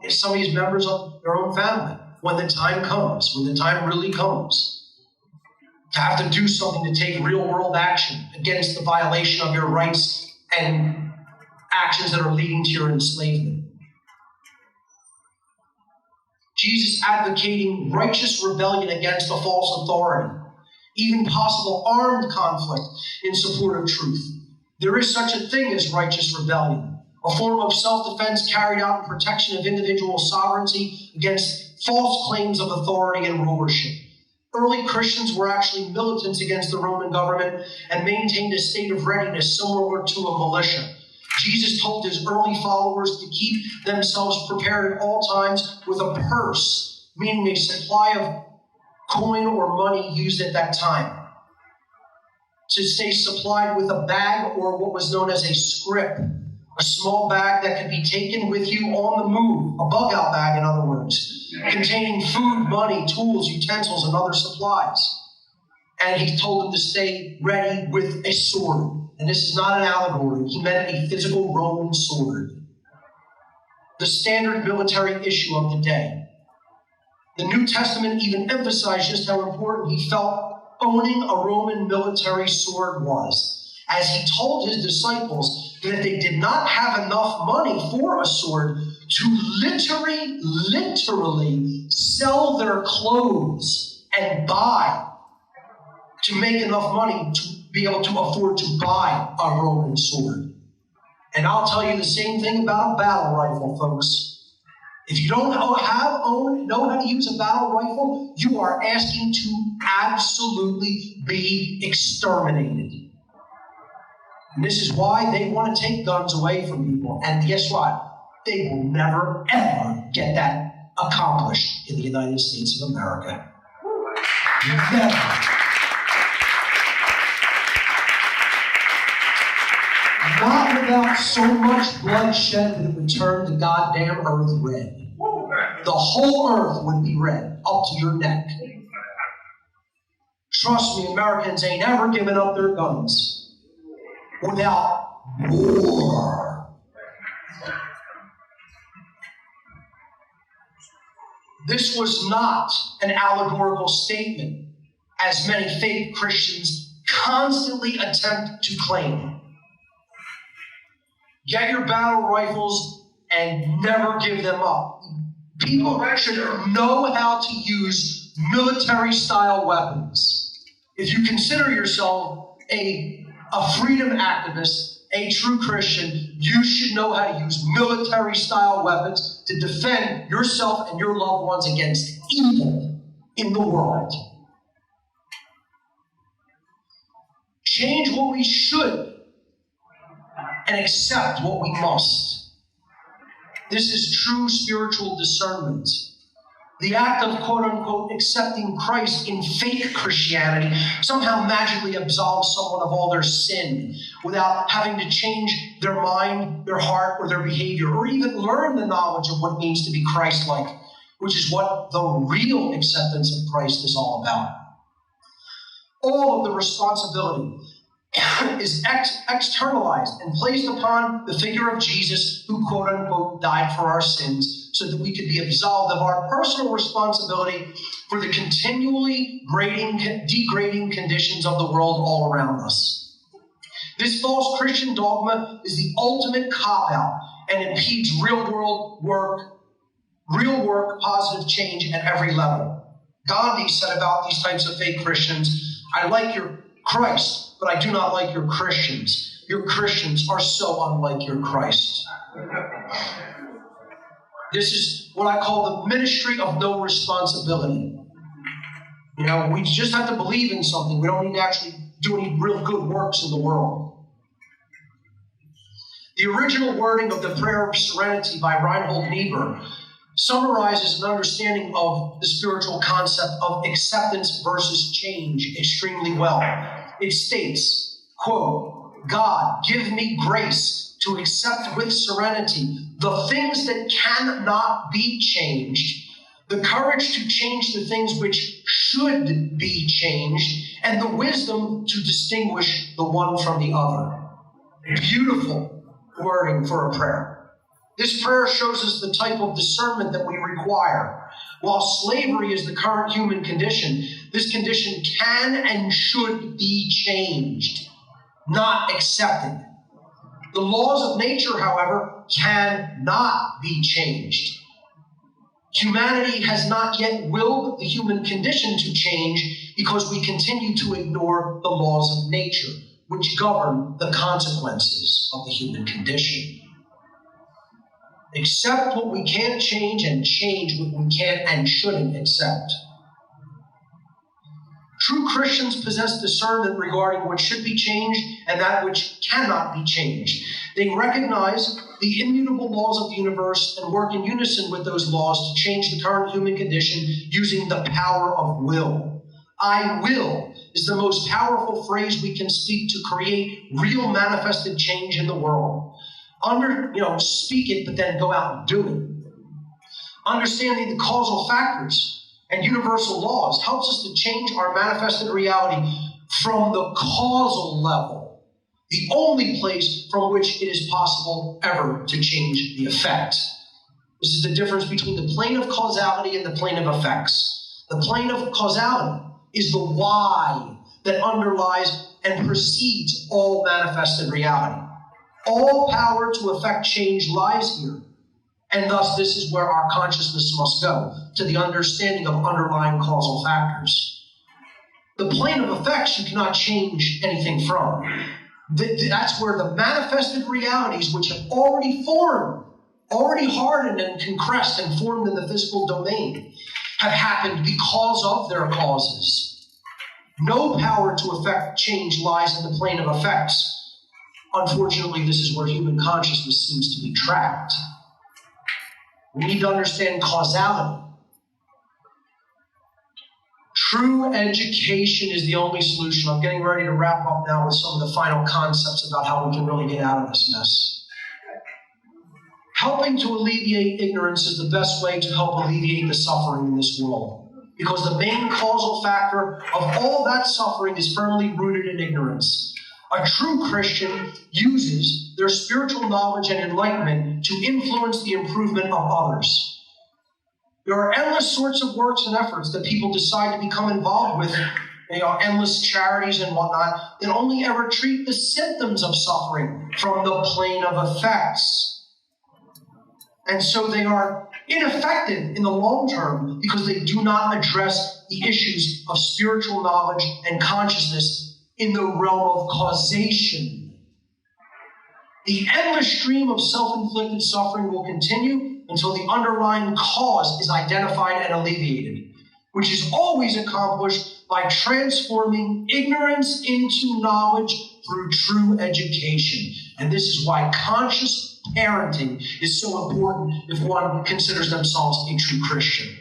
somebody's members of your own family. When the time comes, when the time really comes, to have to do something to take real world action against the violation of your rights and actions that are leading to your enslavement. Jesus advocating righteous rebellion against a false authority, even possible armed conflict in support of truth. There is such a thing as righteous rebellion, a form of self-defense carried out in protection of individual sovereignty against false claims of authority and rulership. Early Christians were actually militants against the Roman government and maintained a state of readiness similar to a militia. Jesus told his early followers to keep themselves prepared at all times with a purse, meaning a supply of coin or money used at that time. To stay supplied with a bag or what was known as a scrip, a small bag that could be taken with you on the move, a bug-out bag in other words, containing food, money, tools, utensils, and other supplies. And he told them to stay ready with a sword. And this is not an allegory. He meant a physical Roman sword. The standard military issue of the day. The New Testament even emphasized just how important he felt owning a Roman military sword was, as he told his disciples that if they did not have enough money for a sword, to literally sell their clothes and buy, to make enough money to be able to afford to buy a Roman sword. And I'll tell you the same thing about a battle rifle, folks. If you don't know how to use a battle rifle, you are asking to absolutely be exterminated. And this is why they want to take guns away from people. And guess what? They will never, ever get that accomplished in the United States of America. Never. Not without so much bloodshed that it would turn the goddamn earth red. The whole earth would be red, up to your neck. Trust me, Americans ain't ever given up their guns without war. This was not an allegorical statement, as many fake Christians constantly attempt to claim. Get your battle rifles and never give them up. People should know how to use military-style weapons. If you consider yourself a freedom activist, a true Christian, you should know how to use military-style weapons to defend yourself and your loved ones against evil in the world. Change what we should and accept what we must. This is true spiritual discernment. The act of, quote-unquote, accepting Christ in fake Christianity somehow magically absolves someone of all their sin without having to change their mind, their heart, or their behavior, or even learn the knowledge of what it means to be Christ-like, which is what the real acceptance of Christ is all about. All of the responsibility is externalized and placed upon the figure of Jesus, who, quote-unquote, died for our sins, so that we could be absolved of our personal responsibility for the continually degrading conditions of the world all around us. This false Christian dogma is the ultimate cop-out and impedes real work, positive change at every level. Gandhi said about these types of fake Christians, "I like your Christ, but I do not like your Christians. Your Christians are so unlike your Christ." This is what I call the ministry of no responsibility. You know, we just have to believe in something. We don't need to actually do any real good works in the world. The original wording of the Prayer of Serenity by Reinhold Niebuhr summarizes an understanding of the spiritual concept of acceptance versus change extremely well. It states, quote, "God, give me grace to accept with serenity the things that cannot be changed, the courage to change the things which should be changed, and the wisdom to distinguish the one from the other." Beautiful wording for a prayer. This prayer shows us the type of discernment that we require. While slavery is the current human condition, this condition can and should be changed, not accepted. The laws of nature, however, cannot be changed. Humanity has not yet willed the human condition to change because we continue to ignore the laws of nature, which govern the consequences of the human condition. Accept what we can't change and change what we can't and shouldn't accept. True Christians possess discernment regarding what should be changed and that which cannot be changed. They recognize the immutable laws of the universe and work in unison with those laws to change the current human condition using the power of will. "I will" is the most powerful phrase we can speak to create real manifested change in the world. Speak it, but then go out and do it. Understanding the causal factors and universal laws helps us to change our manifested reality from the causal level, the only place from which it is possible ever to change the effect. This is the difference between the plane of causality and the plane of effects. The plane of causality is the why that underlies and precedes all manifested reality. All power to effect change lies here. And thus, this is where our consciousness must go, to the understanding of underlying causal factors. The plane of effects you cannot change anything from. That's where the manifested realities which have already formed, already hardened and compressed and formed in the physical domain, have happened because of their causes. No power to effect change lies in the plane of effects. Unfortunately, this is where human consciousness seems to be trapped. We need to understand causality. True education is the only solution. I'm getting ready to wrap up now with some of the final concepts about how we can really get out of this mess. Helping to alleviate ignorance is the best way to help alleviate the suffering in this world, because the main causal factor of all that suffering is firmly rooted in ignorance. A true Christian uses their spiritual knowledge and enlightenment to influence the improvement of others. There are endless sorts of works and efforts that people decide to become involved with, endless charities and whatnot, that only ever treat the symptoms of suffering from the plane of effects. And so they are ineffective in the long term because they do not address the issues of spiritual knowledge and consciousness in the realm of causation. The endless stream of self-inflicted suffering will continue until the underlying cause is identified and alleviated, which is always accomplished by transforming ignorance into knowledge through true education. And this is why conscious parenting is so important if one considers themselves a true Christian.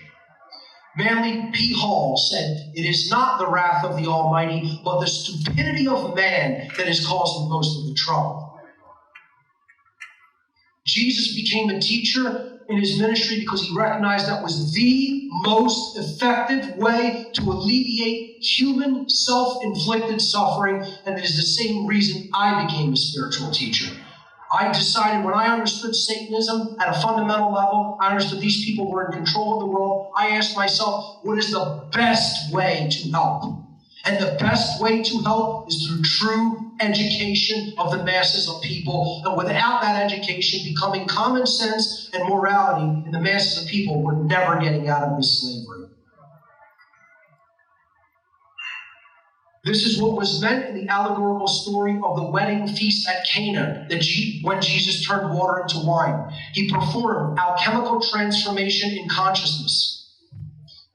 Manly P. Hall said, "It is not the wrath of the Almighty, but the stupidity of man that is causing most of the trouble." Jesus became a teacher in his ministry because he recognized that was the most effective way to alleviate human self-inflicted suffering, and it is the same reason I became a spiritual teacher. I decided when I understood Satanism at a fundamental level, I understood these people were in control of the world, I asked myself, what is the best way to help? And the best way to help is through true education of the masses of people. And without that education becoming common sense and morality in the masses of people, we're never getting out of this slavery. This is what was meant in the allegorical story of the wedding feast at Cana, when Jesus turned water into wine. He performed alchemical transformation in consciousness.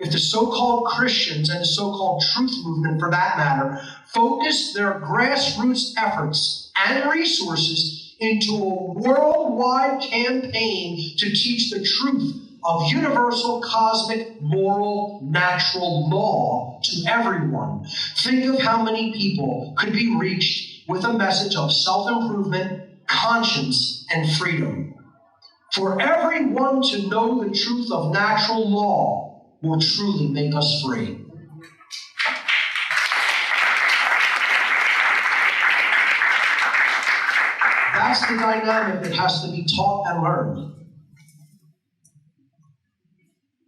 If the so-called Christians and the so-called truth movement, for that matter, focus their grassroots efforts and resources into a worldwide campaign to teach the truth of universal, cosmic, moral, natural law to everyone, think of how many people could be reached with a message of self-improvement, conscience, and freedom. For everyone to know the truth of natural law will truly make us free. That's the dynamic that has to be taught and learned.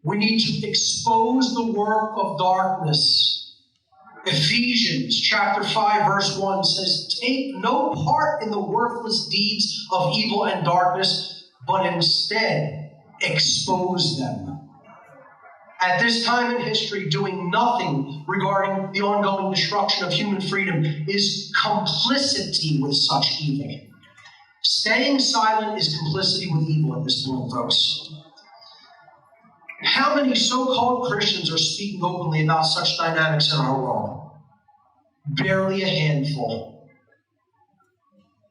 We need to expose the work of darkness. Ephesians chapter 5, verse 1 says, "Take no part in the worthless deeds of evil and darkness, but instead expose them." At this time in history, doing nothing regarding the ongoing destruction of human freedom is complicity with such evil. Staying silent is complicity with evil at this point, folks. How many so-called Christians are speaking openly about such dynamics in our world? Barely a handful.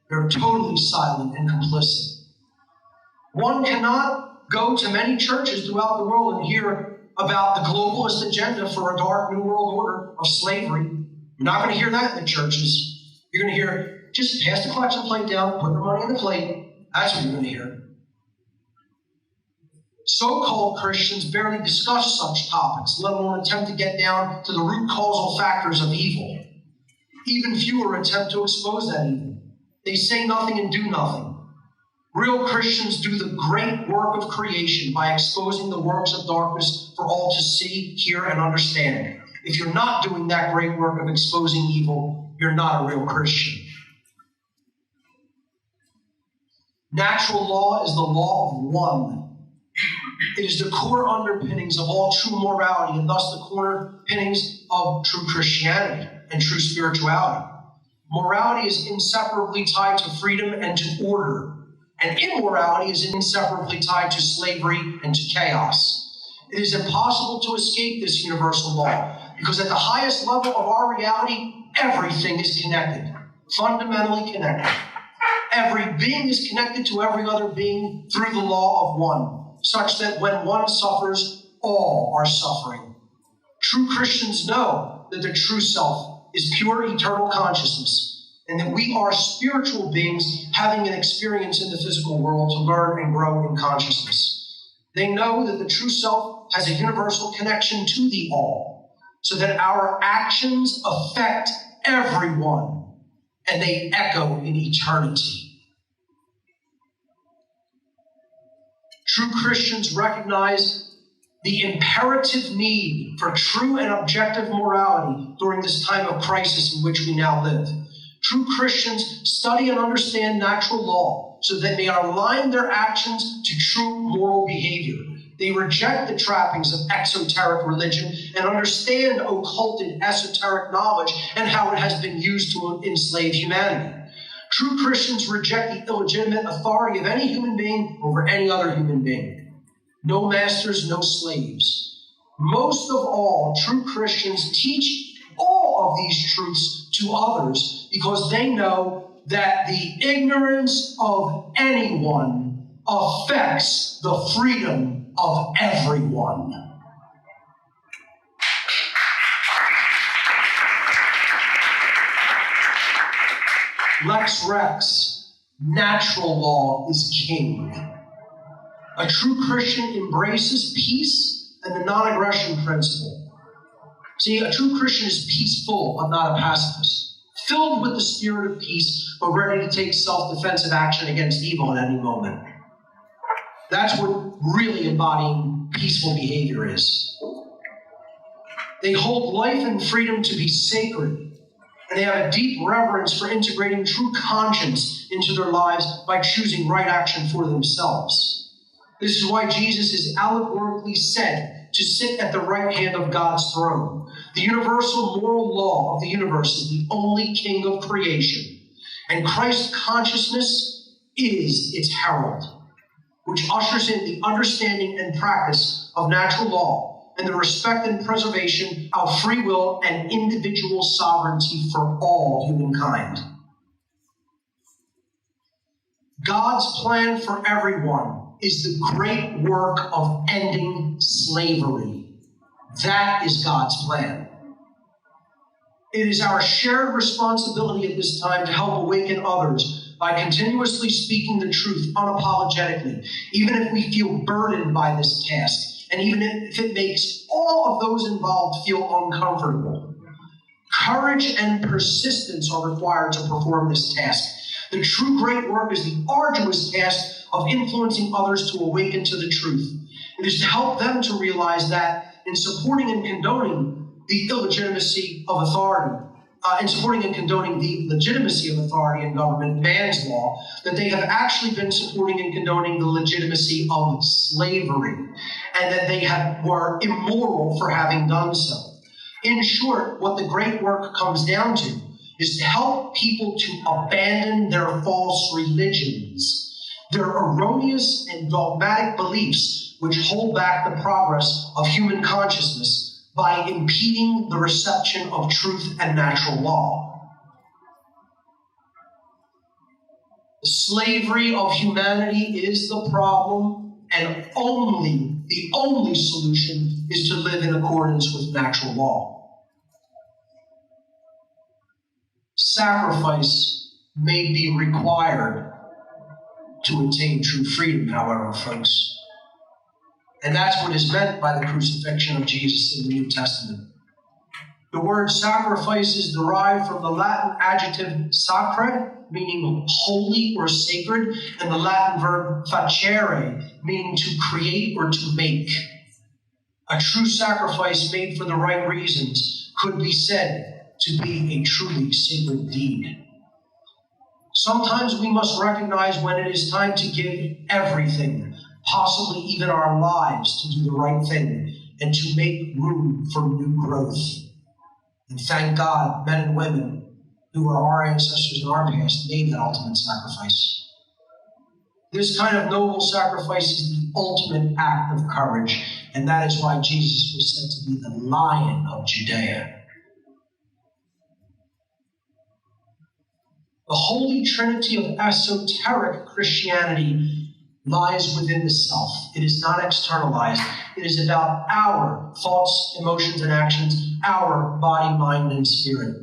They're totally silent and complicit. One cannot go to many churches throughout the world and hear about the globalist agenda for a dark new world order of slavery. You're not going to hear that in the churches. You're going to hear, just pass the collection plate down, put the money in the plate. That's what you're going to hear. So-called Christians barely discuss such topics, let alone attempt to get down to the root causal factors of evil. Even fewer attempt to expose that evil. They say nothing and do nothing. Real Christians do the great work of creation by exposing the works of darkness for all to see, hear, and understand. If you're not doing that great work of exposing evil, you're not a real Christian. Natural law is the law of one. It is the core underpinnings of all true morality and thus the core underpinnings of true Christianity and true spirituality. Morality is inseparably tied to freedom and to order. And immorality is inseparably tied to slavery and to chaos. It is impossible to escape this universal law because at the highest level of our reality, everything is connected, fundamentally connected. Every being is connected to every other being through the law of one, such that when one suffers, all are suffering. True Christians know that the true self is pure eternal consciousness, and that we are spiritual beings having an experience in the physical world to learn and grow in consciousness. They know that the true self has a universal connection to the all, so that our actions affect everyone, and they echo in eternity. True Christians recognize the imperative need for true and objective morality during this time of crisis in which we now live. True Christians study and understand natural law so that they align their actions to true moral behavior. They reject the trappings of exoteric religion and understand occulted esoteric knowledge and how it has been used to enslave humanity. True Christians reject the illegitimate authority of any human being over any other human being. No masters, no slaves. Most of all, true Christians teach all of these truths to others because they know that the ignorance of anyone affects the freedom of everyone. Lex Rex, natural law is king. A true Christian embraces peace and the non-aggression principle. See, a true Christian is peaceful, but not a pacifist. Filled with the spirit of peace, but ready to take self-defensive action against evil at any moment. That's what really embodying peaceful behavior is. They hold life and freedom to be sacred, and they have a deep reverence for integrating true conscience into their lives by choosing right action for themselves. This is why Jesus is allegorically said to sit at the right hand of God's throne. The universal moral law of the universe is the only king of creation, and Christ's consciousness is its herald, which ushers in the understanding and practice of natural law and the respect and preservation of free will and individual sovereignty for all humankind. God's plan for everyone is the great work of ending slavery. That is God's plan. It is our shared responsibility at this time to help awaken others by continuously speaking the truth unapologetically, even if we feel burdened by this task, and even if it makes all of those involved feel uncomfortable. Courage and persistence are required to perform this task. The true great work is the arduous task of influencing others to awaken to the truth. It is to help them to realize that in supporting and condoning the illegitimacy of authority, in supporting and condoning the legitimacy of authority in government, man's law, that they have actually been supporting and condoning the legitimacy of slavery, and that they were immoral for having done so. In short, what the great work comes down to is to help people to abandon their false religions, their erroneous and dogmatic beliefs which hold back the progress of human consciousness by impeding the reception of truth and natural law. The slavery of humanity is the problem, and the only solution is to live in accordance with natural law. Sacrifice may be required to attain true freedom, however, folks. And that's what is meant by the crucifixion of Jesus in the New Testament. The word sacrifice is derived from the Latin adjective sacre, meaning holy or sacred, and the Latin verb facere, meaning to create or to make. A true sacrifice made for the right reasons could be said to be a truly sacred deed. Sometimes we must recognize when it is time to give everything, possibly even our lives, to do the right thing and to make room for new growth. And thank God, men and women who are our ancestors in our past made that ultimate sacrifice. This kind of noble sacrifice is the ultimate act of courage, and that is why Jesus was said to be the Lion of Judea. The holy trinity of esoteric Christianity lies within the self. It is not externalized. It is about our thoughts, emotions, and actions, our body, mind, and spirit.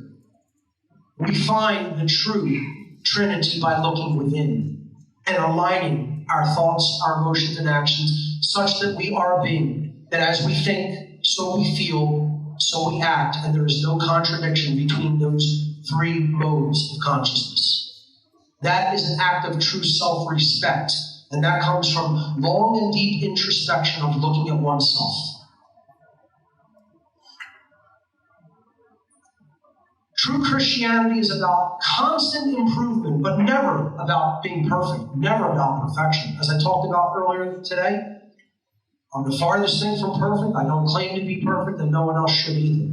We find the true Trinity by looking within and aligning our thoughts, our emotions, and actions such that we are a being, that as we think, so we feel, so we act, and there is no contradiction between those three modes of consciousness. That is an act of true self-respect, and that comes from long and deep introspection of looking at oneself. True Christianity is about constant improvement, but never about being perfect, never about perfection. As I talked about earlier today, I'm the farthest thing from perfect. I don't claim to be perfect, and no one else should either.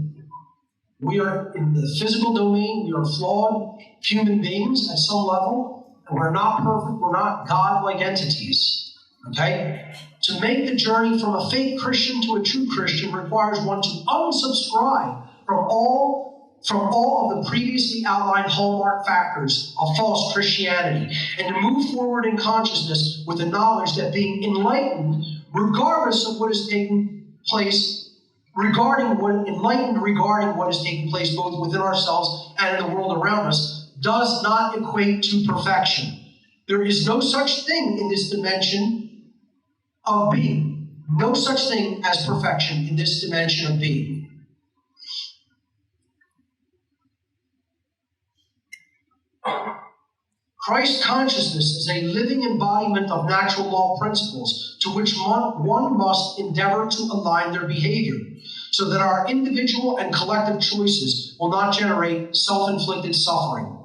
We are in the physical domain. We are flawed human beings at some level, and we're not perfect. We're not God-like entities. Okay? To make the journey from a fake Christian to a true Christian requires one to unsubscribe from all from all of the previously outlined hallmark factors of false Christianity, and to move forward in consciousness with the knowledge that being enlightened, regardless of what is taking place, regarding what is taking place both within ourselves and in the world around us, does not equate to perfection. There is no such thing in this dimension of being. No such thing as perfection in this dimension of being. Christ consciousness is a living embodiment of natural law principles to which one must endeavor to align their behavior, so that our individual and collective choices will not generate self-inflicted suffering.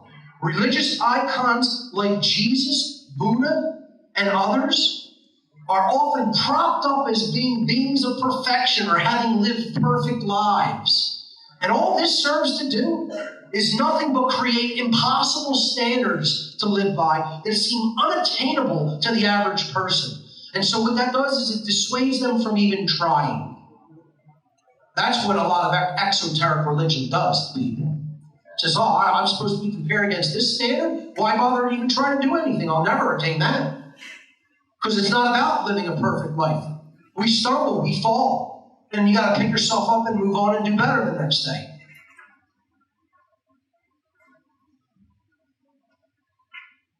Religious icons like Jesus, Buddha, and others are often propped up as being beings of perfection or having lived perfect lives. And all this serves to do is nothing but create impossible standards to live by that seem unattainable to the average person. And so what that does is it dissuades them from even trying. That's what a lot of exoteric religion does to people. It says, oh, I'm supposed to be compared against this standard? Why bother even trying to do anything? I'll never attain that. Because it's not about living a perfect life. We stumble, we fall, and you got to pick yourself up and move on and do better the next day.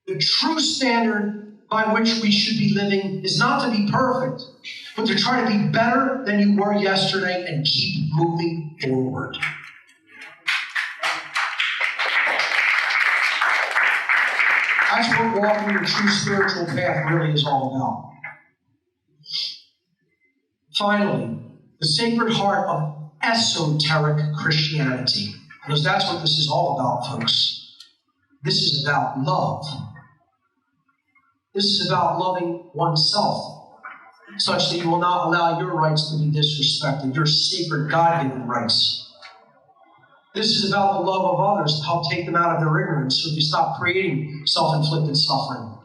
The true standard by which we should be living is not to be perfect, but to try to be better than you were yesterday and keep moving forward. That's what walking the true spiritual path really is all about. Finally, the Sacred Heart of esoteric Christianity, because that's what this is all about, folks. This is about love. This is about loving oneself, such that you will not allow your rights to be disrespected, your sacred God-given rights. This is about the love of others to help take them out of their ignorance so you stop creating self-inflicted suffering.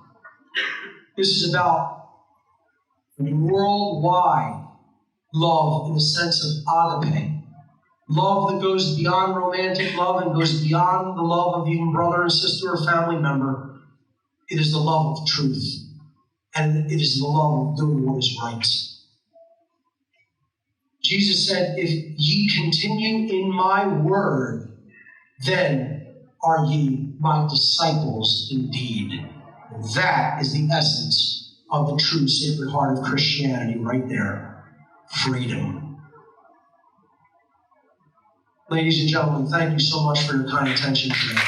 This is about worldwide love in the sense of agape. Love that goes beyond romantic love and goes beyond the love of even brother and sister or family member. It is the love of truth. And it is the love of doing what is right. Jesus said, if ye continue in my word, then are ye my disciples indeed. That is the essence of the true Sacred Heart of Christianity right there. Freedom. Ladies and gentlemen, thank you so much for your kind attention today.